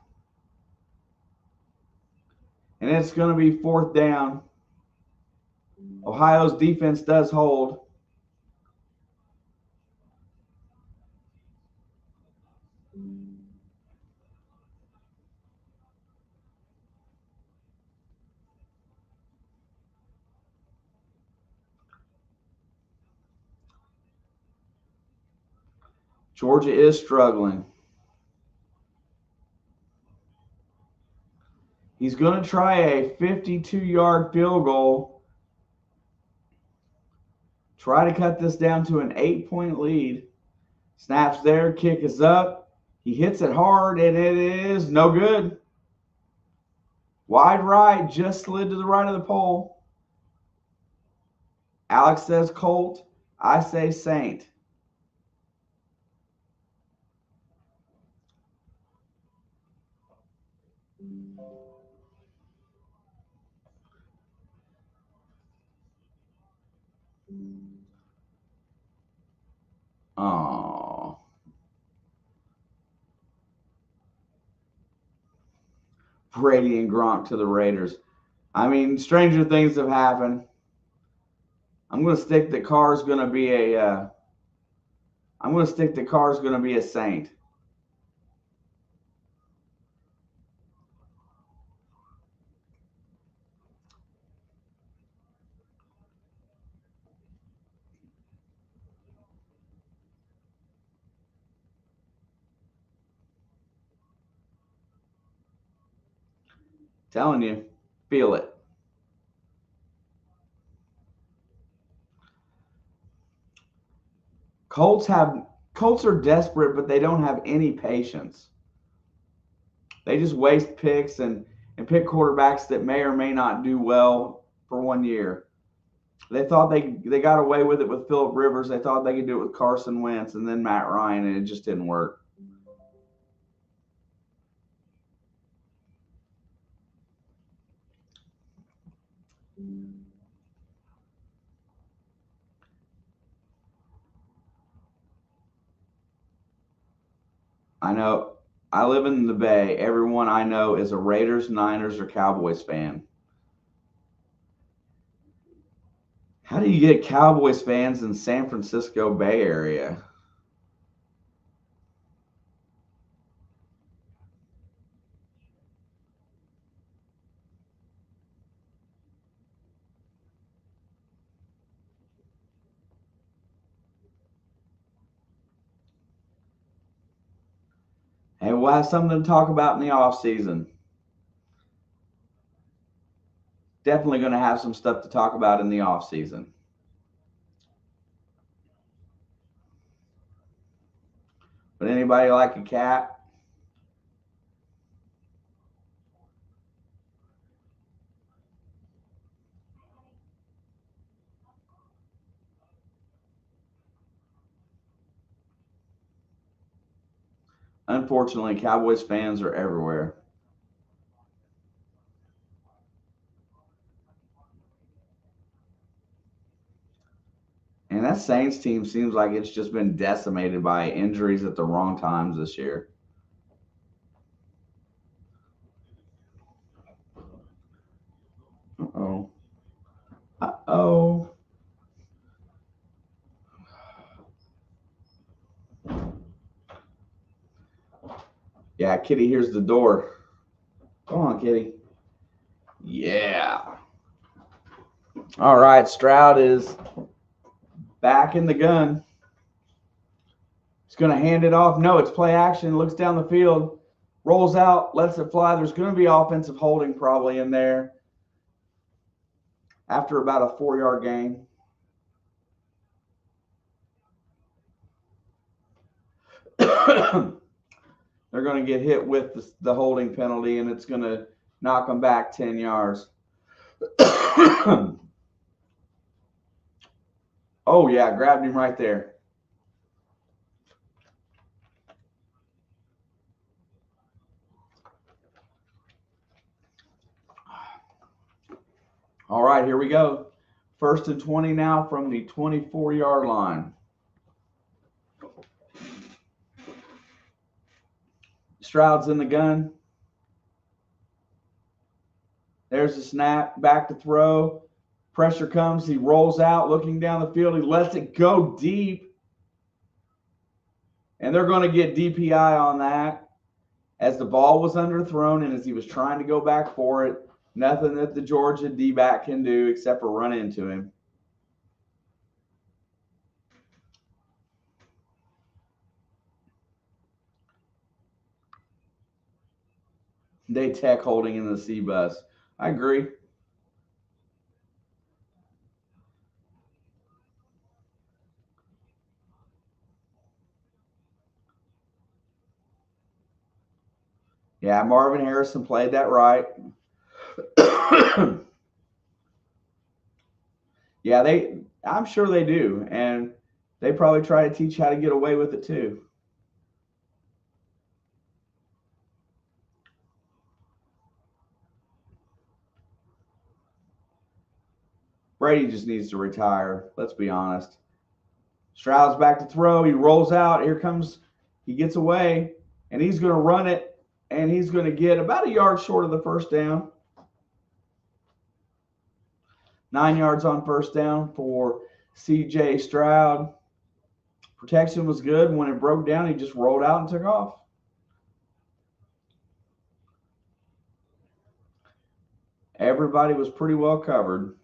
And it's going to be fourth down. Ohio's defense does hold. Georgia is struggling. He's going to try a 52-yard field goal. Try to cut this down to an 8-point lead. Snaps there, kick is up. He hits it hard, and it is no good. Wide right, just slid to the right of the pole. Alex says Colt. I say Saint. Oh. Brady and Gronk to the Raiders. I mean, stranger things have happened. I'm going to stick that Carr's going to be a Saint. Telling you, feel it. Colts are desperate, but they don't have any patience. They just waste picks and pick quarterbacks that may or may not do well for 1 year. They thought they got away with it with Phillip Rivers. They thought they could do it with Carson Wentz and then Matt Ryan, and it just didn't work. I know. I live in the Bay. Everyone I know is a Raiders, Niners, or Cowboys fan. How do you get Cowboys fans in San Francisco Bay Area? Hey, we'll have something to talk about in the off season. Definitely going to have some stuff to talk about in the off season. But anybody like a cat? Unfortunately, Cowboys fans are everywhere. And that Saints team seems like it's just been decimated by injuries at the wrong times this year. Uh-oh. Uh-oh. Yeah, Kitty hears the door. Come on, Kitty. Yeah. All right, Stroud is back in the gun. He's going to hand it off. No, it's play action. Looks down the field. Rolls out. Lets it fly. There's going to be offensive holding probably in there after about a 4-yard gain. They're going to get hit with the holding penalty, and it's going to knock them back 10 yards. Oh, yeah, grabbed him right there. All right, here we go. 1st and 20 now from the 24-yard line. Stroud's in the gun. There's the snap, back to throw. Pressure comes. He rolls out, looking down the field. He lets it go deep. And they're going to get DPI on that as the ball was underthrown and as he was trying to go back for it. Nothing that the Georgia D-back can do except for run into him. They tech holding in the C-bus. I agree. Yeah, Marvin Harrison played that right. Yeah, I'm sure they do. And they probably try to teach how to get away with it too. Brady just needs to retire. Let's be honest. Stroud's back to throw. He rolls out. Here comes, he gets away, and he's going to run it, and he's going to get about a yard short of the first down. 9 yards on first down for C.J. Stroud. Protection was good. When it broke down, he just rolled out and took off. Everybody was pretty well covered.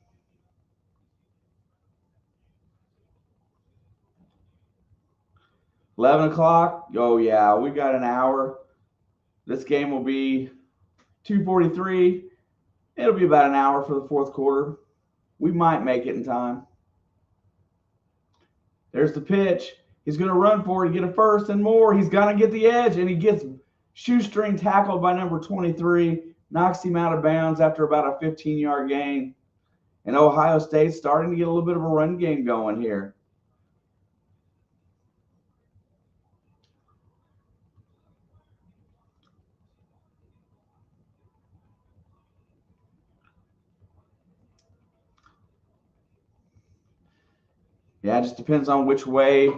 $11 o'clock. Oh, yeah, we got an hour. This game will be 2:43. It'll be about an hour for the fourth quarter. We might make it in time. There's the pitch. He's going to run for it, get a first and more. He's going to get the edge, and he gets shoestring tackled by number 23, knocks him out of bounds after about a 15-yard gain. And Ohio State's starting to get a little bit of a run game going here. Yeah, it just depends on which way,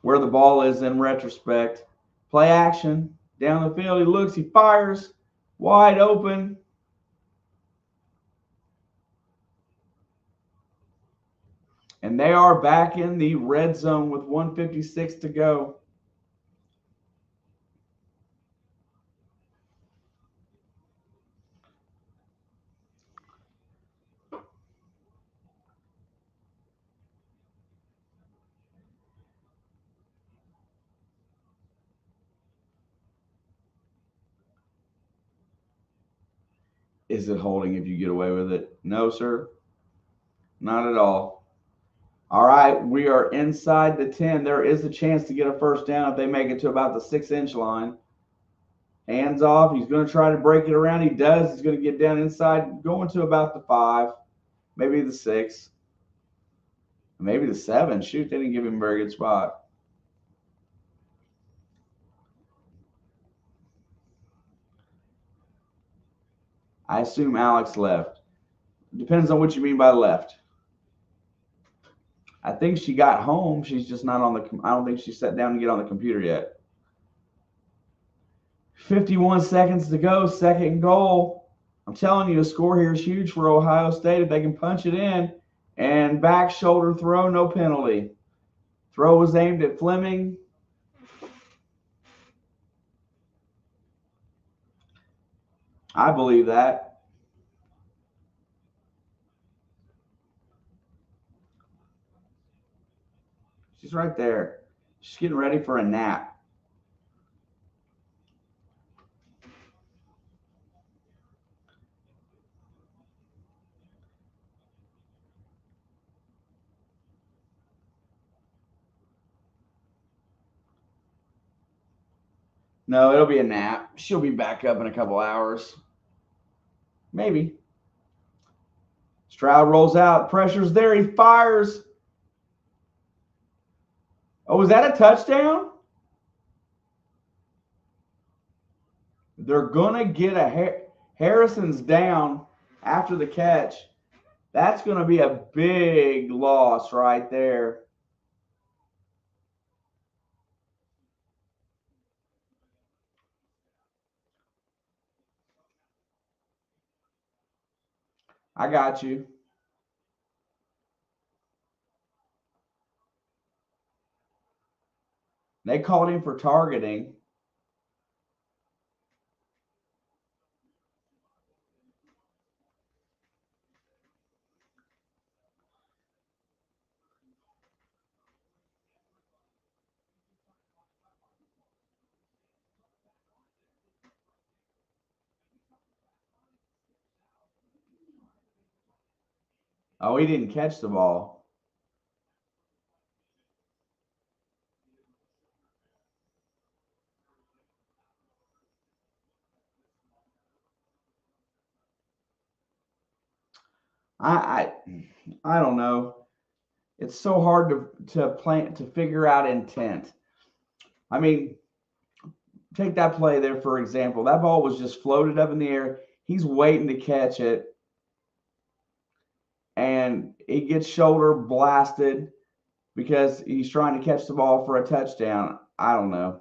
where the ball is in retrospect. Play action. Down the field, he looks, he fires. Wide open. And they are back in the red zone with 1:56 to go. Is it holding if you get away with it? No, sir. Not at all. All right, we are inside the 10. There is a chance to get a first down if they make it to about the 6-inch line. Hands off. He's going to try to break it around. He does. He's going to get down inside, going to about the 5, maybe the 6, maybe the 7. Shoot, they didn't give him a very good spot. I assume Alex left. Depends on what you mean by left. I think she got home. She's just not on the – I don't think she sat down to get on the computer yet. 51 seconds to go, second goal. I'm telling you, the score here is huge for Ohio State if they can punch it in. And back shoulder throw, no penalty. Throw was aimed at Fleming. I believe that. She's right there. She's getting ready for a nap. No, it'll be a nap. She'll be back up in a couple hours. Maybe. Stroud rolls out. Pressure's there. He fires. Oh, was that a touchdown? They're going to get a Harrison's down after the catch. That's going to be a big loss right there. I got you. They called him for targeting. Oh, he didn't catch the ball. I don't know. It's so hard to figure out intent. I mean, take that play there for example. That ball was just floated up in the air. He's waiting to catch it, and he gets shoulder blasted because he's trying to catch the ball for a touchdown. I don't know.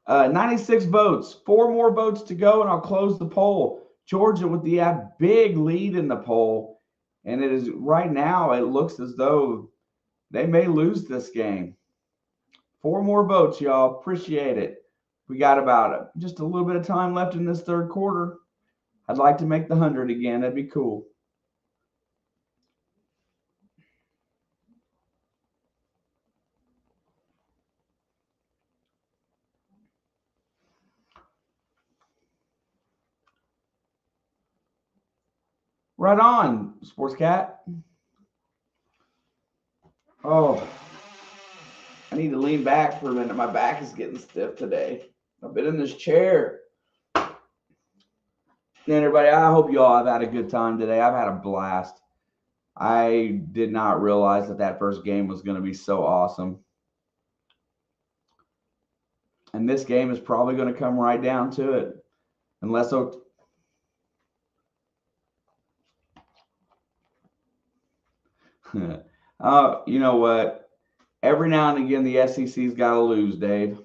Uh, 96 votes. 4 more votes to go, and I'll close the poll. Georgia with the big lead in the poll, and it is right now. It looks as though they may lose this game. 4 more votes, y'all. Appreciate it. We got about just a little bit of time left in this third quarter. I'd like to make the 100 again. That'd be cool. Right on, Sports Cat. Oh, I need to lean back for a minute. My back is getting stiff today. I've been in this chair. And everybody, I hope you all have had a good time today. I've had a blast. I did not realize that first game was going to be so awesome. And this game is probably going to come right down to it. Unless you know what? Every now and again, the SEC's got to lose, Dave.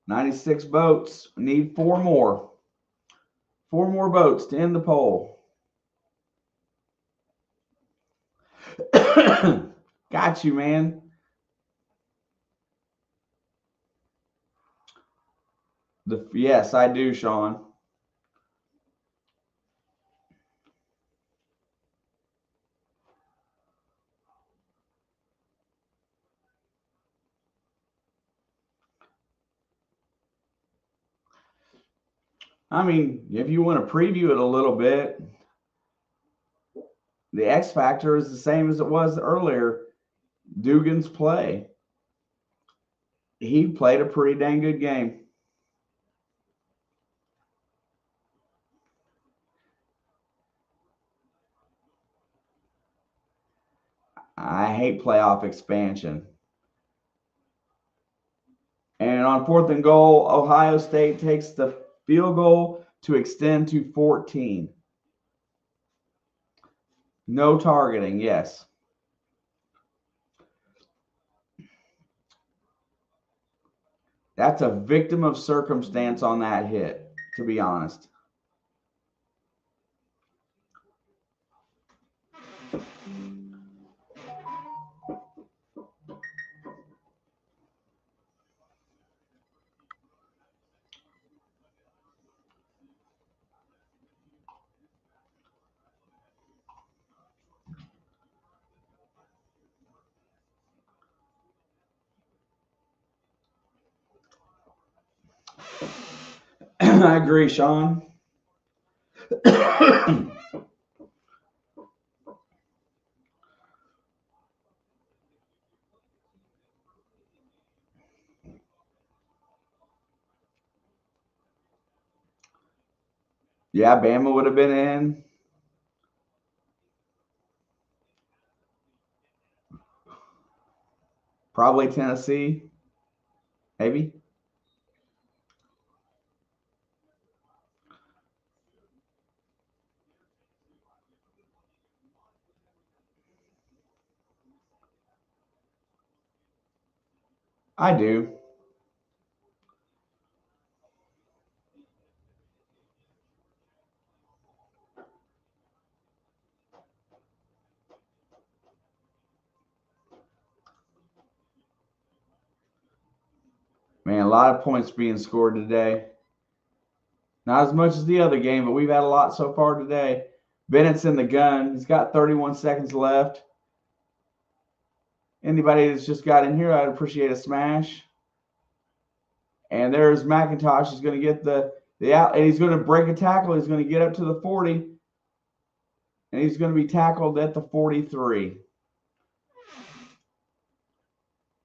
96 votes. Need 4 more. 4 more votes to end the poll. Got you, man. Yes, I do, Sean. I mean, if you want to preview it a little bit, the X factor is the same as it was earlier. Dugan's play. He played a pretty dang good game. I hate playoff expansion. And on 4th and goal, Ohio State takes the field goal to extend to 14. No targeting, yes. That's a victim of circumstance on that hit, to be honest. I agree, Sean. Yeah, Bama would have been in. Probably Tennessee. Maybe. I do. Man, a lot of points being scored today. Not as much as the other game, but we've had a lot so far today. Bennett's in the gun. He's got 31 seconds left. Anybody that's just got in here, I'd appreciate a smash. And there's McIntosh. He's going to get the out, and he's going to break a tackle. He's going to get up to the 40, and he's going to be tackled at the 43.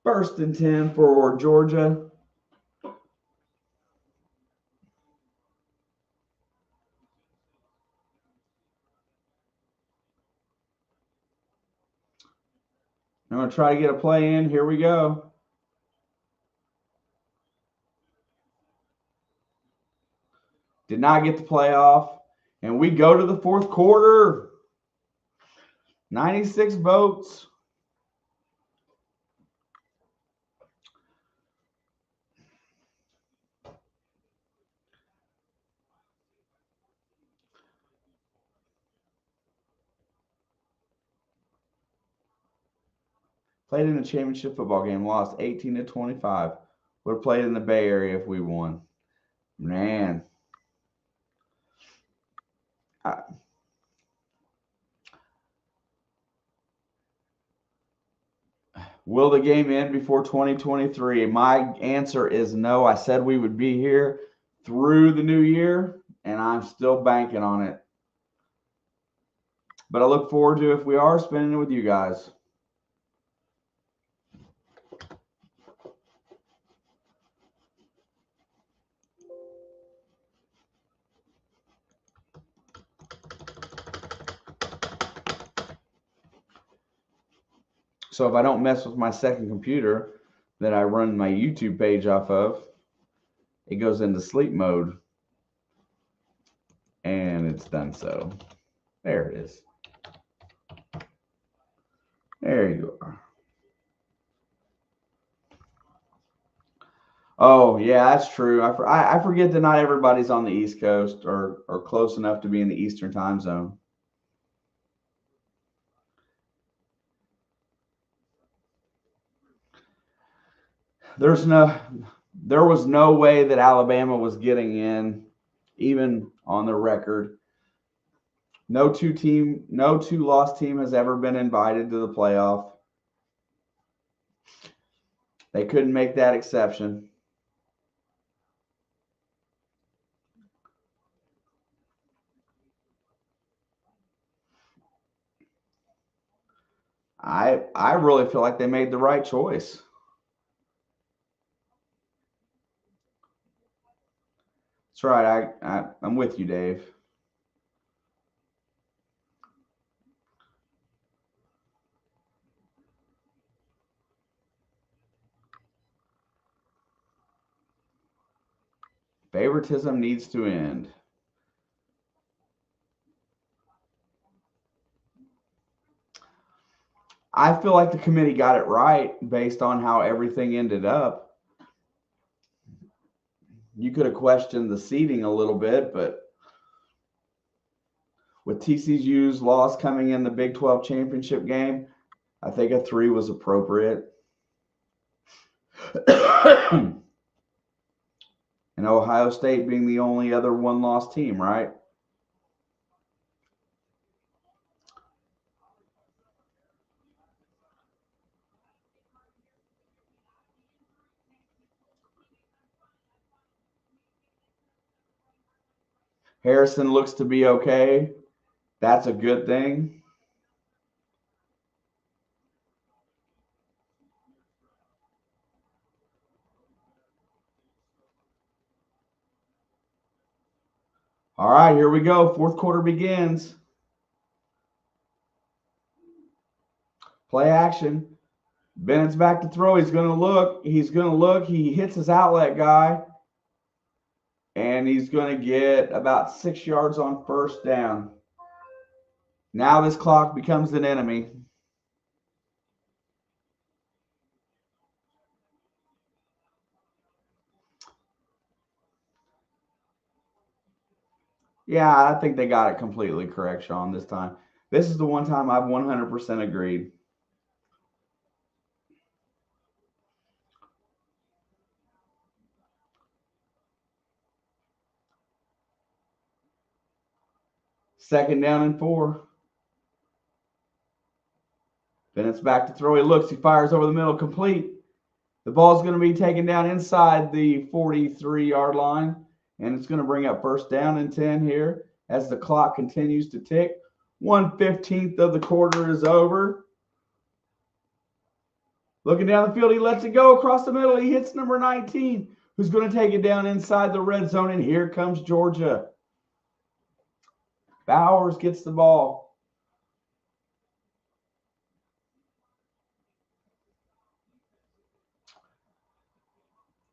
1st and 10 for Georgia. I'm going to try to get a play in. Here we go. Did not get the playoff. And we go to the 4th quarter. 96 votes. Played in a championship football game, lost 18-25. Would have played in the Bay Area if we won. Man. Will the game end before 2023? My answer is no. I said we would be here through the new year, and I'm still banking on it. But I look forward to, if we are, spending it with you guys. So if I don't mess with my second computer that I run my YouTube page off of, it goes into sleep mode. And it's done so. There it is. There you are. Oh, yeah, that's true. I forget that not everybody's on the East Coast or close enough to be in the Eastern time zone. There was no way that Alabama was getting in, even on the record. No two loss team has ever been invited to the playoff. They couldn't make that exception. I really feel like they made the right choice. That's right. I'm with you, Dave. Favoritism needs to end. I feel like the committee got it right based on how everything ended up. You could have questioned the seeding a little bit, but with TCU's loss coming in the Big 12 championship game, I think a 3 was appropriate. And Ohio State being the only other one-loss team, right? Harrison looks to be okay. That's a good thing. All right, here we go. Fourth quarter begins. Play action. Bennett's back to throw. He's going to look. He hits his outlet guy. And he's going to get about 6 yards on first down. Now this clock becomes an enemy. Yeah, I think they got it completely correct, Sean, this time. This is the one time I've 100% agreed. Second down and 4. Bennett's back to throw. He looks. He fires over the middle, complete. The ball's going to be taken down inside the 43-yard line, and it's going to bring up first down and 10 here as the clock continues to tick. 1/15 of the quarter is over. Looking down the field, he lets it go across the middle. He hits number 19, who's going to take it down inside the red zone, and here comes Georgia. Bowers gets the ball.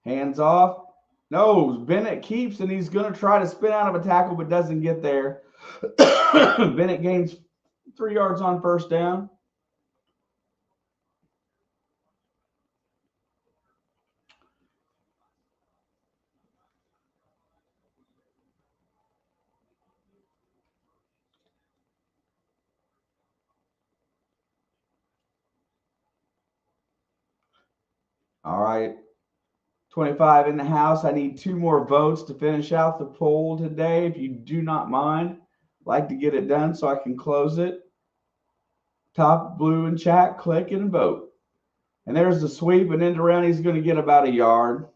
Hands off. No, Bennett keeps, and he's going to try to spin out of a tackle, but doesn't get there. Bennett gains 3 yards on first down. All right. 25 in the house. I need 2 more votes to finish out the poll today. If you do not mind, I'd like to get it done so I can close it. Top blue in chat, click and vote. And there's the sweep and end around. He's going to get about a yard.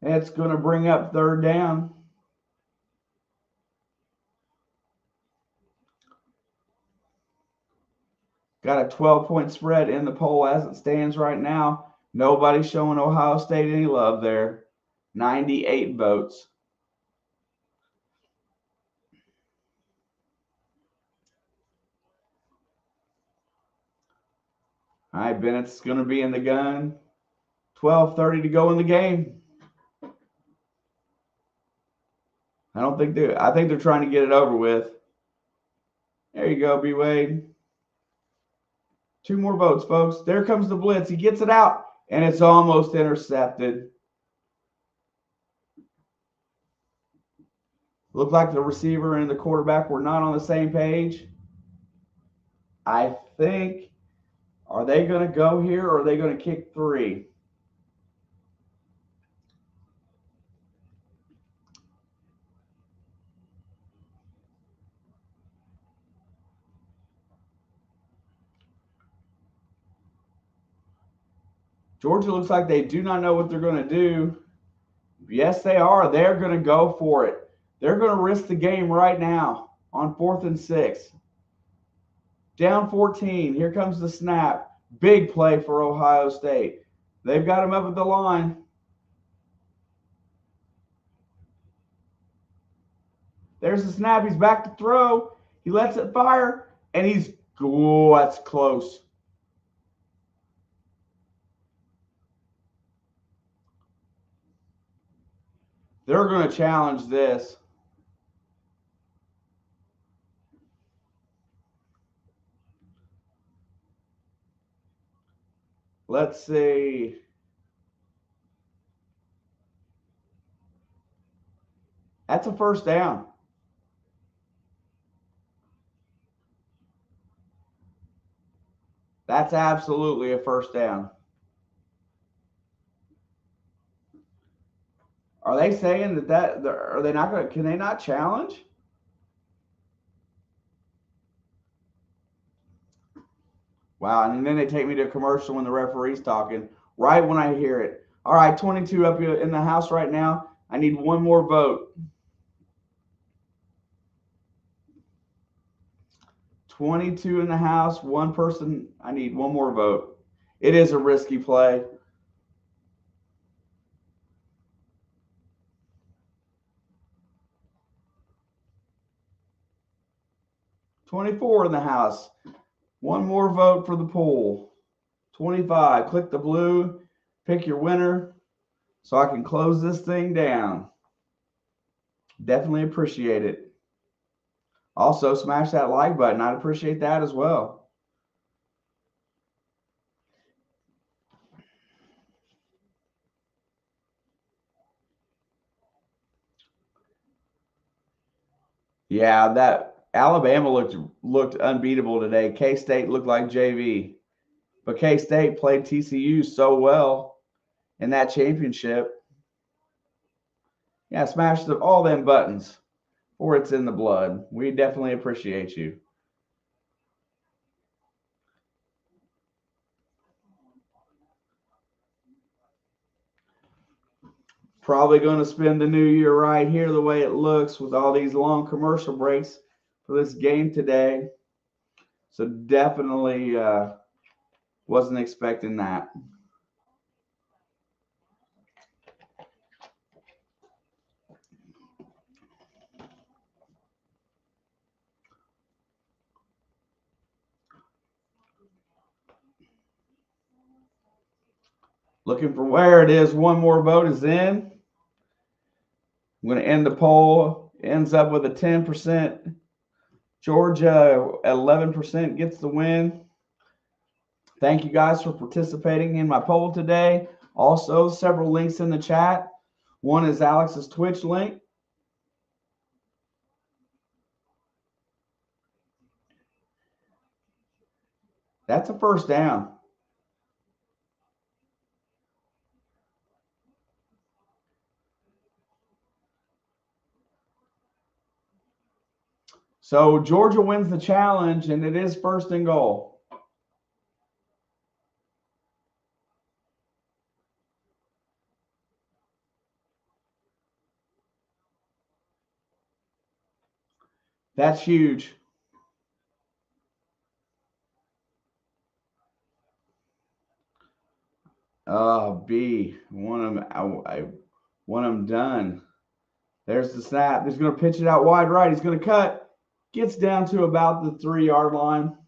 And it's going to bring up third down. Got a 12-point spread in the poll as it stands right now. Nobody's showing Ohio State any love there. 98 votes. All right, Bennett's going to be in the gun. 12:30 to go in the game. I think they're trying to get it over with. There you go, B. Wade. 2 more votes, folks. There comes the blitz. He gets it out. And it's almost intercepted. Looked like the receiver and the quarterback were not on the same page. I think, are they going to go here or are they going to kick 3? Georgia looks like they do not know what they're going to do. Yes, they are. They're going to go for it. They're going to risk the game right now on 4th and 6. Down 14. Here comes the snap. Big play for Ohio State. They've got him up at the line. There's the snap. He's back to throw. He lets it fire, and he's – oh, that's close. They're going to challenge this. Let's see. That's a first down. That's absolutely a first down. Are they saying that are they not going to – can they not challenge? Wow, and then they take me to a commercial when the referee's talking, right when I hear it. All right, 22 up in the house right now. I need one more vote. 22 in the house, one person. I need one more vote. It is a risky play. $24 in the house. One more vote for the pool. 25. Click the blue. Pick your winner so I can close this thing down. Definitely appreciate it. Also, smash that like button. I'd appreciate that as well. Yeah, that Alabama looked unbeatable today. K-State looked like JV. But K-State played TCU so well in that championship. Yeah, smash all them buttons, or it's in the blood. We definitely appreciate you. Probably going to spend the new year right here the way it looks with all these long commercial breaks for this game today. So definitely wasn't expecting that. Looking for where it is. One more vote is in. I'm going to end the poll. Ends up with a 10%. Georgia at 11% gets the win. Thank you guys for participating in my poll today. Also, several links in the chat. One is Alex's Twitch link. That's a first down. So Georgia wins the challenge, and it is first and goal. That's huge. B. I want them done. There's the snap. He's going to pitch it out wide right. He's going to cut. Gets down to about the 3-yard line.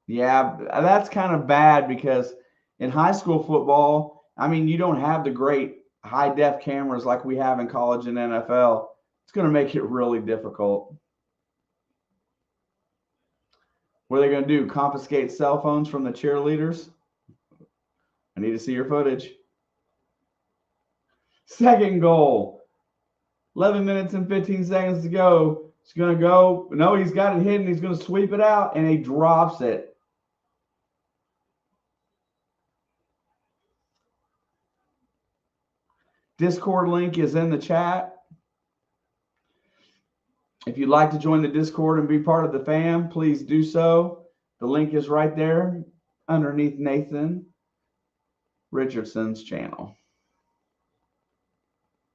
Yeah, that's kind of bad because in high school football, I mean, you don't have the great high-def cameras like we have in college and NFL, it's going to make it really difficult. What are they going to do? Confiscate cell phones from the cheerleaders? I need to see your footage. Second goal. 11 minutes and 15 seconds to go. He's going to go. No, he's got it hidden. He's going to sweep it out, and he drops it. Discord link is in the chat. If you'd like to join the Discord and be part of the fam, please do so. The link is right there underneath Nathan Richardson's channel.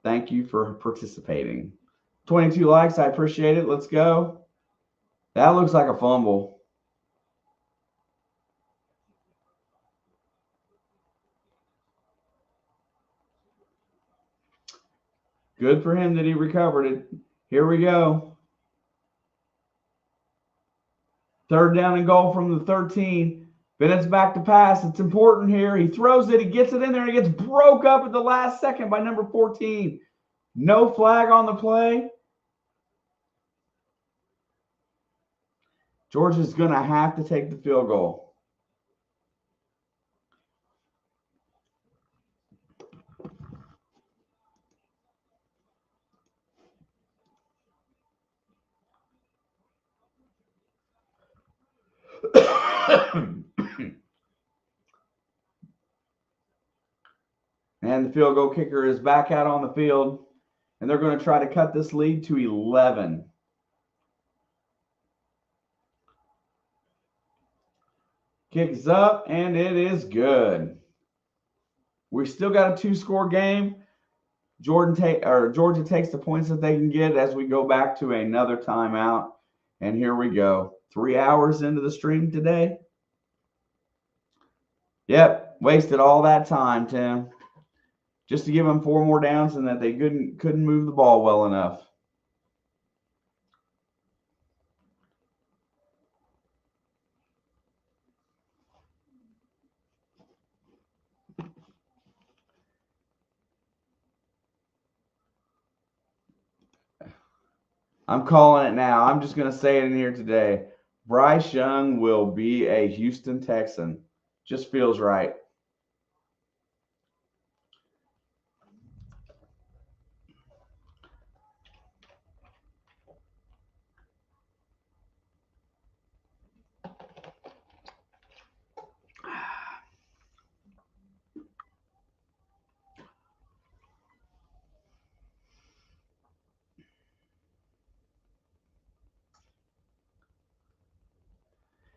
Thank you for participating. 22 likes, I appreciate it. Let's go. That looks like a fumble. Good for him that he recovered it. Here we go. Third down and goal from the 13. Bennett's back to pass. It's important here. He throws it. He gets it in there. And he gets broke up at the last second by number 14. No flag on the play. Georgia's going to have to take the field goal. And the field goal kicker is back out on the field, and they're going to try to cut this lead to 11. Kicks up, and it is good. We still got a 2-score game. Georgia takes the points that they can get as we go back to another timeout. And here we go. 3 hours into the stream today. Yep, wasted all that time, Tim. Just to give them 4 more downs and that they couldn't move the ball well enough. I'm calling it now. I'm just going to say it in here today. Bryce Young will be a Houston Texan. Just feels right.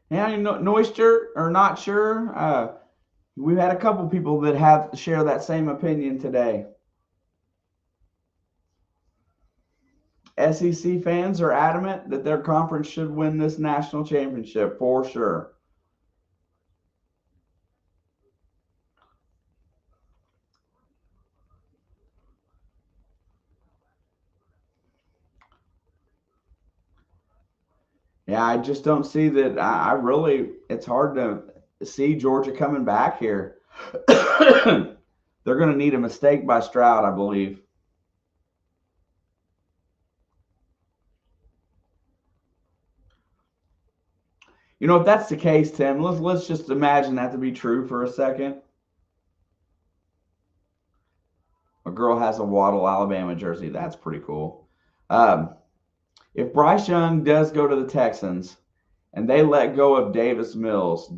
Yeah, Noister or not sure. We've had a couple people that have share that same opinion today. SEC fans are adamant that their conference should win this national championship for sure. Yeah, I just don't see that. It's hard to see Georgia coming back here. They're going to need a mistake by Stroud, I believe. You know, if that's the case, Tim, let's just imagine that to be true for a second. A girl has a Waddle, Alabama jersey. That's pretty cool. If Bryce Young does go to the Texans and they let go of Davis Mills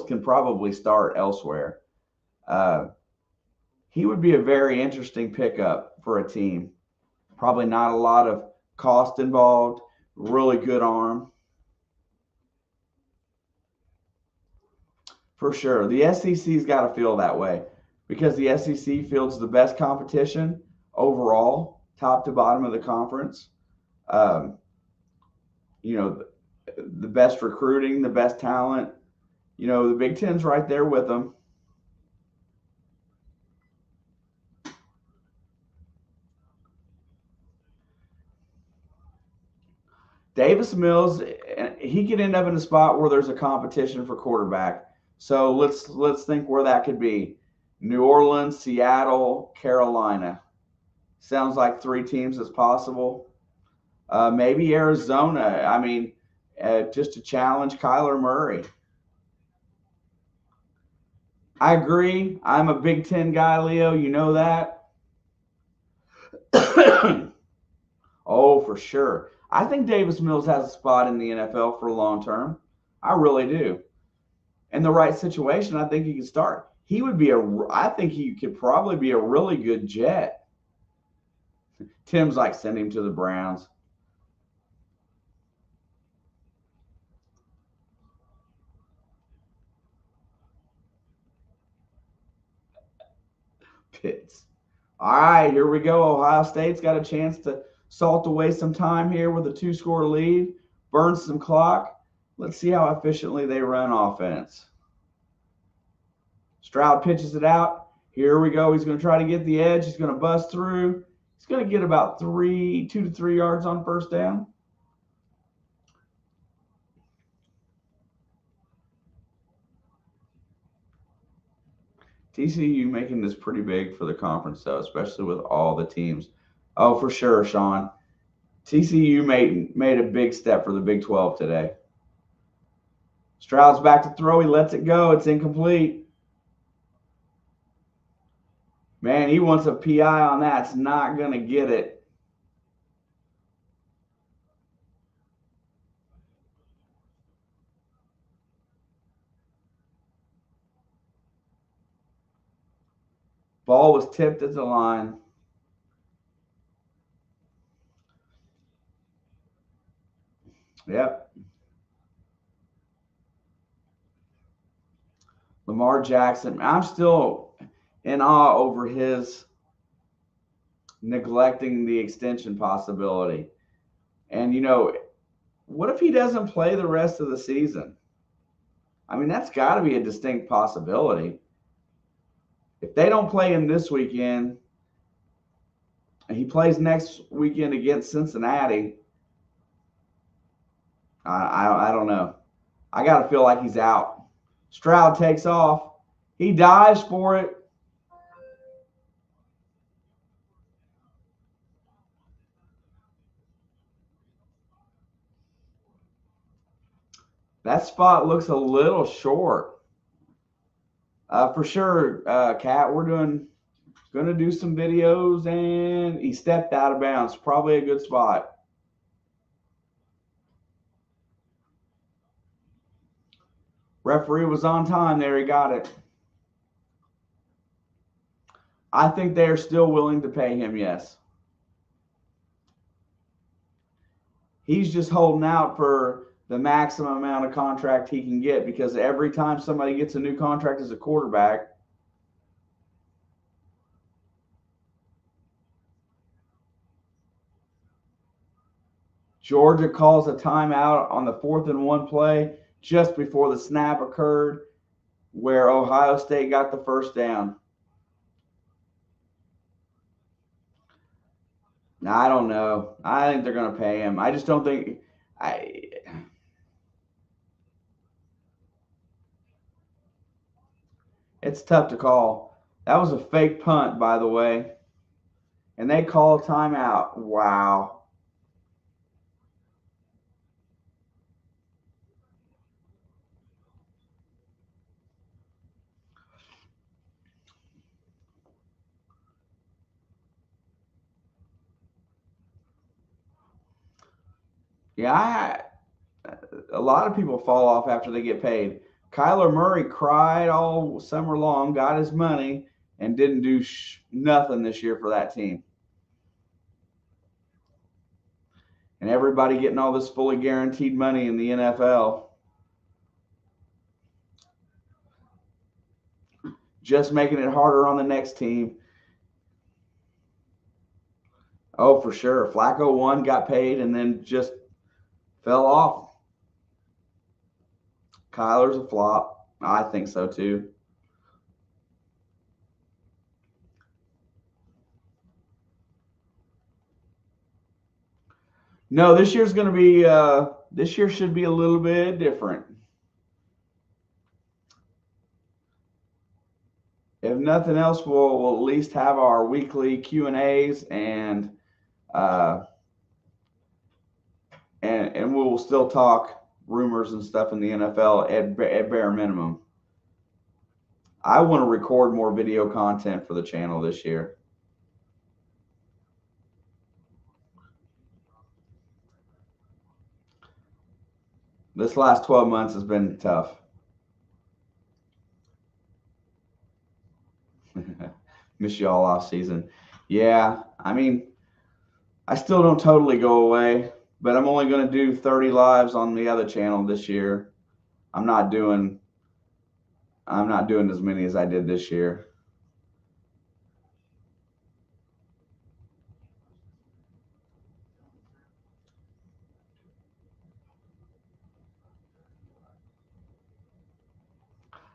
can probably start elsewhere. He would be a very interesting pickup for a team. Probably not a lot of cost involved. Really good arm. For sure. The SEC's got to feel that way because the SEC fields the best competition overall, top to bottom of the conference. The best recruiting, the best talent. The Big Ten's right there with them. Davis Mills, he could end up in a spot where there's a competition for quarterback. So let's think where that could be. New Orleans, Seattle, Carolina. Sounds like 3 teams as possible. Maybe Arizona. I mean, just to challenge Kyler Murray. I agree. I'm a Big Ten guy, Leo. You know that. Oh, for sure. I think Davis Mills has a spot in the NFL for long term. I really do. In the right situation, I think he could start. He would be I think he could probably be a really good Jet. Tim's like, send him to the Browns. Pitts. All right, here we go. Ohio State's got a chance to salt away some time here with a 2-score lead, burn some clock. Let's see how efficiently they run offense. Stroud pitches it out. Here we go. He's going to try to get the edge. He's going to bust through. He's going to get about 2 to 3 yards on first down. TCU making this pretty big for the conference, though, especially with all the teams. Oh, for sure, Sean. TCU made a big step for the Big 12 today. Stroud's back to throw. He lets it go. It's incomplete. Man, he wants a PI on that. It's not going to get it. Ball was tipped at the line. Yep. Lamar Jackson. I'm still in awe over his neglecting the extension possibility. And, you know, what if he doesn't play the rest of the season? I mean, that's got to be a distinct possibility. If they don't play him this weekend, and he plays next weekend against Cincinnati, I don't know. I got to feel like he's out. Stroud takes off. He dives for it. That spot looks a little short. For sure, Kat, we're going to do some videos, and he stepped out of bounds. Probably a good spot. Referee was on time there. He got it. I think they are still willing to pay him, yes. He's just holding out for the maximum amount of contract he can get, because every time somebody gets a new contract as a quarterback, Georgia calls a timeout on the 4th and 1 play just before the snap occurred, where Ohio State got the first down. I don't know. I think they're going to pay him. I just don't think it's tough to call. That was a fake punt, by the way. And they call a timeout. Wow. Yeah, a lot of people fall off after they get paid. Kyler Murray cried all summer long, got his money, and didn't do nothing this year for that team. And everybody getting all this fully guaranteed money in the NFL. Just making it harder on the next team. Oh, for sure. Flacco won, got paid, and then just fell off. Kyler's a flop. I think so too. No, this year's going to be. This year should be a little bit different. If nothing else, we'll at least have our weekly Q&As and we'll still talk rumors and stuff in the NFL at bare minimum. I want to record more video content for the channel this year. This last 12 months has been tough. Miss you all off season. Yeah, I mean, I still don't totally go away, but I'm only going to do 30 lives on the other channel this year. I'm not doing as many as I did this year.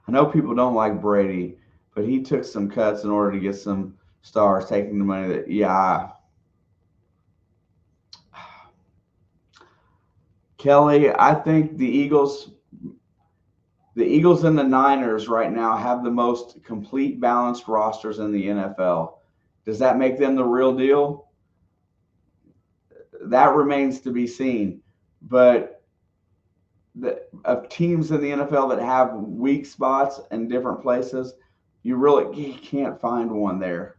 I know people don't like Brady, but he took some cuts in order to get some stars, taking the money that, yeah. Kelly, I think the Eagles and the Niners right now have the most complete balanced rosters in the NFL. Does that make them the real deal? That remains to be seen. But of teams in the NFL that have weak spots in different places, you can't find one there.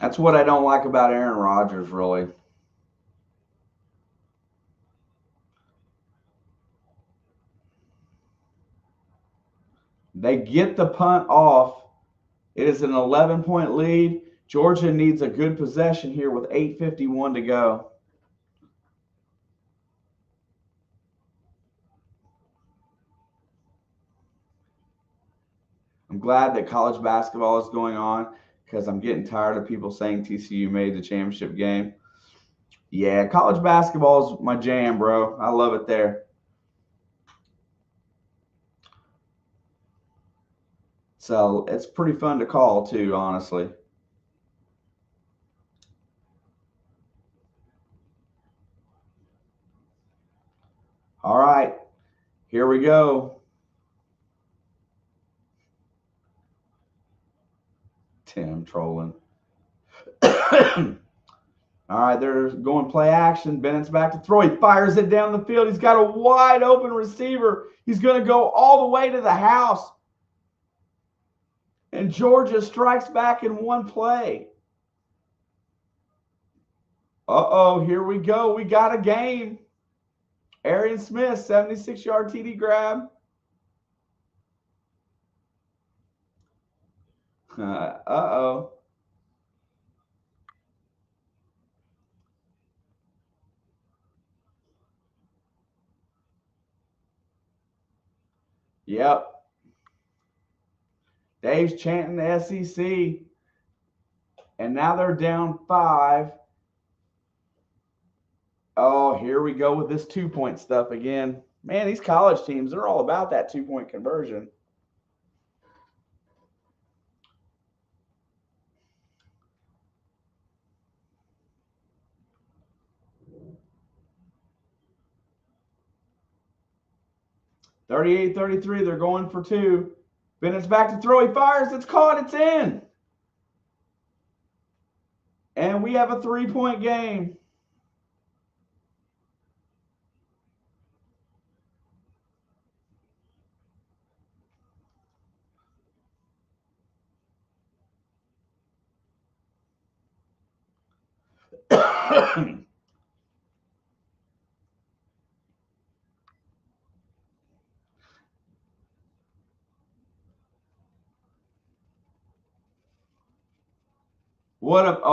That's what I don't like about Aaron Rodgers, really. They get the punt off. It is an 11-point lead. Georgia needs a good possession here with 8:51 to go. I'm glad that college basketball is going on because I'm getting tired of people saying TCU made the championship game. Yeah, college basketball is my jam, bro. I love it there. So it's pretty fun to call too, honestly. All right, here we go. Tim trolling. All right, they're going play action. Bennett's back to throw. He fires it down the field. He's got a wide open receiver. He's going to go all the way to the house. And Georgia strikes back in one play. Uh-oh, here we go. We got a game. Arian Smith, 76-yard TD grab. Uh-oh. Yep. Dave's chanting the SEC. And now they're down 5. Oh, here we go with this 2-point stuff again. Man, these college teams, they're all about that 2-point conversion. (38-33), they're going for 2. Bennett's back to throw. He fires. It's caught. It's in. And we have a 3-point game.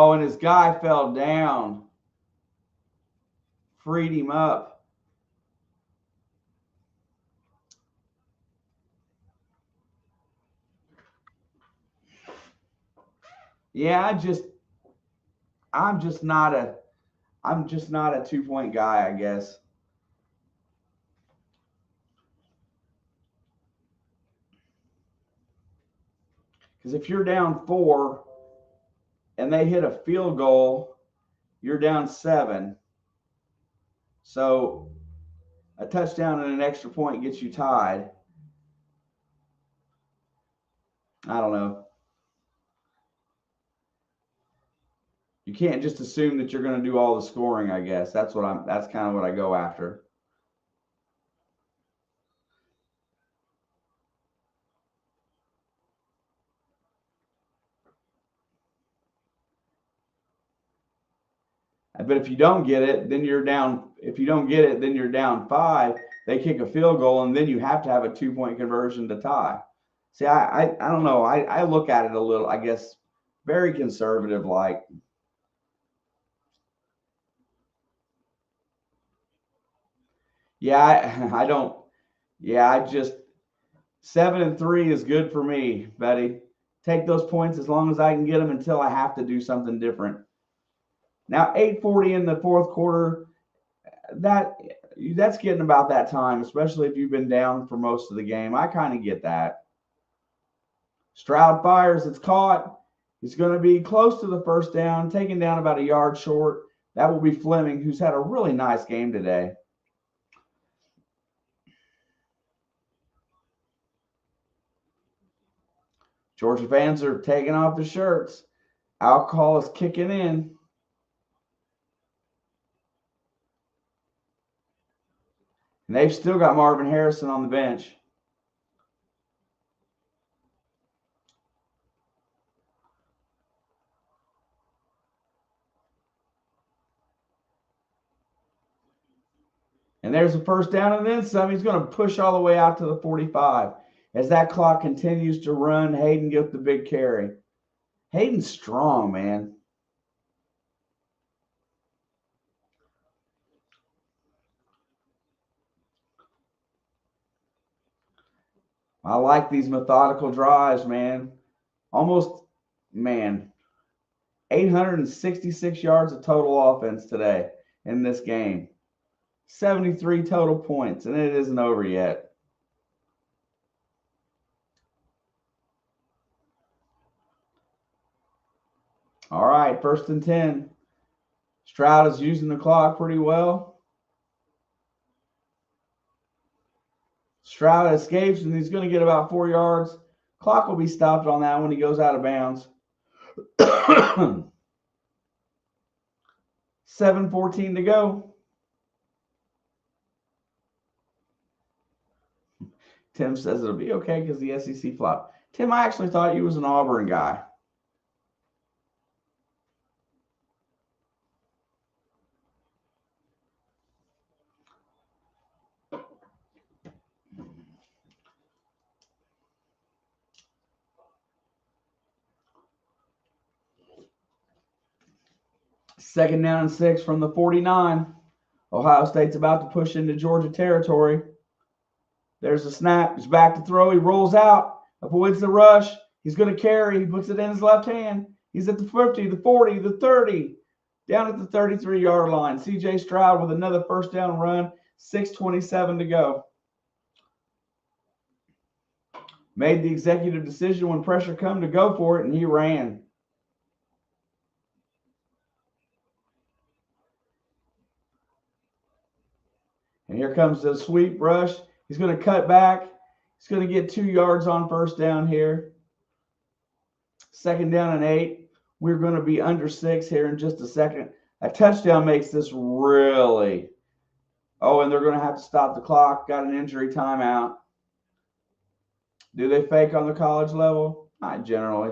And his guy fell down. Freed him up. Yeah, I'm just not a 2-point guy, I guess. Because if you're down 4 and they hit a field goal, you're down 7. So a touchdown and an extra point gets you tied. I don't know. You can't just assume that you're going to do all the scoring, I guess. That's kind of what I go after. But if you don't get it, then you're down. If you don't get it, then you're down 5. They kick a field goal, and then you have to have a 2-point conversion to tie. See, I don't know. I look at it a little, I guess, very conservative like. Yeah, I don't. Yeah, I just 7-3 is good for me, Betty. Take those points as long as I can get them until I have to do something different. Now 8:40 in the fourth quarter. That's getting about that time, especially if you've been down for most of the game. I kind of get that. Stroud fires. It's caught. He's going to be close to the first down, taken down about a yard short. That will be Fleming, who's had a really nice game today. Georgia fans are taking off their shirts. Alcohol is kicking in. And they've still got Marvin Harrison on the bench. And there's a first down and then some. He's going to push all the way out to the 45. As that clock continues to run, Hayden gets the big carry. Hayden's strong, man. I like these methodical drives, man. Almost, man, 866 yards of total offense today in this game. 73 total points, and it isn't over yet. All right, 1st and 10. Stroud is using the clock pretty well. Stroud escapes, and he's going to get about 4 yards. Clock will be stopped on that when he goes out of bounds. 7:14 to go. Tim says it'll be okay because the SEC flop. Tim, I actually thought you was an Auburn guy. Second down and 6 from the 49. Ohio State's about to push into Georgia territory. There's a snap. He's back to throw. He rolls out, avoids the rush. He's going to carry. He puts it in his left hand. He's at the 50, the 40, the 30, down at the 33-yard line. C.J. Stroud with another first down run. 6:27 to go. Made the executive decision when pressure come to go for it, and he ran. And here comes the sweep rush. He's going to cut back. He's going to get 2 yards on first down here. 2nd down and 8. We're going to be under 6 here in just a second. A touchdown makes this really. Oh, and they're going to have to stop the clock. Got an injury timeout. Do they fake on the college level? Not generally.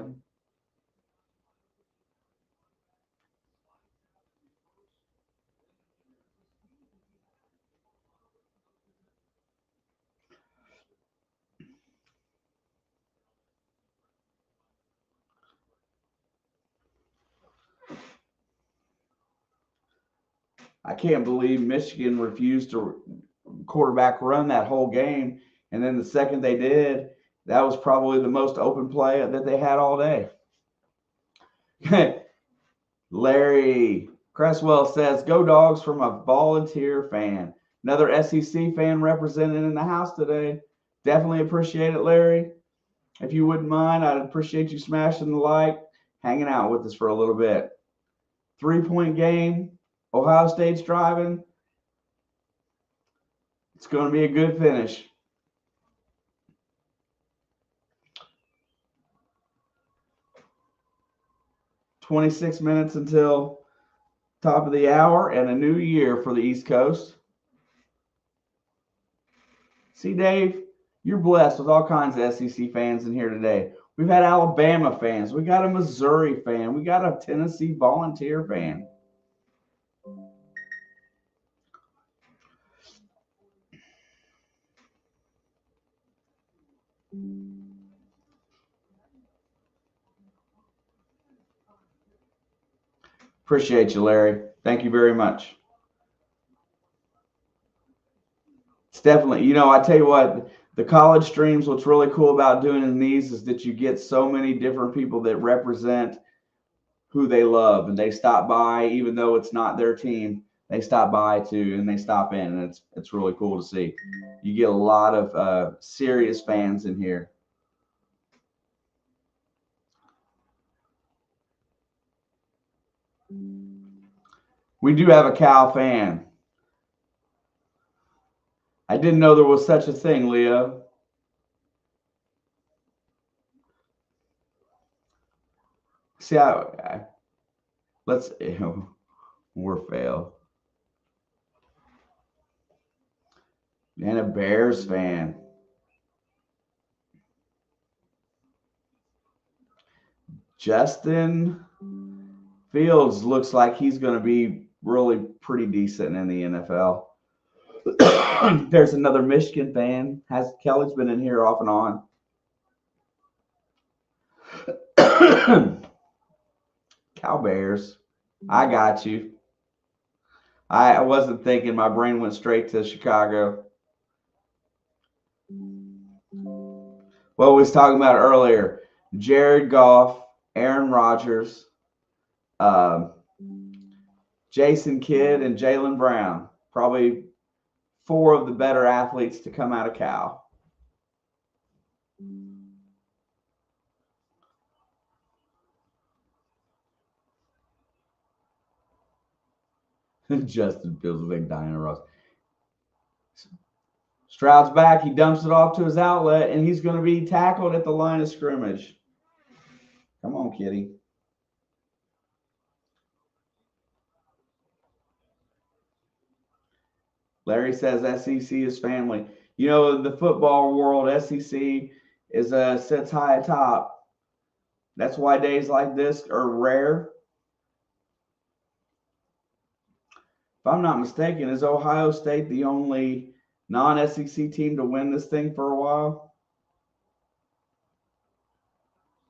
I can't believe Michigan refused to quarterback run that whole game. And then the second they did, that was probably the most open play that they had all day. Larry Cresswell says, "Go Dogs" from a volunteer fan. Another SEC fan represented in the house today. Definitely appreciate it, Larry. If you wouldn't mind, I'd appreciate you smashing the like, hanging out with us for a little bit. 3-point game. Ohio State's driving. It's going to be a good finish. "26 minutes until top of the hour and a new year for the East Coast." See, Dave, you're blessed with all kinds of SEC fans in here today. We've had Alabama fans. We got a Missouri fan. We got a Tennessee Volunteer fan. Appreciate you, Larry. Thank you very much. It's definitely, I tell you what, the college streams, what's really cool about doing in these is that you get so many different people that represent who they love, and they stop by, even though it's not their team. They stop by too, and they stop in, and it's really cool to see. You get a lot of serious fans in here. We do have a Cal fan. I didn't know there was such a thing, Leo. See, let's we're fail. And a Bears fan. Justin Fields looks like he's going to be really pretty decent in the NFL. There's another Michigan fan. Kelly's been in here off and on. Cal Bears. I got you. I wasn't thinking. My brain went straight to Chicago. What we was talking about earlier. Jared Goff, Aaron Rodgers, Jason Kidd, and Jaylen Brown. Probably 4 of the better athletes to come out of Cal. Justin Fields, a big Diana Ross. Stroud's back. He dumps it off to his outlet, and he's going to be tackled at the line of scrimmage. Come on, kitty. Larry says SEC is family. The football world, SEC sits high atop. That's why days like this are rare. If I'm not mistaken, is Ohio State the only non-SEC team to win this thing for a while?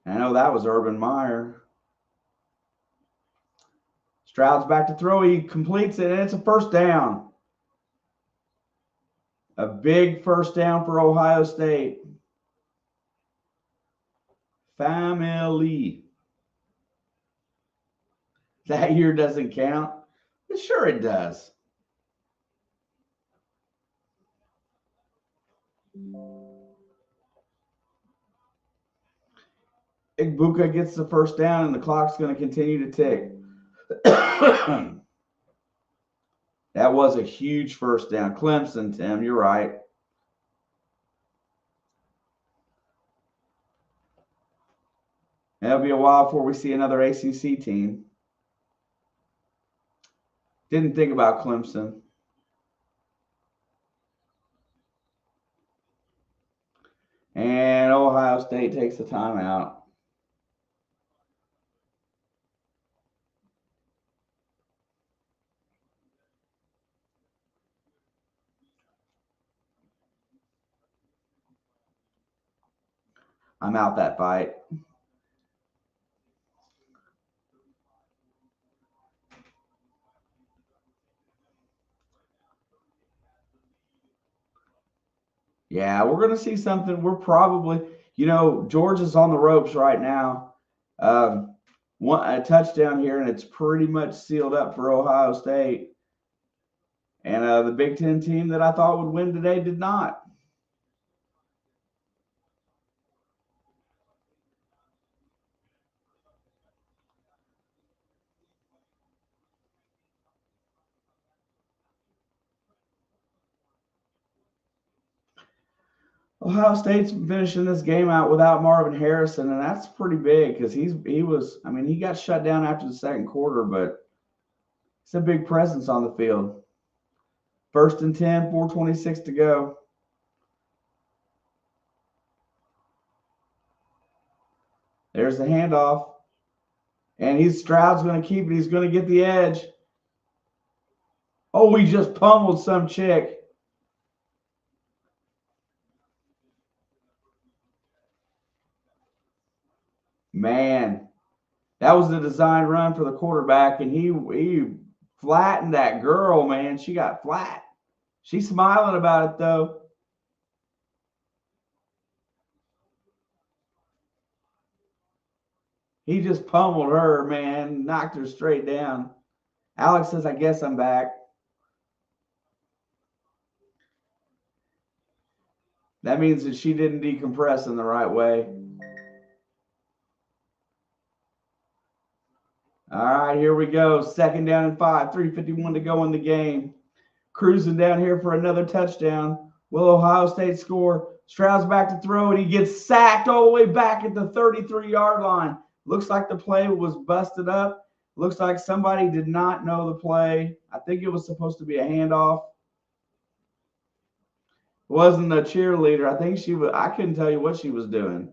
I know that was Urban Meyer. Stroud's back to throw. He completes it, and it's a first down. A big first down for Ohio State. Family. That year doesn't count? Sure it does. Igbuka gets the first down, and the clock's going to continue to tick. That was a huge first down. Clemson, Tim, you're right. It'll be a while before we see another ACC team. Didn't think about Clemson. And Ohio State takes the timeout. I'm out that fight. Yeah, we're going to see something. We're probably, Georgia's on the ropes right now. A touchdown here, and it's pretty much sealed up for Ohio State. And the Big Ten team that I thought would win today did not. Ohio State's finishing this game out without Marvin Harrison, and that's pretty big because he got shut down after the second quarter, but it's a big presence on the field. 1st and 10, 4:26 to go. There's the handoff. And Stroud's going to keep it. He's going to get the edge. Oh, he just pummeled some chick. Man, that was the design run for the quarterback, and he flattened that girl, man. She got flat. She's smiling about it, though. He just pummeled her, man, knocked her straight down. Alex says, I guess I'm back. That means that she didn't decompress in the right way. All right, here we go. 2nd down and 5, 3:51 to go in the game. Cruising down here for another touchdown. Will Ohio State score? Stroud's back to throw, and he gets sacked all the way back at the 33-yard line. Looks like the play was busted up. Looks like somebody did not know the play. I think it was supposed to be a handoff. It wasn't a cheerleader. I think I couldn't tell you what she was doing.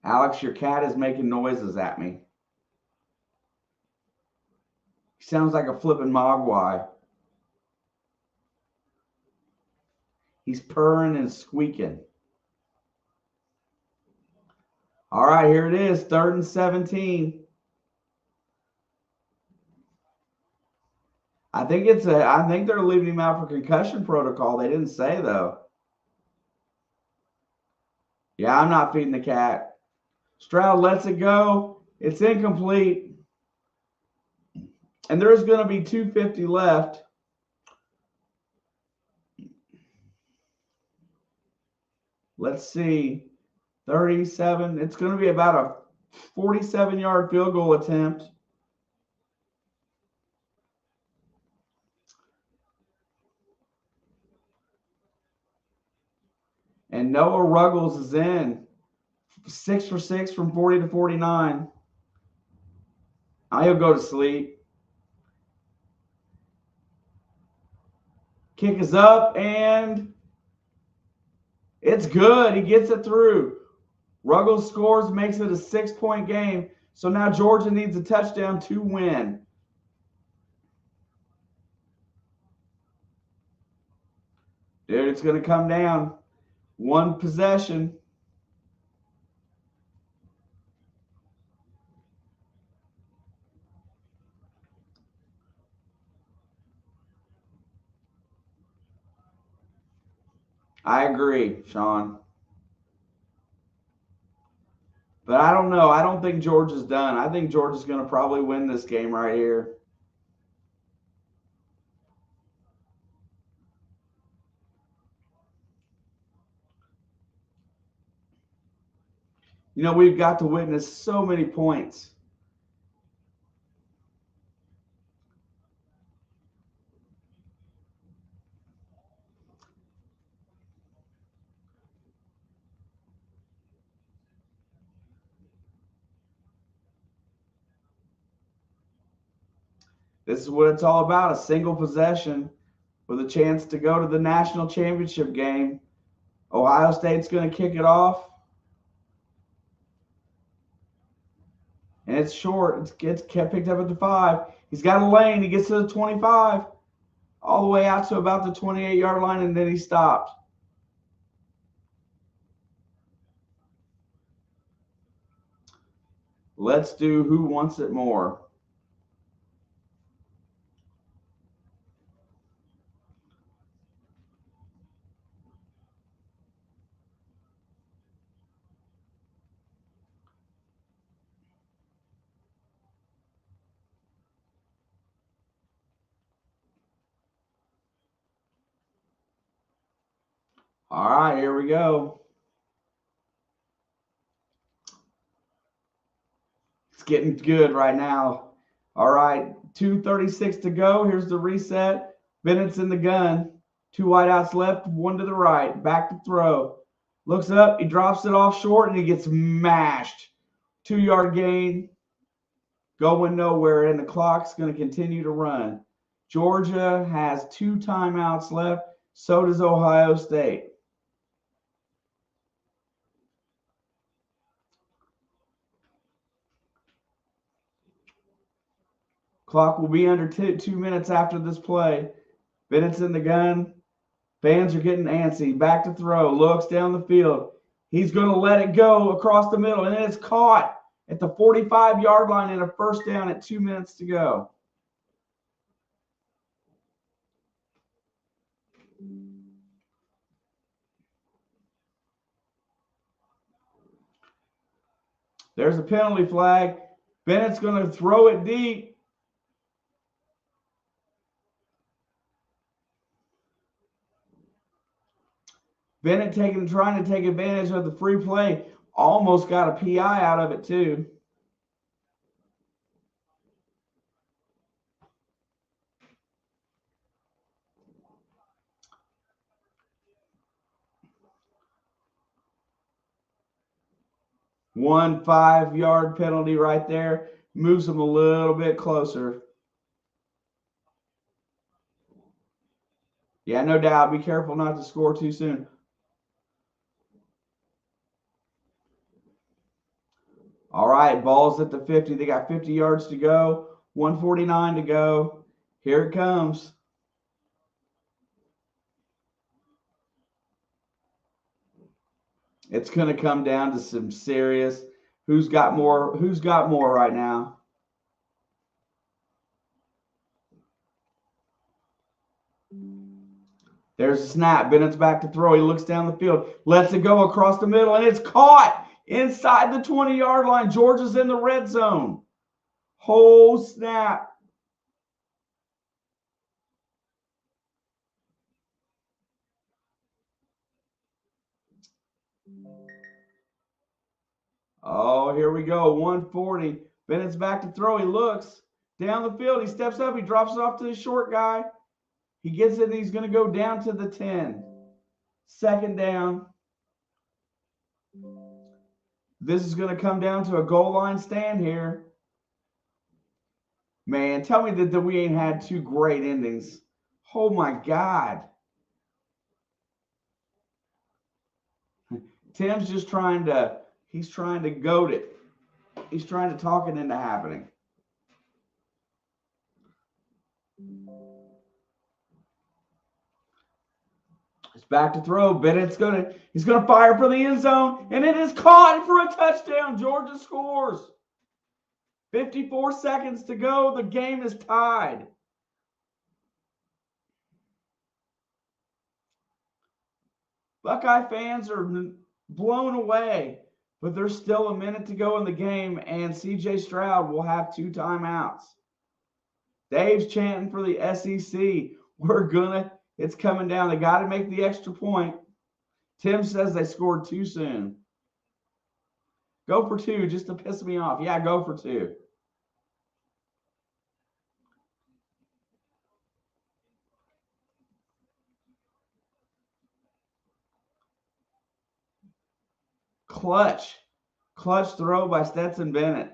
Alex, your cat is making noises at me. He sounds like a flipping mogwai. He's purring and squeaking. All right, here it is, 3rd and 17. I think they're leaving him out for concussion protocol. They didn't say, though. Yeah, I'm not feeding the cat. Stroud lets it go. It's incomplete. And there's going to be 2:50 left. Let's see. 37. It's going to be about a 47-yard field goal attempt. And Noah Ruggles is in. 6 for 6 from 40 to 49. He'll go to sleep. Kick is up, and it's good. He gets it through. Ruggles scores, makes it a 6-point game. So now Georgia needs a touchdown to win. Dude, it's going to come down. One possession. I agree, Sean. But I don't know. I don't think Georgia's done. I think Georgia's going to probably win this game right here. You know, we've got to witness so many points. This is what it's all about, a single possession with a chance to go to the national championship game. Ohio State's going to kick it off. And it's short. It gets picked up at the 5. He's got a lane. He gets to the 25, all the way out to about the 28-yard line, and then he stopped. Let's do who wants it more. All right, here we go. It's getting good right now. All right, 2:36 to go. Here's the reset. Bennett's in the gun. 2 wideouts left, 1 to the right. Back to throw. Looks up. He drops it off short, and he gets mashed. 2-yard gain. Going nowhere, and the clock's going to continue to run. Georgia has 2 timeouts left. So does Ohio State. Clock will be under 2 minutes after this play. Bennett's in the gun. Fans are getting antsy. Back to throw. Looks down the field. He's going to let it go across the middle, and it's caught at the 45-yard line and a first down at 2 minutes to go. There's a penalty flag. Bennett's going to throw it deep. Bennett trying to take advantage of the free play. Almost got a PI out of it, too. One 5-yard penalty right there. Moves them a little bit closer. Yeah, no doubt. Be careful not to score too soon. All right, ball's at the 50. They got 50 yards to go, 149 to go. Here it comes. It's going to come down to some serious who's got more right now. There's a snap. Bennett's back to throw. He looks down the field, lets it go across the middle, and it's caught inside the 20-yard line. Georgia's in the red zone. Whole snap. Oh, here we go. 140. Bennett's back to throw. He looks down the field. He steps up. He drops it off to the short guy. He gets it, and he's going to go down to the 10. Second down. This is going to come down to a goal line stand here. Man, tell me that we ain't had 2 great endings. Oh, my God. Tim's just trying to goad it. He's trying to talk it into happening. It's back to throw. Bennett's he's gonna fire for the end zone, and it is caught for a touchdown. Georgia scores. 54 seconds to go. The game is tied. Buckeye fans are blown away, but there's still a minute to go in the game, and C.J. Stroud will have 2 timeouts. Dave's chanting for the SEC. It's coming down. They got to make the extra point. Tim says they scored too soon. Go for 2 just to piss me off. Yeah, go for 2. Clutch throw by Stetson Bennett.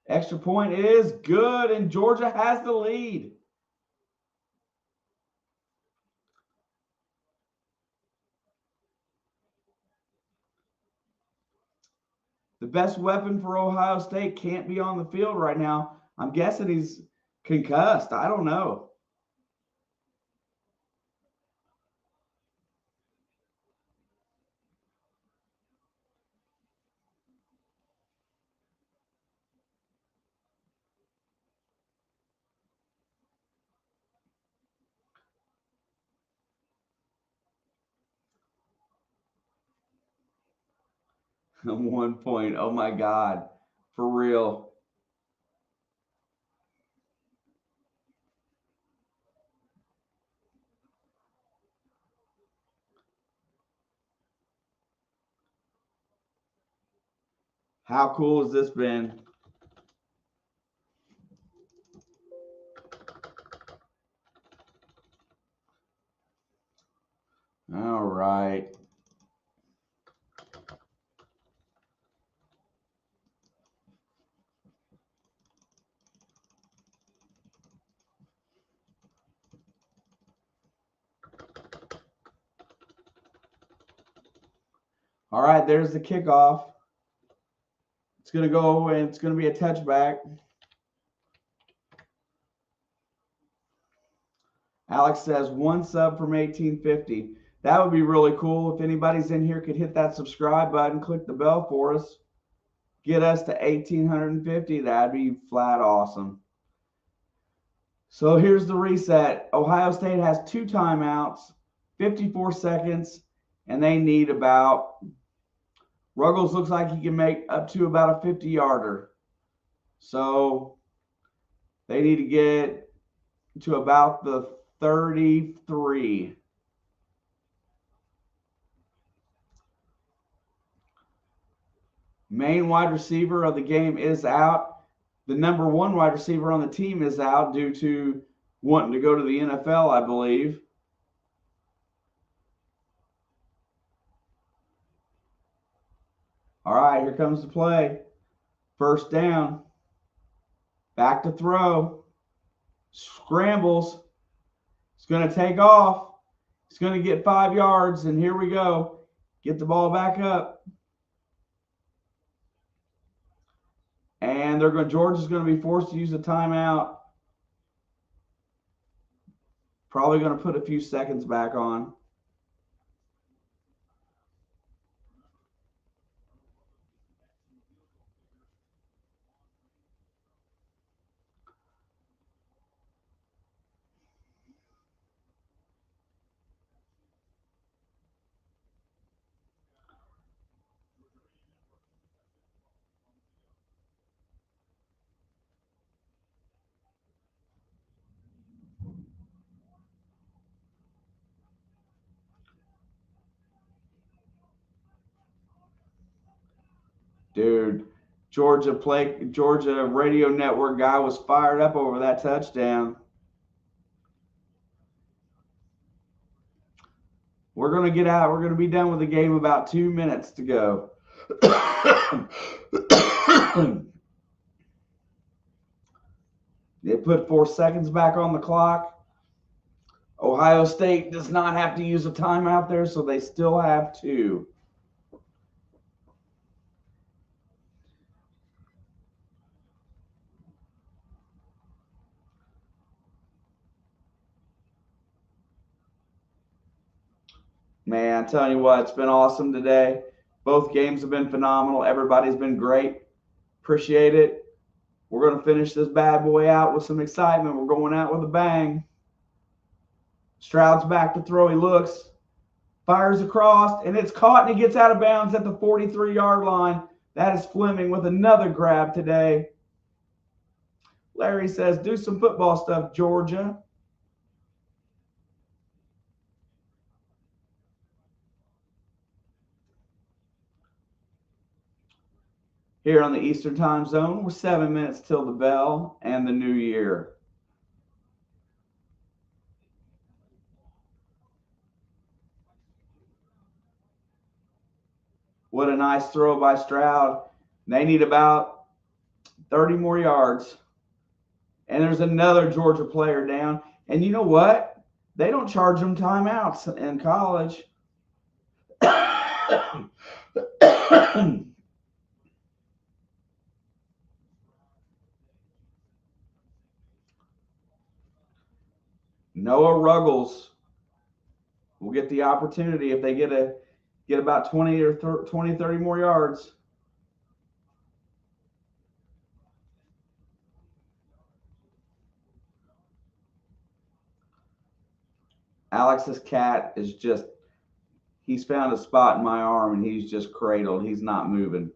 Extra point is good, and Georgia has the lead. The best weapon for Ohio State can't be on the field right now. I'm guessing he's concussed. I don't know. One point. Oh my God. For real. How cool has this been? All right. All right, there's the kickoff. It's going to go, and it's going to be a touchback. Alex says 1 sub from 1850. That would be really cool. If anybody's in here could hit that subscribe button, click the bell for us, get us to 1,850. That'd be flat awesome. So here's the reset. Ohio State has 2 timeouts, 54 seconds, and they need about, Ruggles looks like he can make up to about a 50-yarder. So they need to get to about the 33. Main wide receiver of the game is out. The number 1 wide receiver on the team is out due to wanting to go to the NFL, I believe. All right, here comes the play. First down. Back to throw. Scrambles. It's going to take off. It's going to get 5 yards, and here we go. Get the ball back up. And Georgia's going to be forced to use a timeout. Probably going to put a few seconds back on. Dude, Georgia radio network guy was fired up over that touchdown. We're going to get out. We're going to be done with the game about 2 minutes to go. They put 4 seconds back on the clock. Ohio State does not have to use a timeout there, so they still have 2. Man, I'm telling you what, it's been awesome today. Both games have been phenomenal. Everybody's been great. Appreciate it. We're going to finish this bad boy out with some excitement. We're going out with a bang. Stroud's back to throw. He looks, fires across, and it's caught, and he gets out of bounds at the 43-yard line. That is Fleming with another grab today. Larry says, do some football stuff, Georgia. Here on the Eastern Time Zone, we're 7 minutes till the bell and the new year. What a nice throw by Stroud. They need about 30 more yards. And there's another Georgia player down. And you know what? They don't charge them timeouts in college. Noah Ruggles will get the opportunity if they get about 20 or 30 more yards. Alex's cat is just, he's found a spot in my arm and he's just cradled. He's not moving.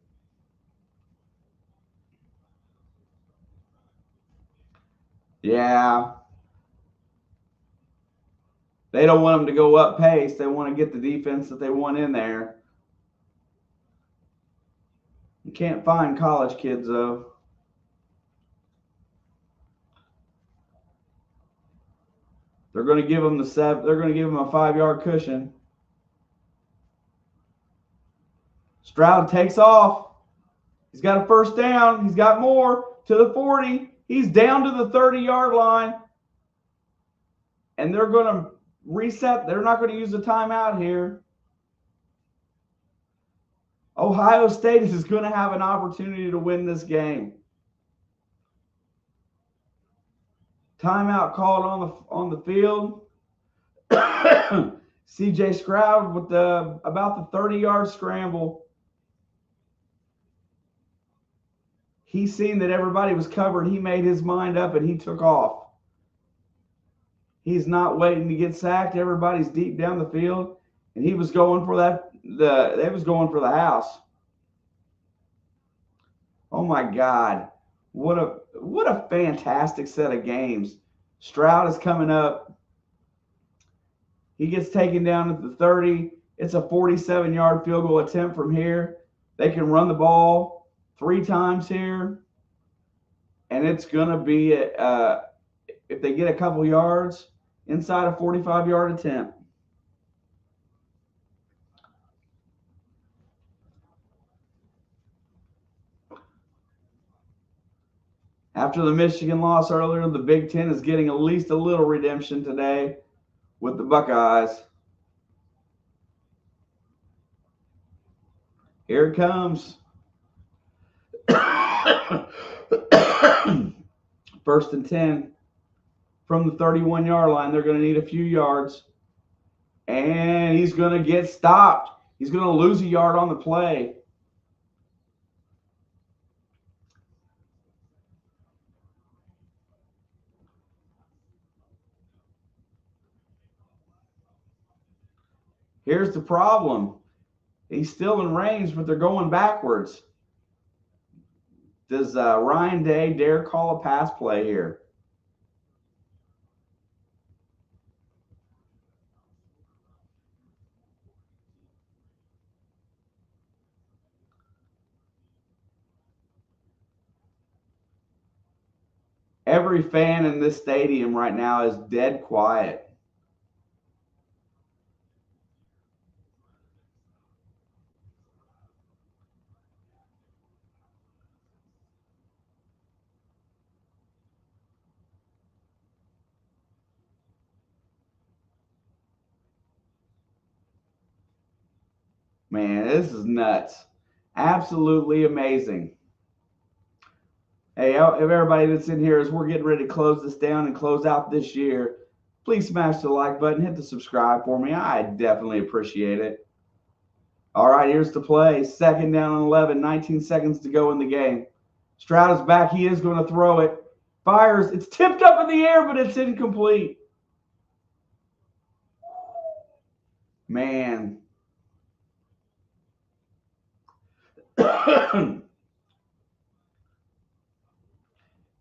Yeah. They don't want them to go up pace. They want to get the defense that they want in there. You can't find college kids, though. They're going to give them they're going to give them a 5-yard cushion. Stroud takes off. He's got a first down. He's got more to the 40. He's down to the 30-yard line. And they're going to reset. They're not going to use a timeout here. Ohio State is going to have an opportunity to win this game. Timeout called on the field. C.J. Stroud with about the 30-yard scramble. He seen that everybody was covered. He made his mind up and he took off. He's not waiting to get sacked. Everybody's deep down the field, and he was going for that. They was going for the house. Oh my God, what a fantastic set of games. Stroud is coming up. He gets taken down at the 30. It's a 47-yard field goal attempt from here. They can run the ball 3 times here, and it's going to be if they get a couple yards inside a 45-yard attempt. After the Michigan loss earlier, the Big Ten is getting at least a little redemption today with the Buckeyes. Here it comes. First and 10 from the 31-yard line. They're going to need a few yards. And he's going to get stopped. He's going to lose a yard on the play. Here's the problem. He's still in range, but they're going backwards. Does Ryan Day dare call a pass play here? Every fan in this stadium right now is dead quiet. Man, this is nuts. Absolutely amazing. Hey, if everybody that's in here, as we're getting ready to close this down and close out this year, please smash the like button, hit the subscribe for me. I definitely appreciate it. All right, here's the play. Second down and 11, 19 seconds to go in the game. Stroud is back. He is going to throw it. Fires. It's tipped up in the air, but it's incomplete. Man.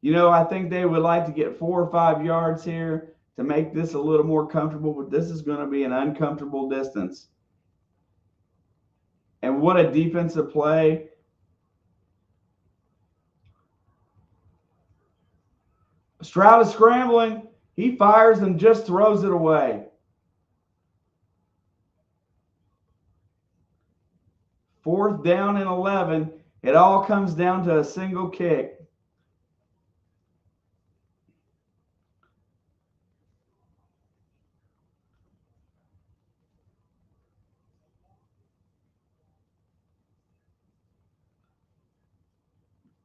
You know, I think they would like to get 4 or 5 yards here to make this a little more comfortable, but this is going to be an uncomfortable distance. And what a defensive play. Stroud is scrambling. He fires and just throws it away. 4th down and 11. It all comes down to a single kick.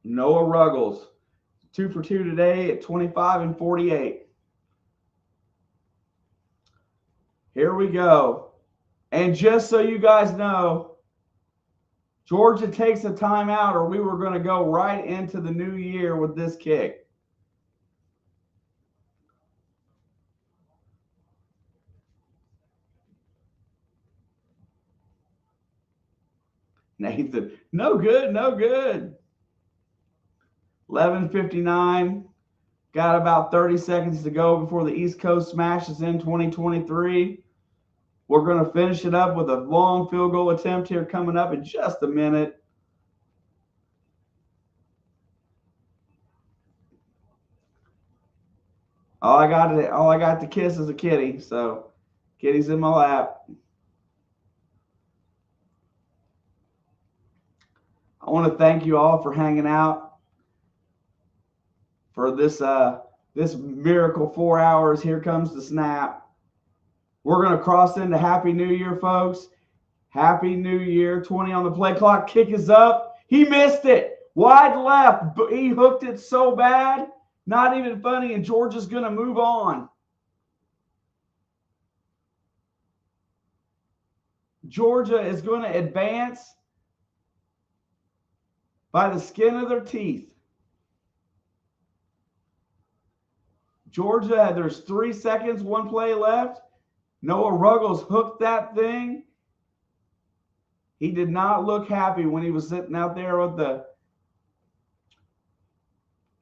Noah Ruggles, 2 for 2 today at 25 and 48. Here we go. And just so you guys know, Georgia takes a timeout or we were going to go right into the new year with this kick. Nathan, no good, no good. 11:59. Got about 30 seconds to go before the East Coast smashes in 2023. We're going to finish it up with a long field goal attempt here coming up in just a minute. All I got to kiss is a kitty, so kitty's in my lap. I want to thank you all for hanging out for this this miracle 4 hours. Here comes the snap. We're going to cross into Happy New Year, folks. Happy New Year. 20 on the play clock. Kick is up. He missed it. Wide left. He hooked it so bad. Not even funny, and Georgia's going to move on. Georgia is going to advance by the skin of their teeth. Georgia, there's 3 seconds, 1 play left. Noah Ruggles hooked that thing. He did not look happy when he was sitting out there with the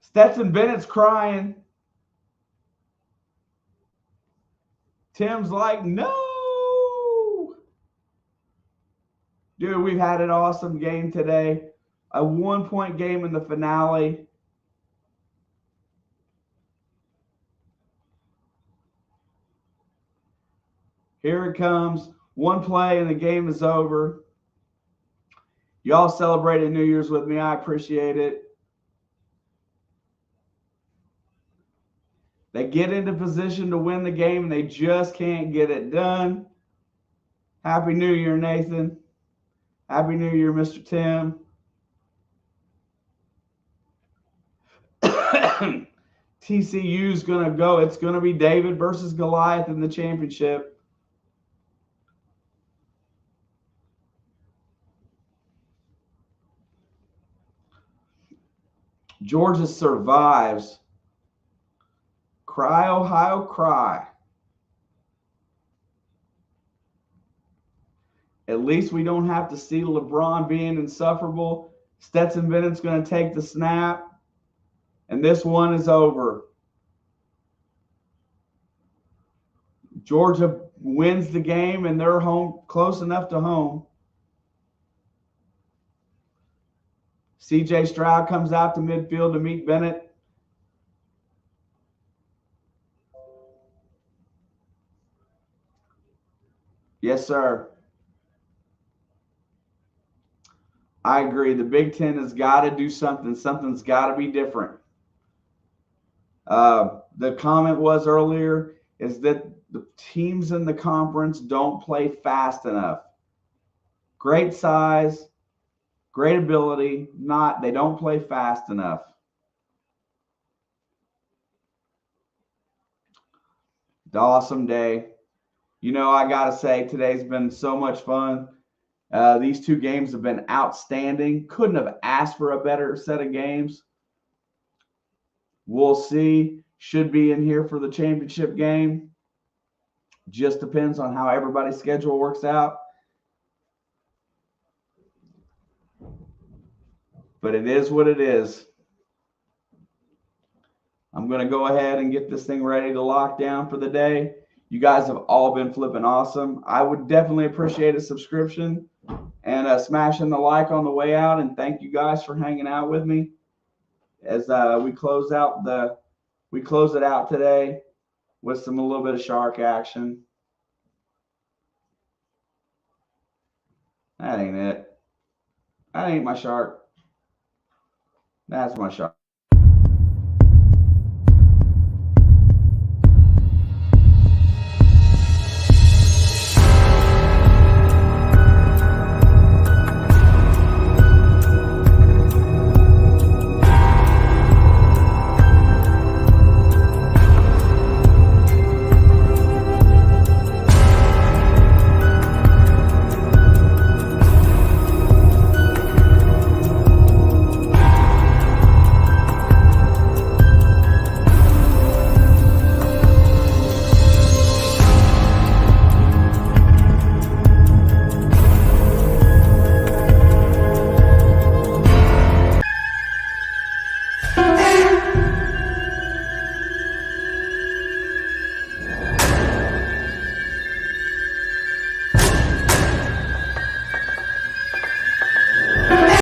Stetson Bennett's crying. Tim's like, no. Dude, we've had an awesome game today. A 1-point game in the finale. Here it comes. 1 play and the game is over. Y'all celebrated New Year's with me. I appreciate it. They get into position to win the game, and they just can't get it done. Happy New Year, Nathan. Happy New Year, Mr. Tim. TCU's going to go. It's going to be David versus Goliath in the championship. Georgia survives. Cry, Ohio, cry. At least we don't have to see LeBron being insufferable. Stetson Bennett's going to take the snap. And this one is over. Georgia wins the game, and they're home, close enough to home. C.J. Stroud comes out to midfield to meet Bennett. Yes, sir. I agree. The Big Ten has got to do something. Something's got to be different. The comment was earlier is that the teams in the conference don't play fast enough. Great size, great ability, they don't play fast enough. Awesome day. You know, I got to say, today's been so much fun. These 2 games have been outstanding. Couldn't have asked for a better set of games. We'll see. Should be in here for the championship game. Just depends on how everybody's schedule works out. But it is what it is. I'm going to go ahead and get this thing ready to lock down for the day. You guys have all been flipping awesome. I would definitely appreciate a subscription and smashing the like on the way out. And thank you guys for hanging out with me as we close it out today with a little bit of shark action. That ain't it. That ain't my shark. That's my shark.